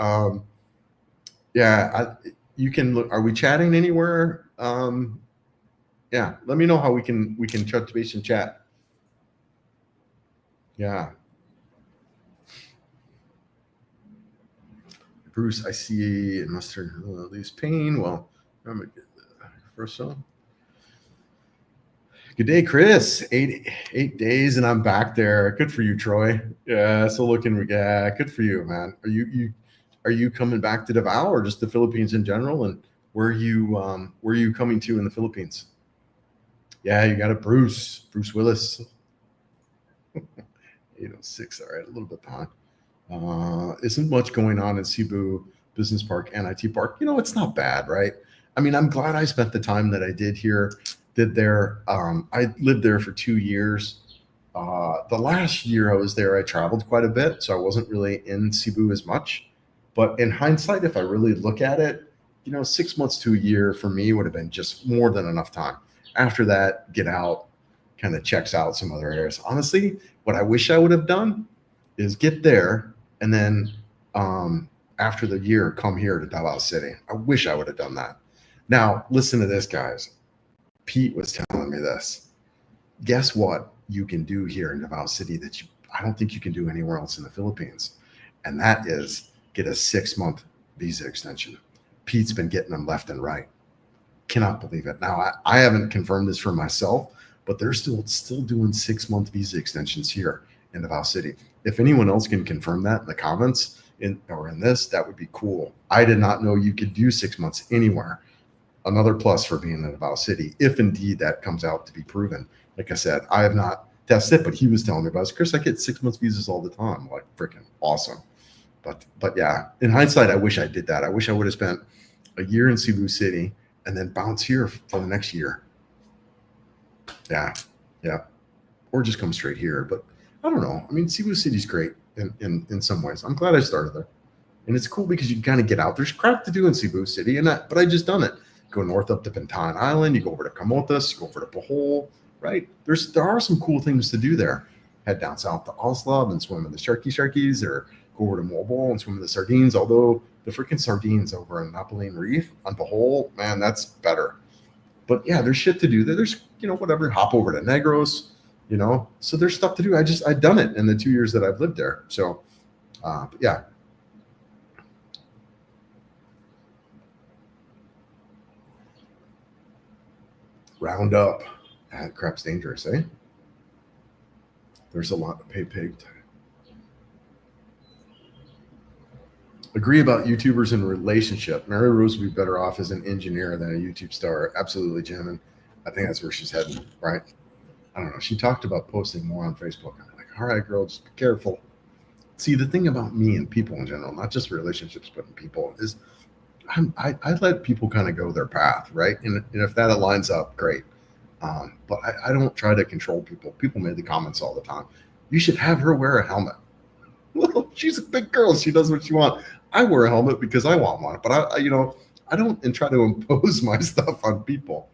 You can look. Are we chatting anywhere? Yeah, let me know how we can touch base and chat. Yeah. Bruce, I see mustard leaves pain. Well, I'm first song. Good day, Chris. Eight days and I'm back there. Good for you, Troy. Yeah, so good for you, man. Are you coming back to Davao or just the Philippines in general? And where are you coming to in the Philippines? Yeah, you got it, Bruce Willis. 806. All right, a little bit behind. Isn't much going on in Cebu Business Park and IT Park. It's not bad, right? I mean, I'm glad I spent the time that I did here, did there. I lived there for 2 years. The last year I was there, I traveled quite a bit, so I wasn't really in Cebu as much. But in hindsight, if I really look at it, 6 months to a year for me would have been just more than enough time. After that, get out, kind of checks out some other areas. Honestly, what I wish I would have done is get there and then after the year come here to Davao City. I wish I would have done that. Now, listen to this, guys. Pete was telling me this. Guess what you can do here in Davao City that I don't think you can do anywhere else in the Philippines, and that is get a 6-month visa extension. Pete's been getting them left and right. Cannot believe it. Now, I haven't confirmed this for myself, but they're still doing 6-month visa extensions here in Davao City. If anyone else can confirm that in the comments or in this, that would be cool. I did not know you could do 6 months anywhere. Another plus for being in Davao City, if indeed that comes out to be proven. Like I said, I have not tested it, but he was telling me about it. Chris, I get 6 months visas all the time. Like, freaking awesome. But yeah, in hindsight, I wish I did that. I wish I would have spent a year in Cebu City and then bounce here for the next year. Yeah. Or just come straight here. But I don't know. I mean, Cebu City's great in some ways. I'm glad I started there. And it's cool because you can kind of get out. There's crap to do in Cebu City, but I just done it. Go north up to Pintayan Island. You go over to Camotes, go over to Bohol, right? There are some cool things to do there. Head down south to Oslab and swim in the Sharkies, or go over to Mobile and swim in the sardines. Although the freaking sardines over in Napoleon Reef on Bohol, man, that's better. But yeah, there's shit to do there. There's, whatever, hop over to Negros, so there's stuff to do. I've done it in the 2 years that I've lived there. So, but yeah. Round up. That crap's dangerous, eh? There's a lot to pay pig. Agree about YouTubers in relationship. Mary Rose would be better off as an engineer than a YouTube star. Absolutely, Jim. And I think that's where she's heading, right? I don't know. She talked about posting more on Facebook. I'm like, all right, girl, just be careful. See, the thing about me and people in general, not just relationships, but in people, is I let people kind of go their path, right? And if that aligns up, great. But I don't try to control people. People make the comments all the time. You should have her wear a helmet. Well, she's a big girl. She does what she wants. I wear a helmet because I want one, but I don't try to impose my stuff on people.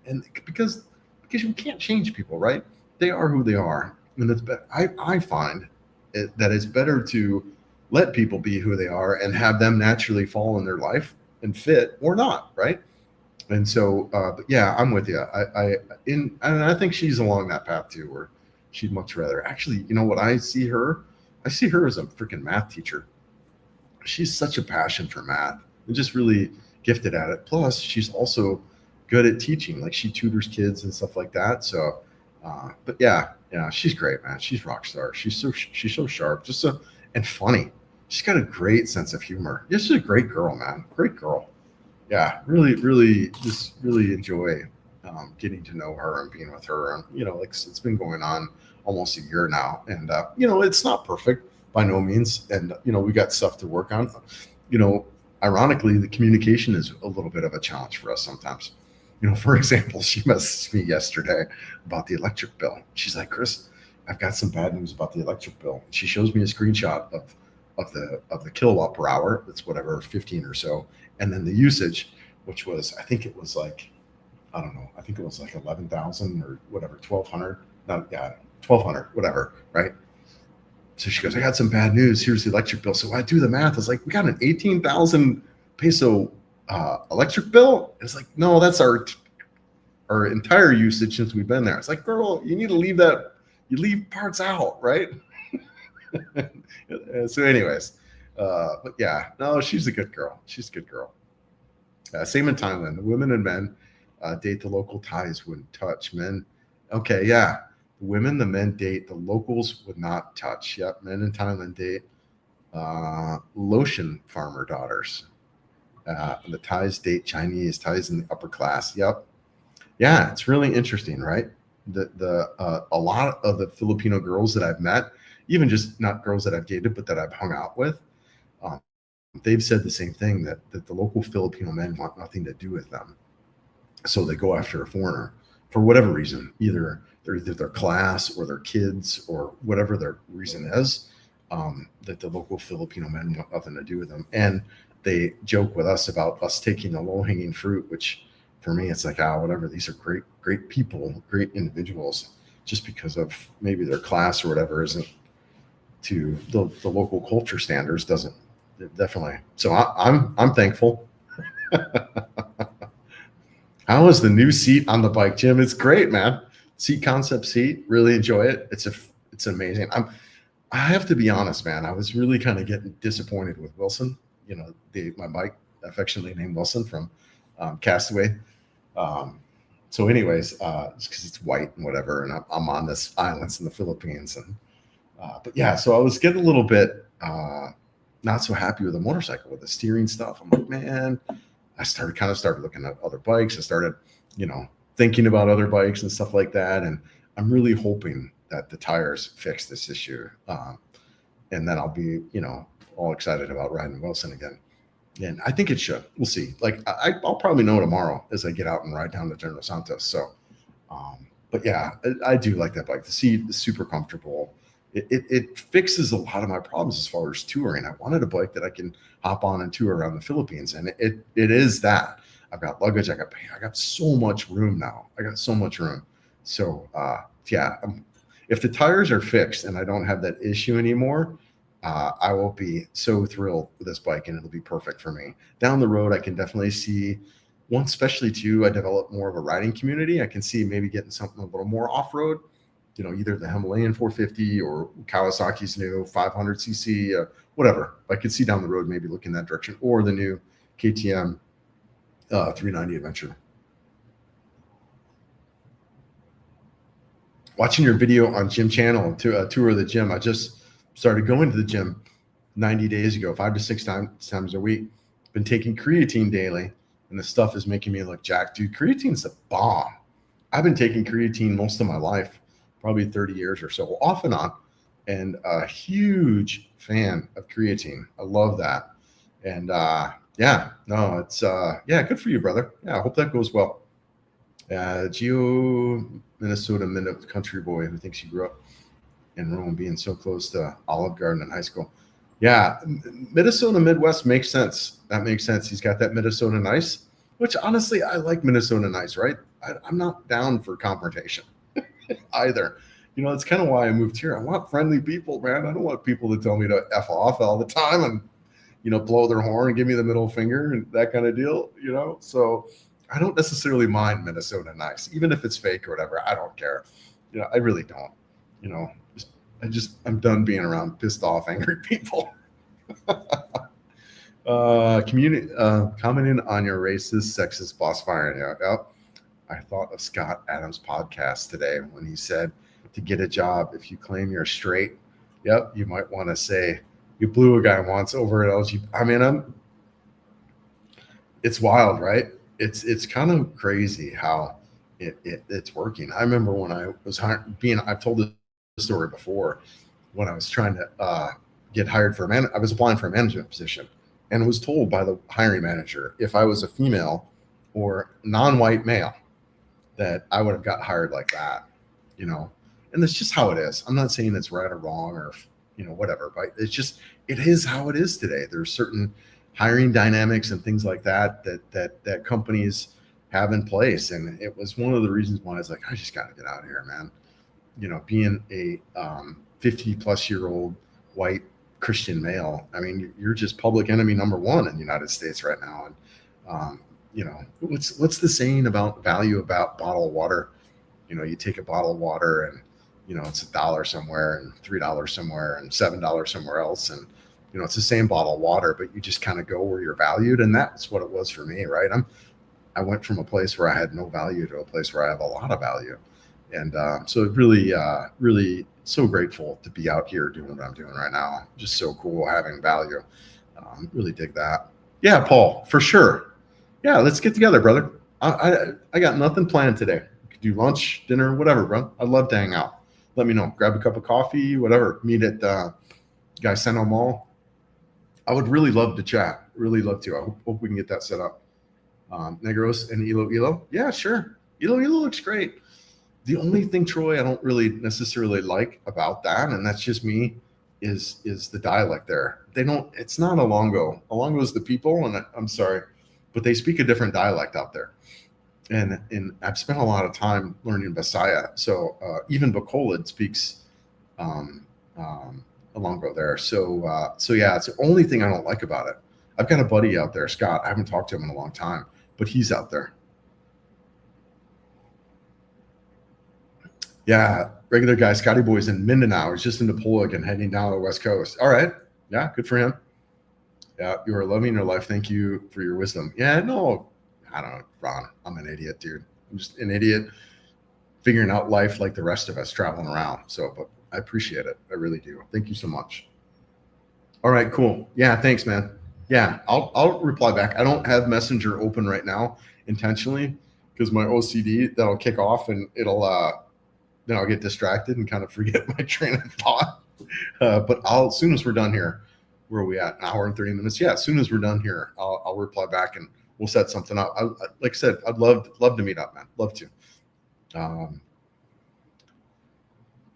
And because you can't change people, right? They are who they are. And I find that it's better to let people be who they are and have them naturally fall in their life and fit or not, right? And so, but yeah, I'm with you. And I think she's along that path too, where she'd much rather. Actually, you know what? I see her as a freaking math teacher. She's such a passion for math and just really gifted at it. Plus, she's also good at teaching. Like, she tutors kids and stuff like that. So, but yeah, she's great, man. She's rock star. She's so sharp, and funny. She's got a great sense of humor. Yeah, she's a great girl, man. Great girl. Yeah, really enjoy getting to know her and being with her. And like, it's been going on almost a year now, and it's not perfect by no means, and we got stuff to work on. Ironically, the communication is a little bit of a challenge for us sometimes. For example, she messaged me yesterday about the electric bill. She's like, Chris, I've got some bad news about the electric bill. She shows me a screenshot of the kilowatt per hour. That's whatever, 15 or so, and then the usage, which was, I think it was like, I don't know, I think it was like 11,000 or whatever, 1,200. Not, yeah, 1,200, whatever, right? So she goes, I got some bad news. Here's the electric bill. So I do the math. I was like, we got an 18,000 peso electric bill. It's like, no, that's our entire usage since we've been there. It's like, girl, you need to leave you leave parts out, right? So anyways, but yeah, no, she's a good girl. She's a good girl. Same in Thailand. The women and men date the local Thais wouldn't touch. Men, okay, yeah. The women, the men date. The locals would not touch. Yep, men in Thailand date lotion farmer daughters. The Thais date Chinese, Thais in the upper class. Yep. Yeah, it's really interesting, right? A lot of the Filipino girls that I've met, even just not girls that I've dated, but that I've hung out with, um, they've said the same thing, that the local Filipino men want nothing to do with them, so they go after a foreigner for whatever reason, either their class or their kids or whatever their reason is. That the local Filipino men want nothing to do with them, and they joke with us about us taking the low hanging fruit, which for me it's like, whatever, these are great people, great individuals, just because of maybe their class or whatever isn't to the local culture standards, doesn't definitely. So I'm thankful. How is the new seat on the bike, Jim? It's great, man. Seat concept seat, really enjoy it. It's amazing. I have to be honest, man. I was really kind of getting disappointed with Wilson. My bike, affectionately named Wilson from Castaway. So, anyways, just because it's white and whatever, and I'm on this islands in the Philippines, and but yeah, so I was getting a little bit not so happy with the motorcycle, with the steering stuff. I'm like, man, I started looking at other bikes. I started, thinking about other bikes and stuff like that. And I'm really hoping that the tires fix this issue. And then I'll be, all excited about riding Wilson again. And I think it should. We'll see. Like I'll probably know tomorrow as I get out and ride down to General Santos. So, but yeah, I do like that bike. The seat is super comfortable. It fixes a lot of my problems as far as touring. I wanted a bike that I can hop on and tour around the Philippines, and it is that. I've got luggage. I got so much room now. I got so much room. So yeah, if the tires are fixed and I don't have that issue anymore, I will be so thrilled with this bike, and it'll be perfect for me. Down the road, I can definitely see, one, especially two, I develop more of a riding community. I can see maybe getting something a little more off-road, either the Himalayan 450 or Kawasaki's new 500cc, whatever. I could see down the road maybe looking that direction, or the new KTM 390 Adventure. Watching your video on Gym Channel to a tour of the gym. I just started going to the gym 90 days ago, 5 to 6 times a week. Been taking creatine daily, and the stuff is making me look jacked. Dude, creatine's a bomb. I've been taking creatine most of my life, probably 30 years or so, off and on, and a huge fan of creatine. I love that. And it's good for you, brother. Yeah, I hope that goes well. Gio, Minnesota country boy who thinks he grew up in Rome, being so close to Olive Garden in high school. Yeah, Minnesota Midwest makes sense. That makes sense. He's got that Minnesota nice, which honestly, I like Minnesota nice, right? I'm not down for confrontation either. It's kind of why I moved here. I want friendly people, man. I don't want people to tell me to F off all the time and, blow their horn and give me the middle finger and that kind of deal, So I don't necessarily mind Minnesota nice, even if it's fake or whatever. I don't care. I really don't. I'm done being around pissed off, angry people. Commenting on your racist, sexist boss firing. Yep. I thought of Scott Adams' podcast today when he said, to get a job, if you claim you're straight, you might want to say you blew a guy once over at LG. I mean, it's wild, right? It's kind of crazy how it's working. I remember when I was I've told this story before, when I was trying to get hired for I was applying for a management position, and was told by the hiring manager, if I was a female or non-white male, that I would have got hired like that, and that's just how it is. I'm not saying it's right or wrong or, whatever, but it is how it is today. There's certain hiring dynamics and things like that companies have in place. And it was one of the reasons why I was like, I just got to get out of here, man. Being a 50 plus year old white Christian male, I mean, you're just public enemy number one in the United States right now. And, what's the saying about value about bottled water? You take a bottle of water and, it's $1 somewhere and $3 somewhere and $7 somewhere else. And, it's the same bottle of water, but you just kind of go where you're valued. And that's what it was for me, right? I went from a place where I had no value to a place where I have a lot of value. And so really, really so grateful to be out here doing what I'm doing right now. Just so cool having value. Really dig that. Yeah, Paul, for sure. Yeah, let's get together, brother. I got nothing planned today. We could do lunch, dinner, whatever, bro. I'd love to hang out. Let me know. Grab a cup of coffee, whatever. Meet at Gaiseno Mall. I would really love to chat. Really love to. I hope we can get that set up. Negros and Iloilo. Yeah, sure. Iloilo looks great. The only thing, Troy, I don't really necessarily like about that, and that's just me, is the dialect there. They don't. It's not Olongo. Olongo is the people, and I'm sorry, but they speak a different dialect out there. And I've spent a lot of time learning Visaya. So even Bacolod speaks um, Olongo there. So yeah, it's the only thing I don't like about it. I've got a buddy out there, Scott. I haven't talked to him in a long time, but he's out there. Yeah, regular guy, Scotty Boy's in Mindanao. He's just in Napoleon and heading down the West Coast. All right. Yeah, good for him. Yeah, you are loving your life. Thank you for your wisdom. Yeah, no, I don't know, Ron. I'm an idiot, dude. I'm just an idiot figuring out life like the rest of us traveling around. So, but I appreciate it. I really do. Thank you so much. All right, cool. Yeah, thanks, man. Yeah, I'll reply back. I don't have Messenger open right now intentionally because my OCD that'll kick off and it'll then I'll get distracted and kind of forget my train of thought. But as soon as we're done here, where are we at? An hour and 30 minutes. Yeah, as soon as we're done here, I'll reply back and we'll set something up. Like I said, I'd love to meet up, man. Love to.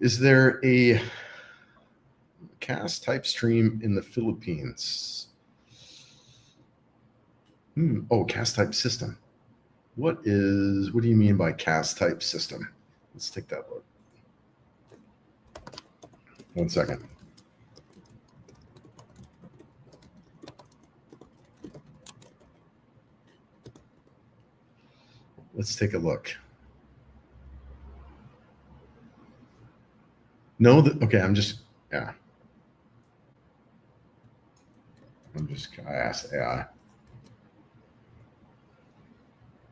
Is there a cast type stream in the Philippines? Oh, cast type system. What do you mean by cast type system? Let's take that look. 1 second. Let's take a look. No, okay, I asked AI.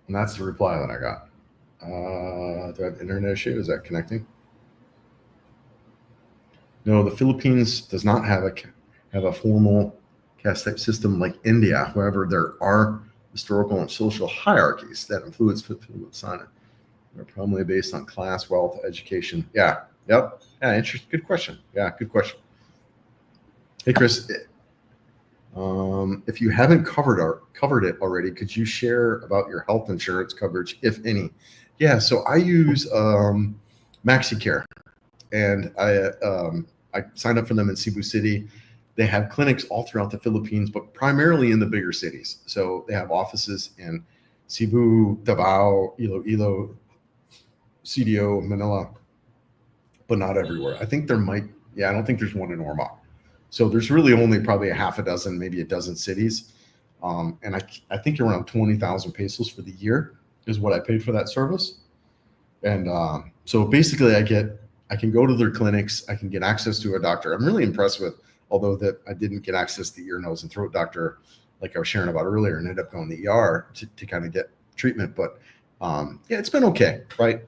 And that's the reply that I got. Do I have internet issue? Is that connecting? No, the Philippines does not have a formal caste type system like India. However, there are historical and social hierarchies that influence Filipino. They're primarily based on class, wealth, education. Yeah. Yep. Yeah. Interesting. Good question. Yeah. Good question. Hey, Chris. If you haven't covered it already, could you share about your health insurance coverage, if any? Yeah. So I use MaxiCare, and I signed up for them in Cebu City. They have clinics all throughout the Philippines, but primarily in the bigger cities. So they have offices in Cebu, Davao, Iloilo, CDO, Manila, but not everywhere. I think I don't think there's one in Ormoc. So there's really only probably a half a dozen, maybe a dozen cities. And I think around 20,000 pesos for the year is what I paid for that service. And so basically I can go to their clinics. I can get access to a doctor. I'm really impressed with, although that I didn't get access to the ear, nose, and throat doctor like I was sharing about earlier, and ended up going to the ER to kind of get treatment. But yeah, it's been okay, right?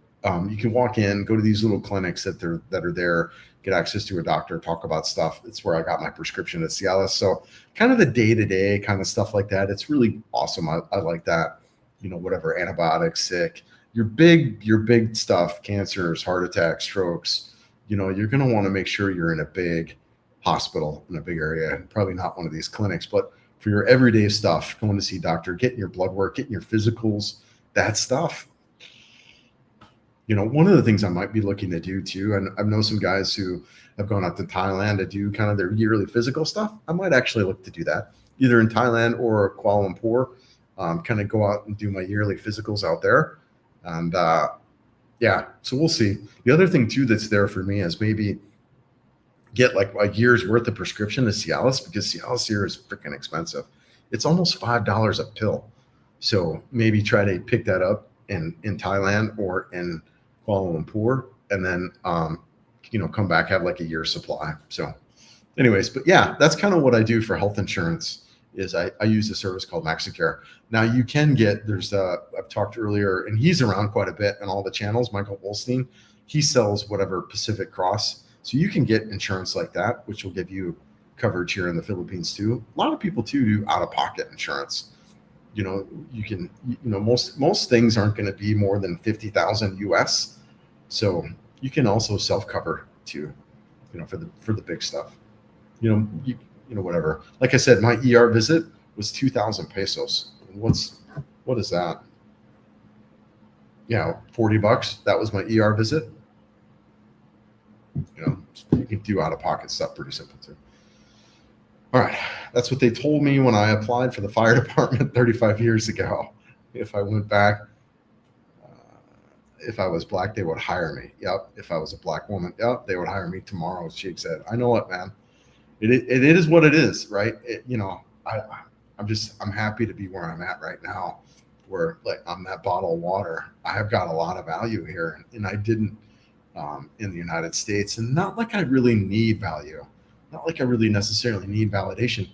You can walk in, go to these little clinics that are there, get access to a doctor, talk about stuff. It's where I got my prescription at Cialis. So kind of the day-to-day kind of stuff like that. It's really awesome. I like that. Whatever, antibiotics, sick, your big stuff, cancers, heart attacks, strokes, you're going to want to make sure you're in a big hospital in a big area, probably not one of these clinics, but for your everyday stuff, going to see a doctor, getting your blood work, getting your physicals, that stuff. One of the things I might be looking to do too, and I know some guys who have gone out to Thailand to do kind of their yearly physical stuff. I might actually look to do that either in Thailand or Kuala Lumpur, kind of go out and do my yearly physicals out there. And yeah, so we'll see. The other thing too that's there for me is maybe get like a year's worth of prescription to Cialis, because Cialis here is freaking expensive. It's almost $5 a pill. So maybe try to pick that up in Thailand or in Kuala Lumpur, and then come back, have like a year's supply. So anyways, but yeah, that's kind of what I do for health insurance. Is I use a service called MaxiCare. Now you can I've talked earlier, and he's around quite a bit on all the channels, Michael Wolstein. He sells whatever Pacific Cross. So you can get insurance like that, which will give you coverage here in the Philippines too. A lot of people too do out-of-pocket insurance. You can, most things aren't going to be more than 50,000 US. So you can also self-cover too, for the big stuff. Whatever. Like I said, my ER visit was 2,000 pesos. What is that? Yeah, $40. That was my ER visit. You can do out-of-pocket stuff pretty simple too. All right, that's what they told me when I applied for the fire department 35 years ago. If I went back, if I was black, they would hire me. Yep. If I was a black woman, yep, they would hire me tomorrow. She said, I know it, man. It is what it is, right? I'm happy to be where I'm at right now, where like I'm that bottle of water. I have got a lot of value here, and I didn't in the United States, and not like I really need value, not like I really necessarily need validation,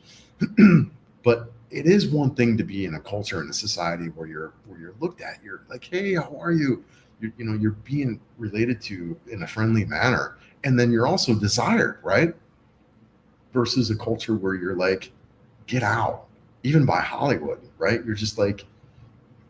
but it is one thing to be in a culture and a society where you're looked at. You're like, hey, how are you? You're being related to in a friendly manner, and then you're also desired, right? Versus a culture where you're like, get out, even by Hollywood, right? You're just like,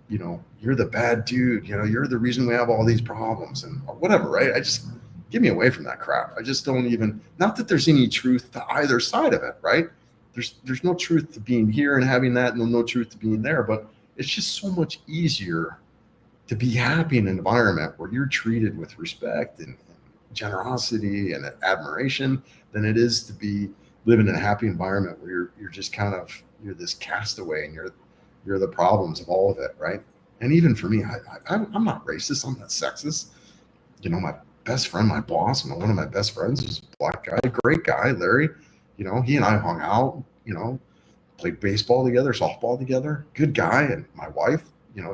you're the bad dude, you're the reason we have all these problems and whatever, right? I just, get me away from that crap. I just don't even, not that there's any truth to either side of it, right? There's no truth to being here and having that, and no truth to being there, but it's just so much easier to be happy in an environment where you're treated with respect and generosity and admiration than it is to be living in a happy environment where you're just kind of, you're this castaway and you're the problems of all of it, right? And even for me, I'm not racist, I'm not sexist. My best friend, my boss, one of my best friends is a black guy, great guy, Larry. He and I hung out, played baseball together, softball together, good guy. And my wife,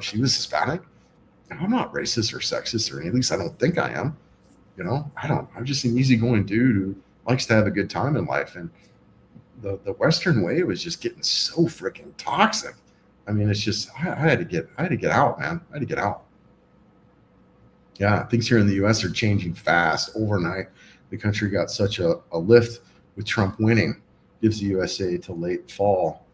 she was Hispanic. And I'm not racist or sexist, or at least I don't think I am. I'm just an easygoing dude who likes to have a good time in life. And the Western way was just getting so freaking toxic. I mean, it's just, I had to get out, man. I had to get out. Yeah, things here in the U.S. are changing fast. Overnight, the country got such a lift with Trump winning, gives the USA to late fall,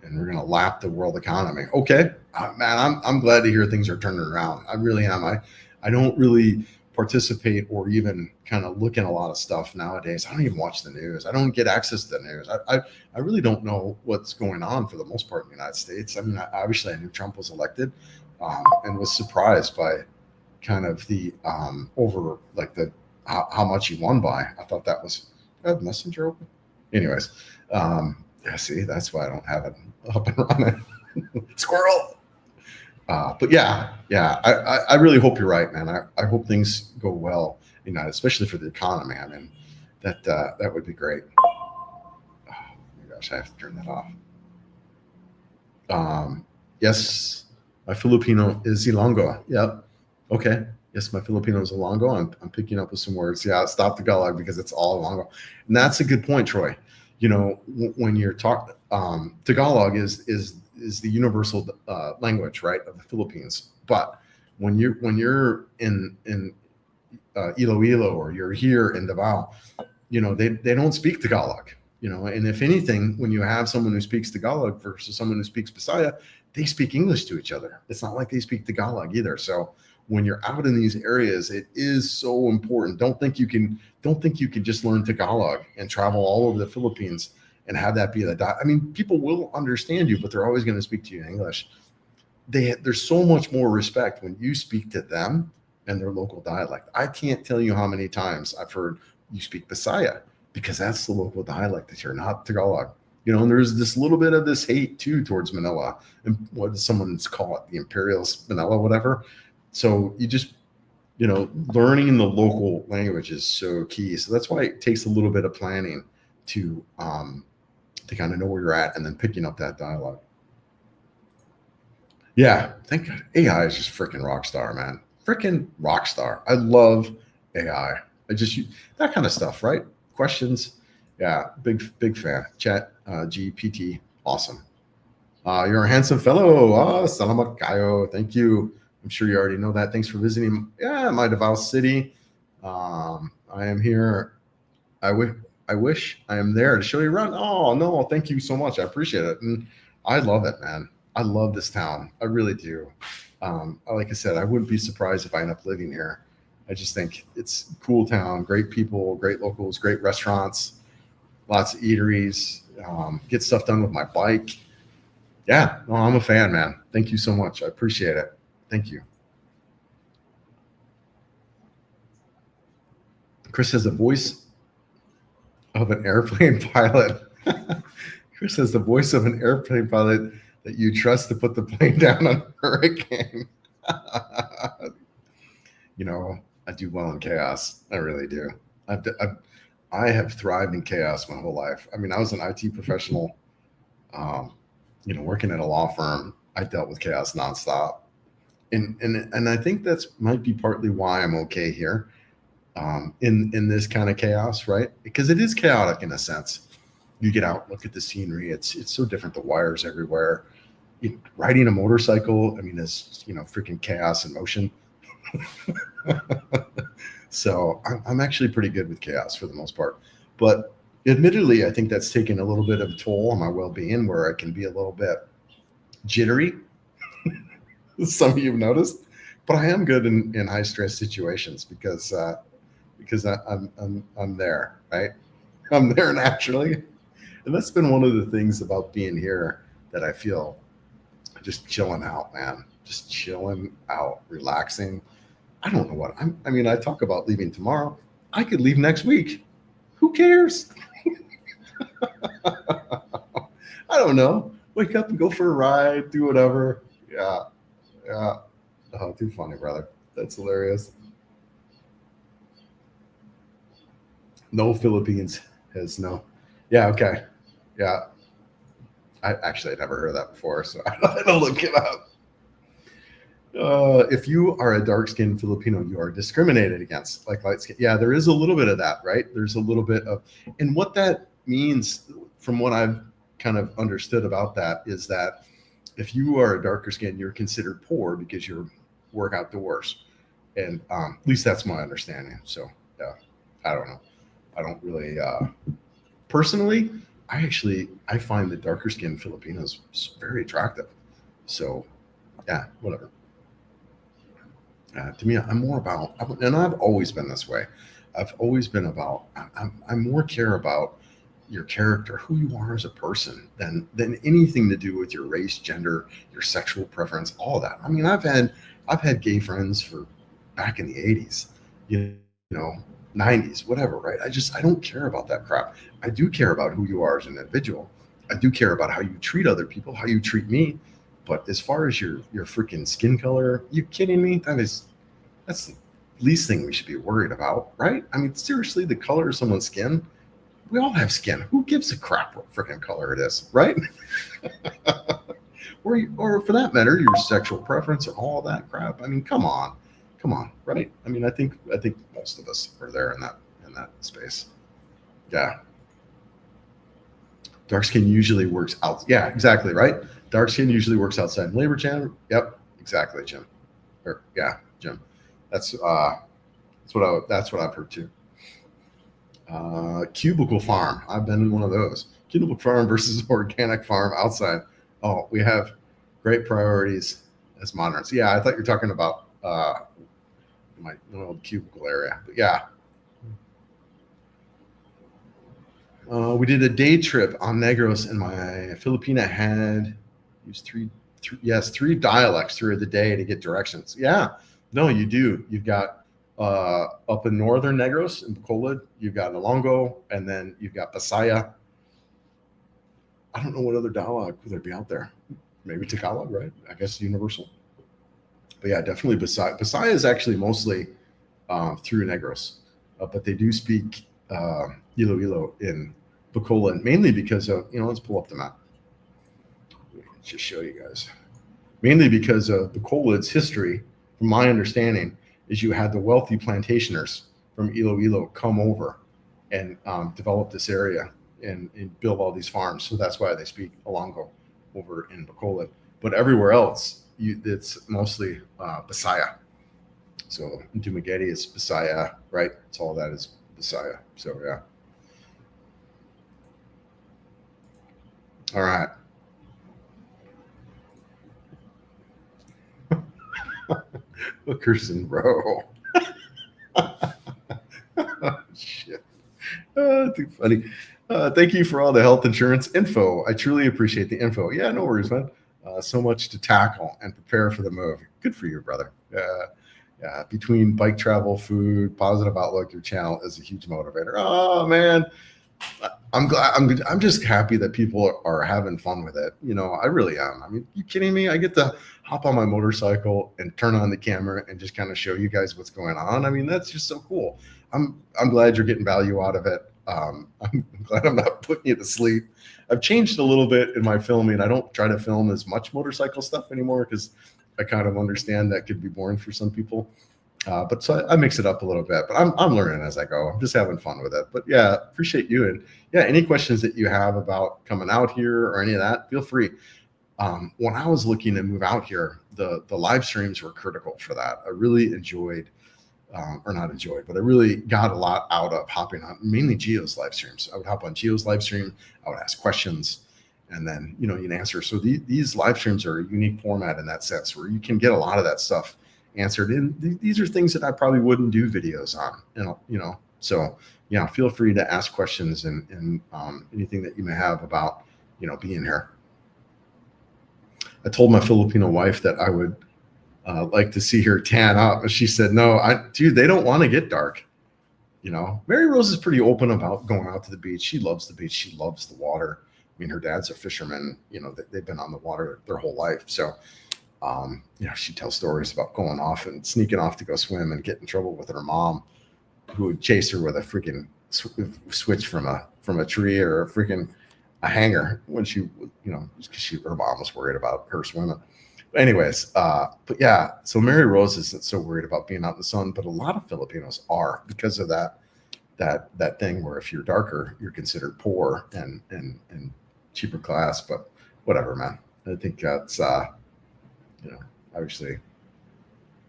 and we're going to lap the world economy. Okay, man, I'm glad to hear things are turning around. I really am. I don't really participate or even kind of look at a lot of stuff nowadays. I don't even watch the news. I don't get access to the news. I really don't know what's going on for the most part in the United States. I mean, obviously I knew Trump was elected, and was surprised by kind of the over like the how much he won by. I thought that was Messenger open. Anyways, yeah, see, that's why I don't have it up and running. Squirrel. But yeah, I really hope you're right, man. I hope things go well, especially for the economy. I mean, that would be great. Oh my gosh, I have to turn that off. Yes, my Filipino is Ilonggo. Yep. Okay. Yes, my Filipino is Ilonggo. I'm picking up with some words. Yeah, stop Tagalog because it's all Ilonggo. And that's a good point, Troy. When you're talking, Tagalog is the universal language, right, of the Philippines. But when you're in Iloilo, or you're here in Davao, they don't speak Tagalog. And if anything, when you have someone who speaks Tagalog versus someone who speaks Bisaya, they speak English to each other. It's not like they speak Tagalog either. So when you're out in these areas, it is so important. Don't think you can just learn Tagalog and travel all over the Philippines and have that be I mean, people will understand you, but they're always going to speak to you in English. There's so much more respect when you speak to them and their local dialect. I can't tell you how many times I've heard you speak Bisaya, because that's the local dialect that you're not Tagalog. And there's this little bit of this hate too towards Manila, and what does someone call it? The imperialist Manila, whatever. So you just, learning the local language is so key. So that's why it takes a little bit of planning to kind of know where you're at, and then picking up that dialogue. Yeah, thank God. AI is just freaking rock star, man. Freaking rock star. I love AI. That kind of stuff, right? Questions. Yeah, big fan. Chat GPT, awesome. You're a handsome fellow. Salamat kayo. Thank you. I'm sure you already know that. Thanks for visiting. Yeah, my Davao City. I am here. I wish I am there to show you around. Oh no, thank you so much. I appreciate it. And I love it, man. I love this town. I really do. Like I said, I wouldn't be surprised if I end up living here. I just think it's a cool town, great people, great locals, great restaurants, lots of eateries, get stuff done with my bike. Yeah, no, I'm a fan, man. Thank you so much. I appreciate it. Thank you. Chris has the voice of an airplane pilot. Chris has the voice of an airplane pilot that you trust to put the plane down on a hurricane. You know, I do well in chaos. I really do. I have thrived in chaos my whole life. I mean, I was an IT professional, um, working at a law firm. I dealt with chaos nonstop. And I think that's might be partly why I'm okay here, in this kind of chaos, right? Because it is chaotic in a sense. You get out, look at the scenery. It's so different. The wires everywhere. Riding a motorcycle, I mean, is freaking chaos in motion. So I'm actually pretty good with chaos for the most part. But admittedly, I think that's taken a little bit of a toll on my well-being, where I can be a little bit jittery. Some of you have noticed, but I am good in high stress situations because I'm there, right? I'm there naturally, and that's been one of the things about being here that I feel just chilling out, man. Just chilling out, relaxing. I don't know what I mean, I talk about leaving tomorrow. I could leave next week. Who cares? I don't know. Wake up and go for a ride, do whatever. Yeah. Yeah. Oh, too funny, brother. That's hilarious. No Philippines has no. Yeah. Okay. Yeah. I never heard that before, so I don't look it up. If you are a dark skinned Filipino, you are discriminated against, like light skin. Yeah, there is a little bit of that, right? There's a little bit of, and what that means, from what I've kind of understood about that, is that if you are a darker skin, you're considered poor because you work outdoors, and at least that's my understanding. So yeah, I don't know. I don't really personally. I find the darker skinned Filipinos very attractive. So yeah, whatever. To me, I'm more about, and I've always been this way. I've always been about, I more care about your character, who you are as a person, than anything to do with your race, gender, your sexual preference, all that. I mean, I've had gay friends for back in the '80s, you know, '90s, whatever, right? I don't care about that crap. I do care about who you are as an individual. I do care about how you treat other people, how you treat me. But as far as your freaking skin color, you kidding me? That's the least thing we should be worried about, right? I mean, seriously, the color of someone's skin. We all have skin. Who gives a crap what freaking color it is, right? Or for that matter, your sexual preference or all that crap. I mean, come on, right? I mean, I think most of us are there in that space. Yeah, dark skin usually works out. Yeah, exactly, right. Dark skin usually works outside in labor jam. Yep, exactly, Jim. Or yeah, Jim. That's what I've heard too. Cubicle farm. I've been in one of those. Cubicle farm versus organic farm outside. Oh, we have great priorities as moderns. Yeah, I thought you were talking about my old cubicle area. But yeah, we did a day trip on Negros, and my Filipina had used three dialects through the day to get directions. Yeah, no, you do. You've got up in northern Negros in Bacolod, you've got Ilonggo, and then you've got Pasaya. I don't know what other dialect would there be out there. Maybe Tagalog, right? I guess universal. But yeah, definitely Pasaya. Pasaya is actually mostly through Negros, but they do speak Iloilo in Bacolod, mainly because of, let's pull up the map. Let's just show you guys. Mainly because of Bacolod's history, from my understanding, is you had the wealthy plantationers from Iloilo come over and develop this area and build all these farms. So that's why they speak Ilonggo over in Bacolod. But everywhere else, it's mostly Bisaya. So Dumaguete is Bisaya, right? It's all that is Bisaya. So yeah. All right. Hookers and row. Shit. Too funny. Thank you for all the health insurance info. I truly appreciate the info. Yeah, no worries, man. So much to tackle and prepare for the move. Good for you, brother. Yeah, between bike travel, food, positive outlook, your channel is a huge motivator. Oh man, I'm glad. I'm just happy that people are having fun with it. You know, I really am. I mean, you kidding me? I get to hop on my motorcycle and turn on the camera and just kind of show you guys what's going on. I mean, that's just so cool. I'm glad you're getting value out of it. I'm glad I'm not putting you to sleep. I've changed a little bit in my filming. I don't try to film as much motorcycle stuff anymore because I kind of understand that could be boring for some people. But so I mix it up a little bit, but I'm learning as I go. I'm just having fun with it. But yeah, appreciate you. And yeah, any questions that you have about coming out here or any of that, feel free. When I was looking to move out here, the live streams were critical for that. I really enjoyed, or not enjoyed, but I really got a lot out of hopping on mainly Gio's live streams. I would hop on Gio's live stream. I would ask questions, and then you can answer. So these live streams are a unique format in that sense, where you can get a lot of that stuff answered. And these are things that I probably wouldn't do videos on. So yeah, feel free to ask questions and anything that you may have about being here. I told my Filipino wife that I would like to see her tan up, and she said, "No, dude, they don't want to get dark." Mary Rose is pretty open about going out to the beach. She loves the beach. She loves the water. I mean, her dad's a fisherman. They've been on the water their whole life. So, she tells stories about going off and sneaking off to go swim and get in trouble with her mom, who would chase her with a freaking switch from a tree or a hanger when she, because her mom was worried about her swimming. But anyways, but yeah, so Mary Rose isn't so worried about being out in the sun, but a lot of Filipinos are because of that thing where if you're darker, you're considered poor and cheaper class. But whatever, man. I think that's obviously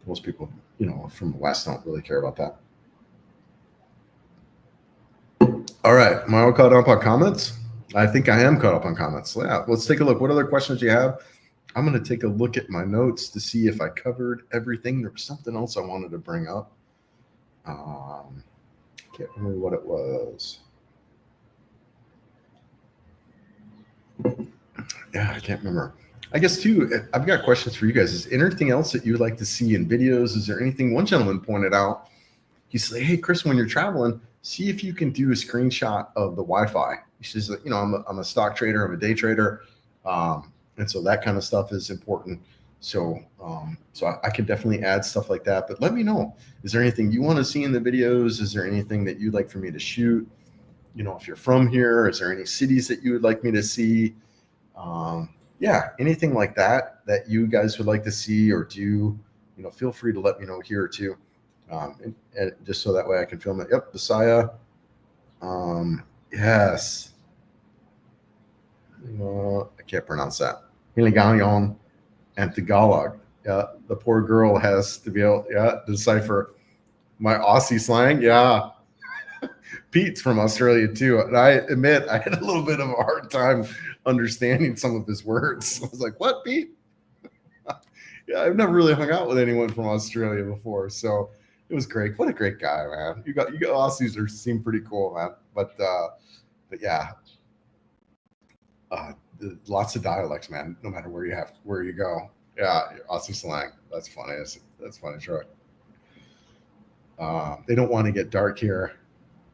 most people from the West don't really care about that. All right, am I all caught up on comments? I think I am caught up on comments. So yeah, let's take a look. What other questions do you have? I'm going to take a look at my notes to see if I covered everything. There was something else I wanted to bring up. Can't remember what it was. Yeah, I can't remember. I guess too, I've got questions for you guys. Is there anything else that you would like to see in videos? Is there anything? One gentleman pointed out, he said, "Hey, Chris, when you're traveling, see if you can do a screenshot of the Wi-Fi." He says, I'm a stock trader, I'm a day trader. And so that kind of stuff is important. So I can definitely add stuff like that, but let me know. Is there anything you want to see in the videos? Is there anything that you'd like for me to shoot? If you're from here, is there any cities that you would like me to see? Yeah, anything like that you guys would like to see or do, feel free to let me know here too. And just so that way I can film it. Yep, Bisaya. Yes. I can't pronounce that. Hiligaynon and Tagalog. Yeah, the poor girl has to be able to decipher my Aussie slang. Yeah. Pete's from Australia too. And I admit I had a little bit of a hard time understanding some of his words. I was like, "What, Pete?" Yeah, I've never really hung out with anyone from Australia before. So it was great. What a great guy, man. You got Aussies seem pretty cool, man. But yeah. Lots of dialects, man, no matter where you go. Yeah, Aussie slang. That's funny. That's funny, sure. They don't want to get dark here.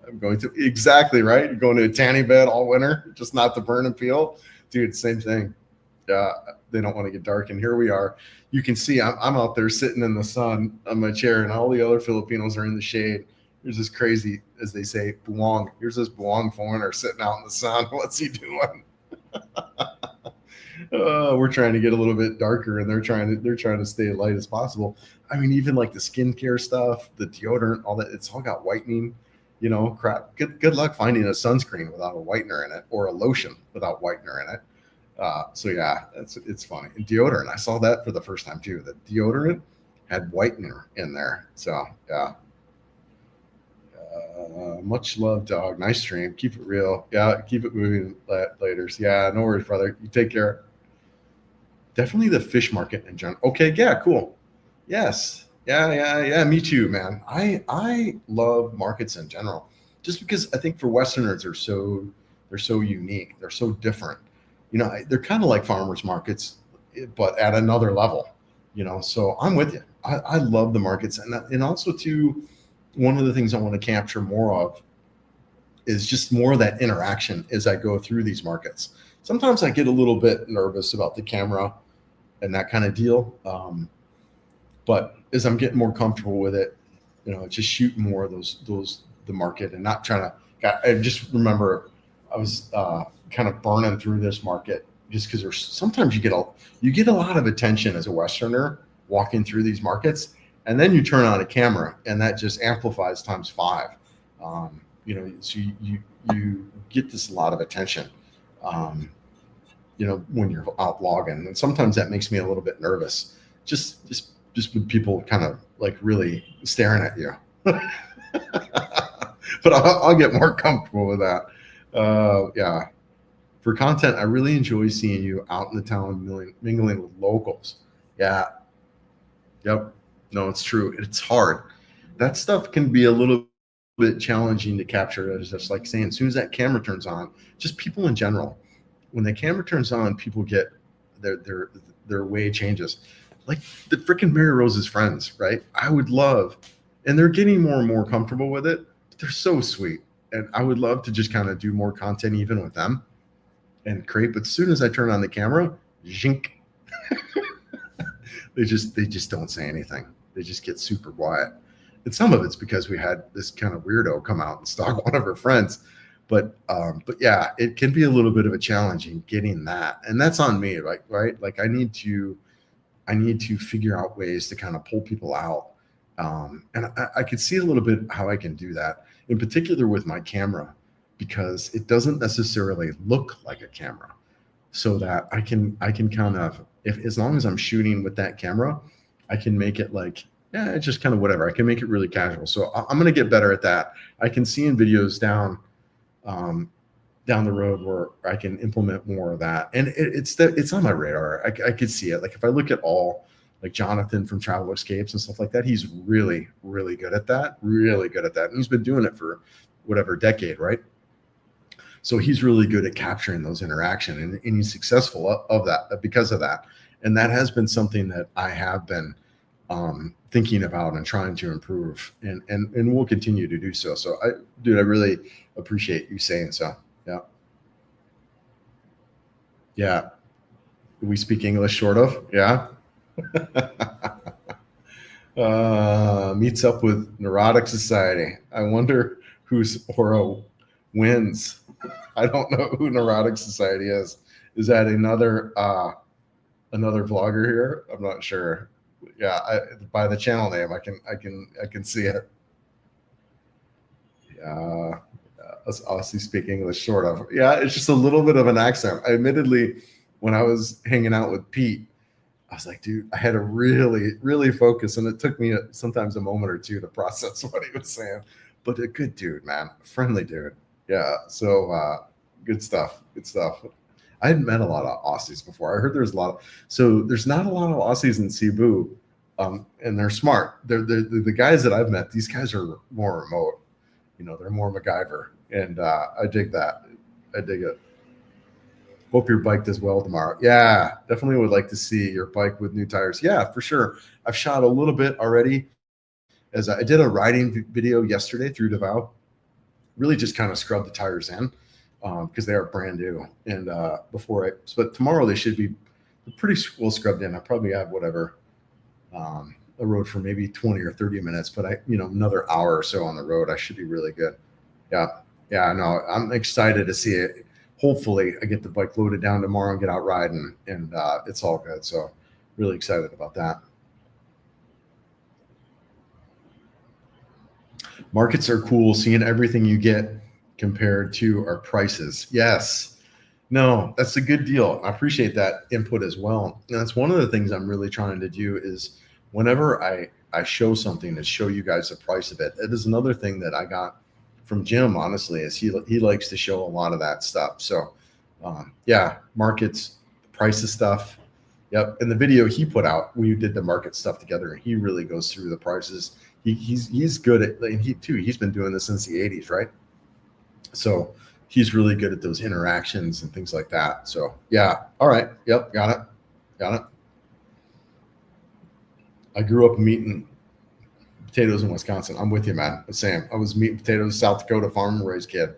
I'm going to exactly right. You're going to a tanning bed all winter, just not to burn and peel, dude. Same thing. Yeah, they don't want to get dark, and here we are. You can see I'm out there sitting in the sun on my chair, and all the other Filipinos are in the shade. Here's this crazy, as they say, buwang. Here's this buwang foreigner sitting out in the sun. What's he doing? We're trying to get a little bit darker, and they're trying to stay as light as possible. I mean, even like the skincare stuff, the deodorant, all that, it's all got whitening, crap. Good luck finding a sunscreen without a whitener in it, or a lotion without whitener in it. So yeah, it's funny. And deodorant, I saw that for the first time too. The deodorant had whitener in there. So yeah. Much love, dog. Nice stream. Keep it real. Yeah, keep it moving, later. Yeah, no worries, brother. You take care. Definitely the fish market in general. Okay, yeah, cool. Yes. Yeah. Me too, man. I love markets in general, just because I think for Westerners they're so unique. They're so different. They're kind of like farmers markets, but at another level. So I'm with you. I love the markets, and also too, one of the things I want to capture more of is just more of that interaction as I go through these markets. Sometimes I get a little bit nervous about the camera and that kind of deal. But as I'm getting more comfortable with it, just shooting more of the market and not trying to. I just remember I was kind of burning through this market just because there's sometimes you get a lot of attention as a Westerner walking through these markets, and then you turn on a camera and that just amplifies times five. So you get this a lot of attention. When you're out logging, and sometimes that makes me a little bit nervous. Just with people kind of like really staring at you. But I'll get more comfortable with that. Yeah. For content, I really enjoy seeing you out in the town mingling with locals. Yeah. Yep. No, it's true. It's hard. That stuff can be a little bit challenging to capture. It's just like saying, as soon as that camera turns on, just people in general, when the camera turns on, people get their way changes. Like the freaking Mary Rose's friends, right? I would love, and they're getting more and more comfortable with it. They're so sweet, and I would love to just kind of do more content even with them and create. But as soon as I turn on the camera, zhink, they just don't say anything. They just get super quiet. And some of it's because we had this kind of weirdo come out and stalk one of her friends. But yeah, it can be a little bit of a challenge in getting that, and that's on me, right? Like I need to figure out ways to kind of pull people out. And I could see a little bit how I can do that, in particular with my camera, because it doesn't necessarily look like a camera. So that I can kind of, if as long as I'm shooting with that camera, I can make it like, yeah, it's just kind of whatever. I can make it really casual. So I'm going to get better at that. I can see in videos down the road where I can implement more of that. And it's on my radar. I could see it. Like if I look at all like Jonathan from Travel Escapes and stuff like that, he's really, really good at that. Really good at that. And he's been doing it for whatever decade, right? So he's really good at capturing those interaction, and he's successful of that because of that. And that has been something that I have been thinking about and trying to improve, and we'll continue to do so. So I really appreciate you saying so. Yeah. Yeah. We speak English sort of. Yeah. Meets up with Neurotic Society. I wonder whose aura wins. I don't know who Neurotic Society is. Is that another vlogger here? I'm not sure. Yeah, by the channel name, I can see it. Yeah, Aussie speak English, sort of. Yeah, it's just a little bit of an accent. Admittedly, when I was hanging out with Pete, I was like, dude, I had to really, really focus, and it took me sometimes a moment or two to process what he was saying. But a good dude, man, friendly dude. Yeah, so good stuff. Good stuff. I hadn't met a lot of Aussies before. I heard there's there's not a lot of Aussies in Cebu, and they're smart. They're the guys that I've met. These guys are more remote. They're more MacGyver, and I dig that. I dig it. Hope your bike does well tomorrow. Yeah, definitely would like to see your bike with new tires. Yeah, for sure. I've shot a little bit already. As I did a riding video yesterday through Davao. Really just kind of scrub the tires in because they are brand new. And but tomorrow they should be pretty well scrubbed in. I probably have whatever a road for maybe 20 or 30 minutes, but another hour or so on the road, I should be really good. Yeah. No, I'm excited to see it. Hopefully I get the bike loaded down tomorrow and get out riding, and it's all good. So really excited about that. Markets are cool, seeing everything you get compared to our prices. Yes. No, that's a good deal. I appreciate that input as well. And that's one of the things I'm really trying to do is whenever I show something, to show you guys the price of it. It is another thing that I got from Jim, honestly, is he likes to show a lot of that stuff. So yeah, markets, price of stuff. Yep. And the video he put out, we did the market stuff together. He really goes through the prices. He's good at, and he's been doing this since the 80s, right? So he's really good at those interactions and things like that. So yeah. All right. Yep. Got it. I grew up eating potatoes in Wisconsin. I'm with you, man. The same. I was meat potatoes, South Dakota farm and raised kid.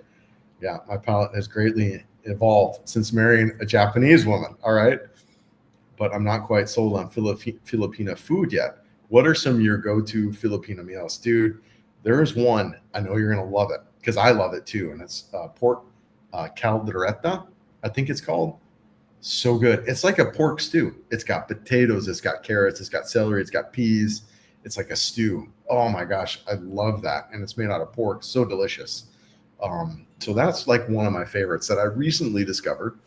Yeah, my palate has greatly evolved since marrying a Japanese woman. All right, but I'm not quite sold on Filipino food yet. What are some of your go-to Filipino meals, dude? There is one I know you're gonna love it because I love it too, and it's pork caldereta. I think it's called. So good. It's like a pork stew. It's got potatoes, it's got carrots, it's got celery, it's got peas. It's like a stew. Oh my gosh, I love that. And it's made out of pork. So delicious. So that's like one of my favorites that I recently discovered.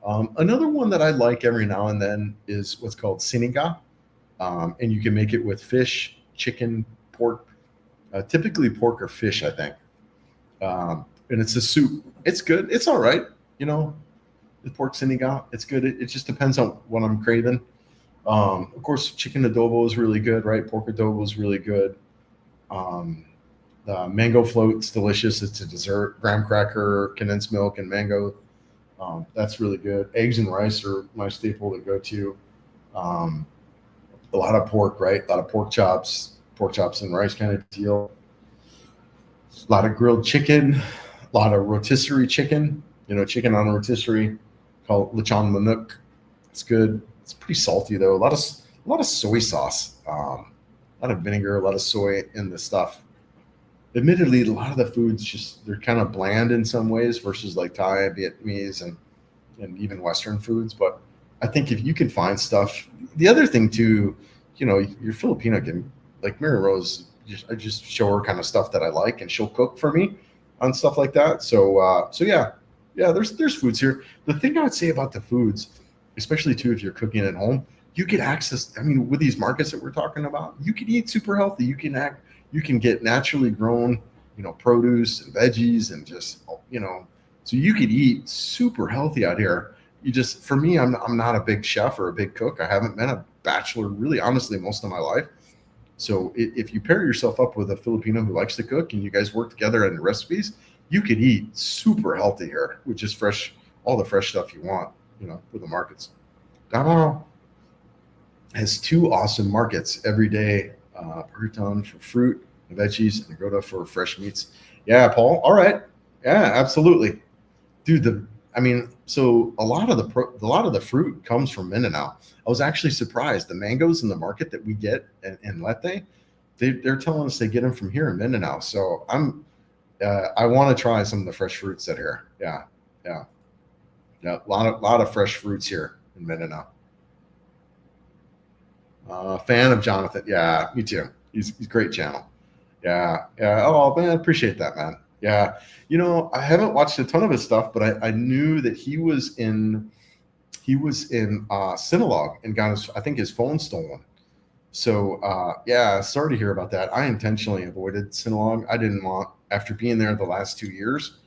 Another one that I like every now and then is what's called sinigang. And you can make it with fish, chicken, pork, typically pork or fish, I think. And it's a soup. It's good. It's all right. The pork sinigang, it's good. It just depends on what I'm craving. Of course, chicken adobo is really good, right? Pork adobo is really good. The mango float's delicious. It's a dessert. Graham cracker, condensed milk, and mango. That's really good. Eggs and rice are my staple to go to. A lot of pork, right? A lot of pork chops and rice kind of deal. A lot of grilled chicken, a lot of rotisserie chicken. Chicken on a rotisserie called lechon manok. It's good. It's pretty salty though. A lot of soy sauce, a lot of vinegar, a lot of soy in the stuff. Admittedly, a lot of the foods they're kind of bland in some ways versus like Thai, Vietnamese, and even Western foods. But I think if you can find stuff, the other thing too, you're Filipino can, like Mary Rose. I just show her kind of stuff that I like, and she'll cook for me on stuff like that. So yeah. There's foods here. The thing I would say about the foods, especially too if you're cooking at home, you get access. I mean, with these markets that we're talking about, you can eat super healthy. You can get naturally grown, produce and veggies and just, so you could eat super healthy out here. For me, I'm not a big chef or a big cook. I haven't been a bachelor really, honestly, most of my life. So if you pair yourself up with a Filipino who likes to cook and you guys work together on the recipes, you could eat super healthy here with just all the fresh stuff you want, for the markets. Davao has 2 awesome markets every day. Puritan for fruit and veggies, and Agoda for fresh meats. Yeah, Paul. All right. Yeah, absolutely. Dude, so a lot of the fruit comes from Mindanao. I was actually surprised. The mangoes in the market that we get in Leyte, they're telling us they get them from here in Mindanao. So I want to try some of the fresh fruits that are here. Yeah. A lot of fresh fruits here in Mindanao. Fan of Jonathan. Yeah, me too. He's great channel. Yeah. Oh man, I appreciate that, man. Yeah. I haven't watched a ton of his stuff, but I knew that he was in Sinulog and got his phone stolen. So yeah, sorry to hear about that. I intentionally avoided Sinulog. I didn't want, after being there the last 2 years,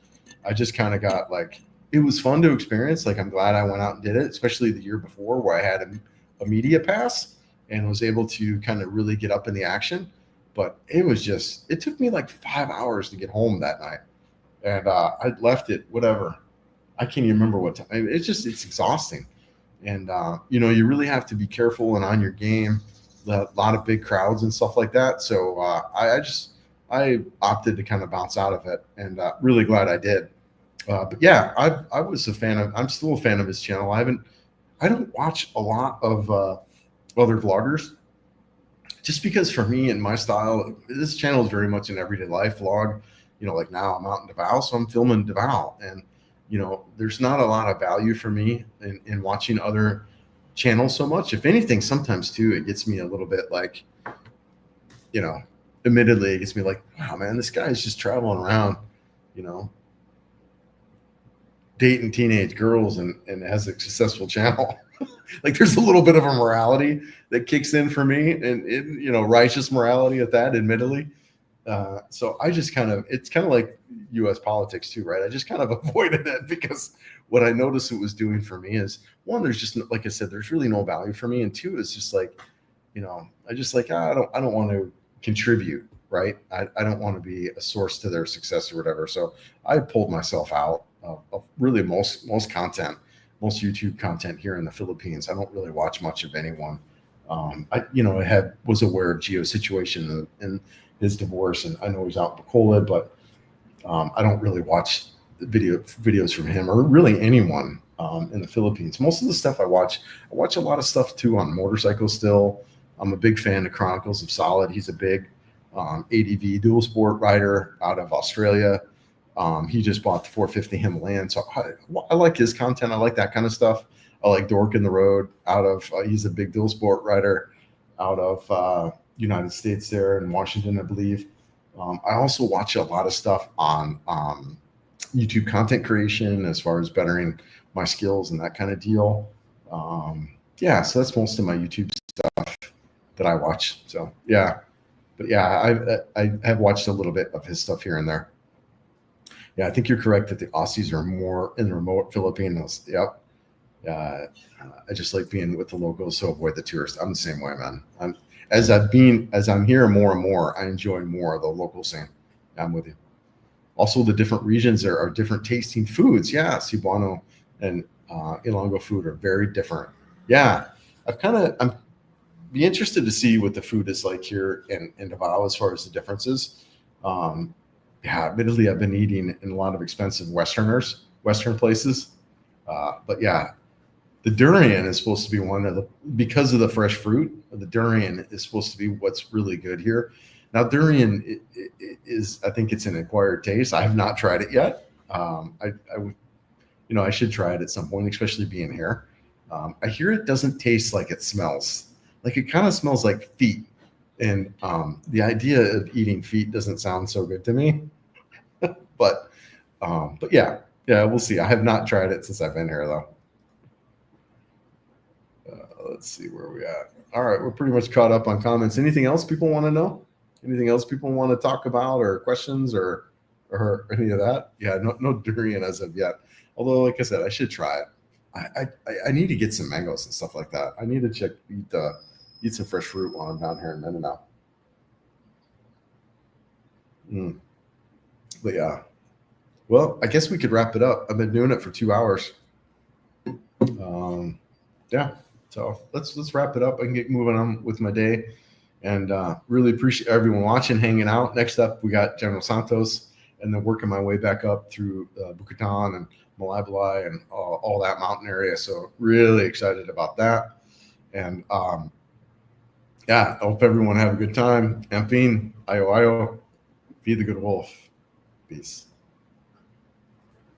I just kind of got like, it was fun to experience. Like, I'm glad I went out and did it, especially the year before where I had a media pass and was able to kind of really get up in the action. But it took me like 5 hours to get home that night. And I left it, whatever. I can't even remember what time. It's exhausting. And, you really have to be careful and on your game. A lot of big crowds and stuff like that. So I opted to kind of bounce out of it, and really glad I did. But yeah, I'm still a fan of his channel. I don't watch a lot of other vloggers, just because for me and my style, this channel is very much an everyday life vlog. Like now I'm out in Davao, so I'm filming Davao, and there's not a lot of value for me in watching other channels so much. If anything, sometimes too, it gets me a little bit like, admittedly, it gets me like, wow, man, this guy is just traveling around, dating teenage girls and has a successful channel. Like, there's a little bit of a morality that kicks in for me, and righteous morality at that, admittedly. So I just it's kind of like U.S. politics too, right? I just kind of avoided it because what I noticed it was doing for me is, one, there's just, like I said, there's really no value for me, and two, it's just like, I just like, I don't want to contribute, right? I don't want to be a source to their success or whatever. So I pulled myself out of really most content, most YouTube content here in the Philippines. I don't really watch much of anyone. I was aware of Gio's situation and his divorce, and I know he's out in Bacolod, but I don't really watch videos from him or really anyone in the Philippines. Most of the stuff I watch a lot of stuff too on motorcycles still. I'm a big fan of Chronicles of Solid. He's a big ADV dual sport rider out of Australia. He just bought the 450 Himalayan, so I like his content. I like that kind of stuff. I like Dork in the Road out of he's a big dual sport rider out of United States there in Washington, I believe. I also watch a lot of stuff on YouTube content creation as far as bettering my skills and that kind of deal. Yeah, so that's most of my YouTube stuff that I watch. So yeah, but yeah, I have watched a little bit of his stuff here and there. Yeah, I think you're correct that the Aussies are more in the remote Filipinos. Yep. I just like being with the locals, so avoid the tourists. I'm the same way, man. As I'm here more and more, I enjoy more of the local scene. I'm with you. Also, the different regions there are different tasting foods. Yeah, Cebuano and Ilonggo food are very different. Yeah, I'm be interested to see what the food is like here in Davao as far as the differences. Yeah, admittedly, I've been eating in a lot of expensive Western places. But yeah, the durian is supposed to be because of the fresh fruit, the durian is supposed to be what's really good here. Now, durian is, I think it's an acquired taste. I have not tried it yet. I should try it at some point, especially being here. I hear it doesn't taste like it smells. Like it kind of smells like feet. And the idea of eating feet doesn't sound so good to me. but yeah, we'll see. I have not tried it since I've been here though. Let's see where we at. All right, we're pretty much caught up on comments. Anything else people want to know? Anything else people want to talk about, or questions, or any of that? Yeah, no durian as of yet. Although, like I said, I should try it. I need to get some mangoes and stuff like that. I need to eat some fresh fruit while I'm down here in Mindanao. But yeah, well, I guess we could wrap it up. I've been doing it for 2 hours. Yeah, so let's wrap it up. I can get moving on with my day, and really appreciate everyone watching, hanging out. Next up, we got General Santos, and then working my way back up through Bukatan and Malabalay and all that mountain area. So really excited about that. And yeah, I hope everyone have a good time. Ampin, ayo ayo, feed the good wolf. Peace.